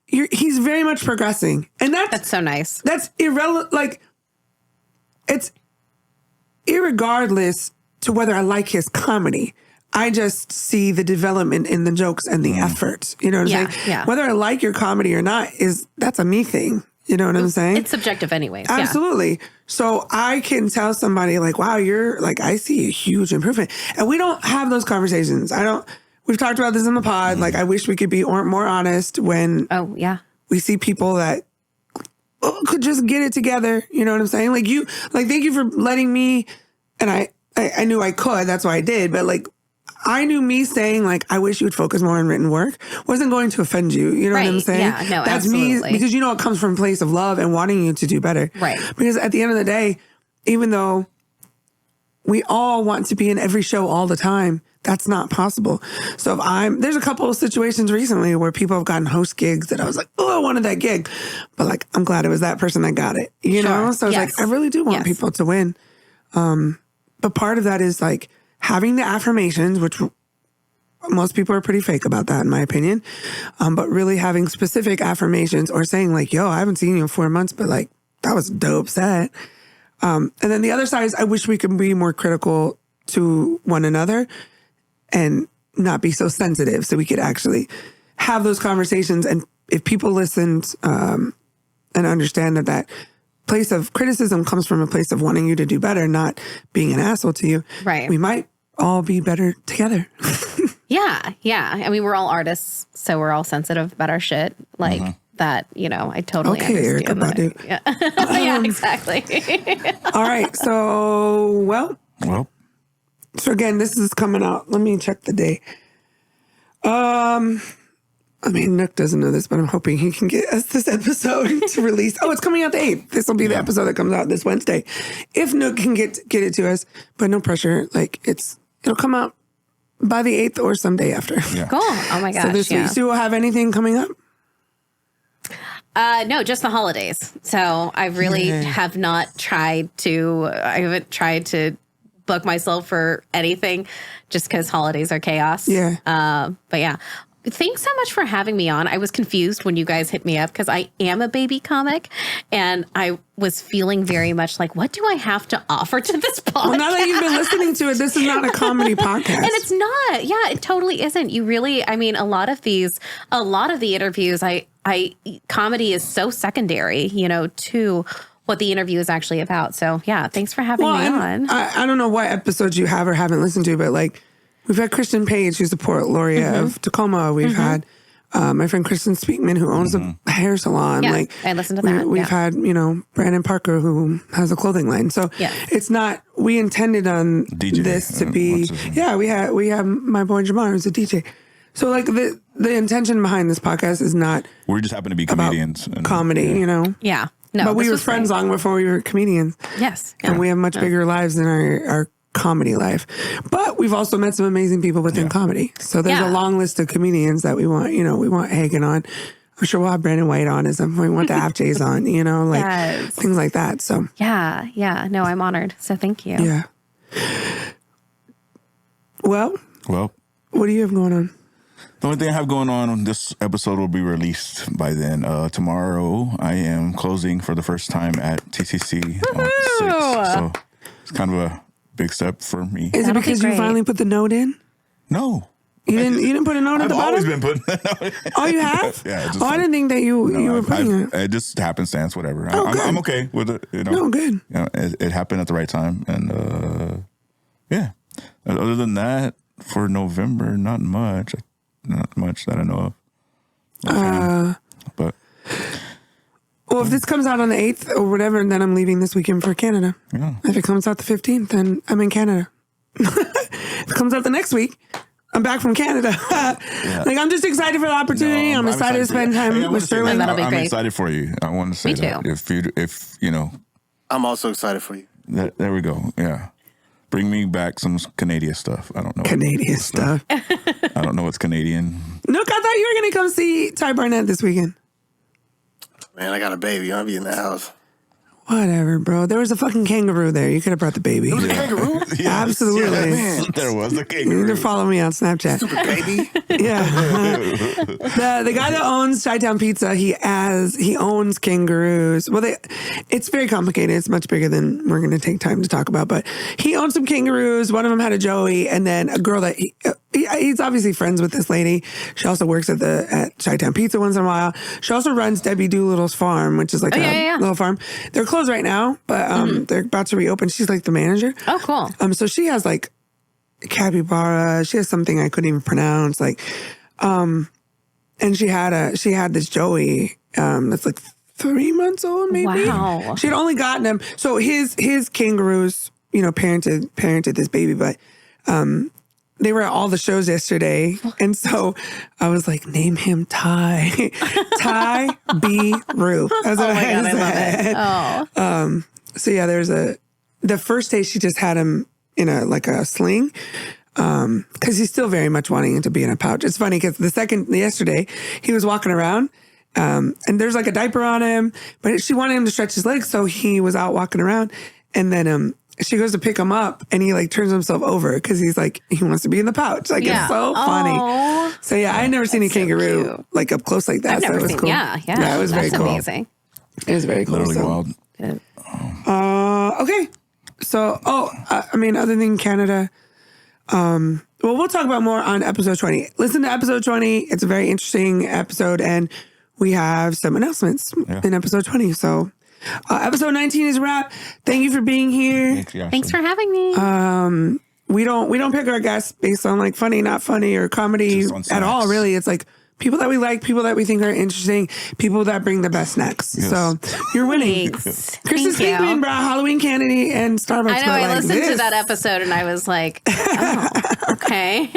he's very much progressing, and that's so nice. That's irrelevant. Like, it's irregardless to whether I like his comedy. I just see the development in the jokes and the effort. You know what I'm saying? Yeah. Whether I like your comedy or not that's a me thing. You know what I'm saying? It's subjective anyways. Absolutely. Yeah. So I can tell somebody like, wow, you're like, I see a huge improvement. And we don't have those conversations. We've talked about this in the pod. Like, I wish we could be more honest when we see people that could just get it together. You know what I'm saying? Like, thank you for letting me, and I knew I could, that's why I did, but like, I knew me saying like, I wish you would focus more on written work wasn't going to offend you. You know what I'm saying? Yeah, no, that's absolutely. me, because you know, it comes from a place of love and wanting you to do better. Right. Because at the end of the day, even though we all want to be in every show all the time, that's not possible. So there's a couple of situations recently where people have gotten host gigs that I was like, oh, I wanted that gig. But like, I'm glad it was that person that got it, you know? So it's like, I really do want people to win. But part of that is like having the affirmations, which most people are pretty fake about that in my opinion. But really having specific affirmations, or saying like, yo, I haven't seen you in 4 months, but like, that was a dope set. And then the other side is I wish we could be more critical to one another and not be so sensitive, so we could actually have those conversations. And if people listened and understand that place of criticism comes from a place of wanting you to do better, not being an asshole to you, right, we might all be better together. Yeah. I mean, we're all artists, so we're all sensitive about our shit. Like that, you know, I totally understand that. Yeah, yeah, exactly. All right. So, so again, this is coming out. Let me check the day. I mean, NuqNuk doesn't know this, but I'm hoping he can get us this episode to release. Oh, it's coming out the 8th. This will be the episode that comes out this Wednesday. If NuqNuk can get it to us, but no pressure. Like, it'll come out by the 8th or someday after. Yeah. Cool. Oh my gosh. So this week, so we'll have anything coming up? No, just the holidays. So I really have not tried to, I haven't tried to book myself for anything just because holidays are chaos. Yeah. But yeah. Thanks so much for having me on. I was confused when you guys hit me up because I am a baby comic and I was feeling very much like, what do I have to offer to this podcast? Well, now that you've been listening to it, this is not a comedy podcast. And it's not. Yeah, it totally isn't. You really, I mean, a lot of the interviews, comedy is so secondary, you know, to what the interview is actually about. So yeah, thanks for having me on. I don't know what episodes you have or haven't listened to, but like, We've had Kristen Page, who's the poet laureate of Tacoma. We've had my friend Kristen Speakman, who owns a hair salon. Yeah, like I listened to that. We've had, Brandon Parker, who has a clothing line. So it's not. We intended on DJ, this to be. Yeah, we have my boy Jamar, who's a DJ. So like the intention behind this podcast is not. We just happen to be comedians. And comedy, Yeah. No, but we were friends long before we were comedians. Yes. And we have much bigger lives than our comedy life. But we've also met some amazing people within comedy. So there's a long list of comedians that we want, we want Hagen on. I'm sure we'll have Brandon White on at some point. We want to have Jays on, things like that. So yeah. No, I'm honored. So thank you. Yeah. Well, what do you have going on? The only thing I have going on this episode will be released by then. Tomorrow, I am closing for the first time at TCC on 6. So it's kind of a big step for me. Is it because you finally put the note in? No. You didn't put a note at the bottom? I've always been putting a note in. Oh, you have? Yeah. I didn't think that you were putting it. It just happenstance, whatever. I'm okay with it. No, good. It happened at the right time. And yeah. Other than that, for November, not much that I know of. But well, if this comes out on the 8th or whatever, then I'm leaving this weekend for Canada. Yeah. If it comes out the 15th, then I'm in Canada. If it comes out the next week, I'm back from Canada. Like, I'm just excited for the opportunity. I'm excited to spend time with Sterling. That'll be great. I'm excited for you. I want to say that. If I'm also excited for you. There we go. Yeah. Bring me back some Canadian stuff. I don't know. Canadian stuff. I don't know what's Canadian. Nook, I thought you were going to come see Ty Barnett this weekend. Man, I got a baby. I'll be in the house. Whatever, bro. There was a fucking kangaroo there. You could have brought the baby. There was a kangaroo? Absolutely. Yeah, there was a kangaroo. You need to follow me on Snapchat. Stupid baby. Yeah. the guy that owns Chi-Town Pizza, he owns kangaroos. Well, it's very complicated. It's much bigger than we're going to take time to talk about. But he owns some kangaroos. One of them had a Joey, and then a girl that he's obviously friends with this lady. She also works at Chi-Town Pizza once in a while. She also runs Debbie Doolittle's farm, which is like a little farm. They're closed right now, but they're about to reopen. She's like the manager. Oh, cool. So she has like capybara. She has something I couldn't even pronounce. Like, and she had this Joey that's like 3 months old, maybe. Wow. She had only gotten him. So his kangaroos, parented this baby, but they were at all the shows yesterday. And so I was like, name him Ty. Ty B. Roof. That's what I said. I love it. So yeah, the first day she just had him in a sling. Cause he's still very much wanting him to be in a pouch. It's funny because yesterday he was walking around, and there's like a diaper on him, but she wanted him to stretch his legs. So he was out walking around, and then, she goes to pick him up, and he like turns himself over because he's like, he wants to be in the pouch. Like, it's so funny. So yeah, I had never seen a kangaroo like up close like that. I've never it was seen. cool. Yeah, it was very cool. Amazing. It was very cool. Literally wild. Okay. So, other than Canada, well, we'll talk about more on episode 20. Listen to episode 20. It's a very interesting episode, and we have some announcements in episode 20. So, episode 19 is a wrap. Thank you for being here. Thanks for having me. We don't pick our guests based on like funny, not funny, or comedy at all. Really, it's like people that we like, people that we think are interesting, people that bring the best snacks. Yes. So you're winning. Kristen Speakman brought Halloween candy and Starbucks. I know. I listened to that episode and I was like, oh, okay.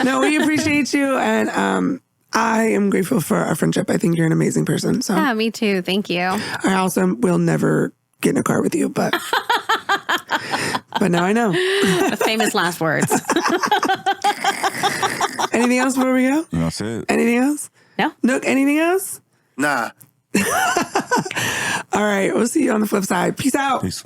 No, we appreciate you, and I am grateful for our friendship. I think you're an amazing person. So yeah, me too. Thank you. I also will never get in a car with you, but now I know. The famous last words. Anything else before we go? That's it. Anything else? No. Nook, anything else? Nah. All right. We'll see you on the flip side. Peace out. Peace.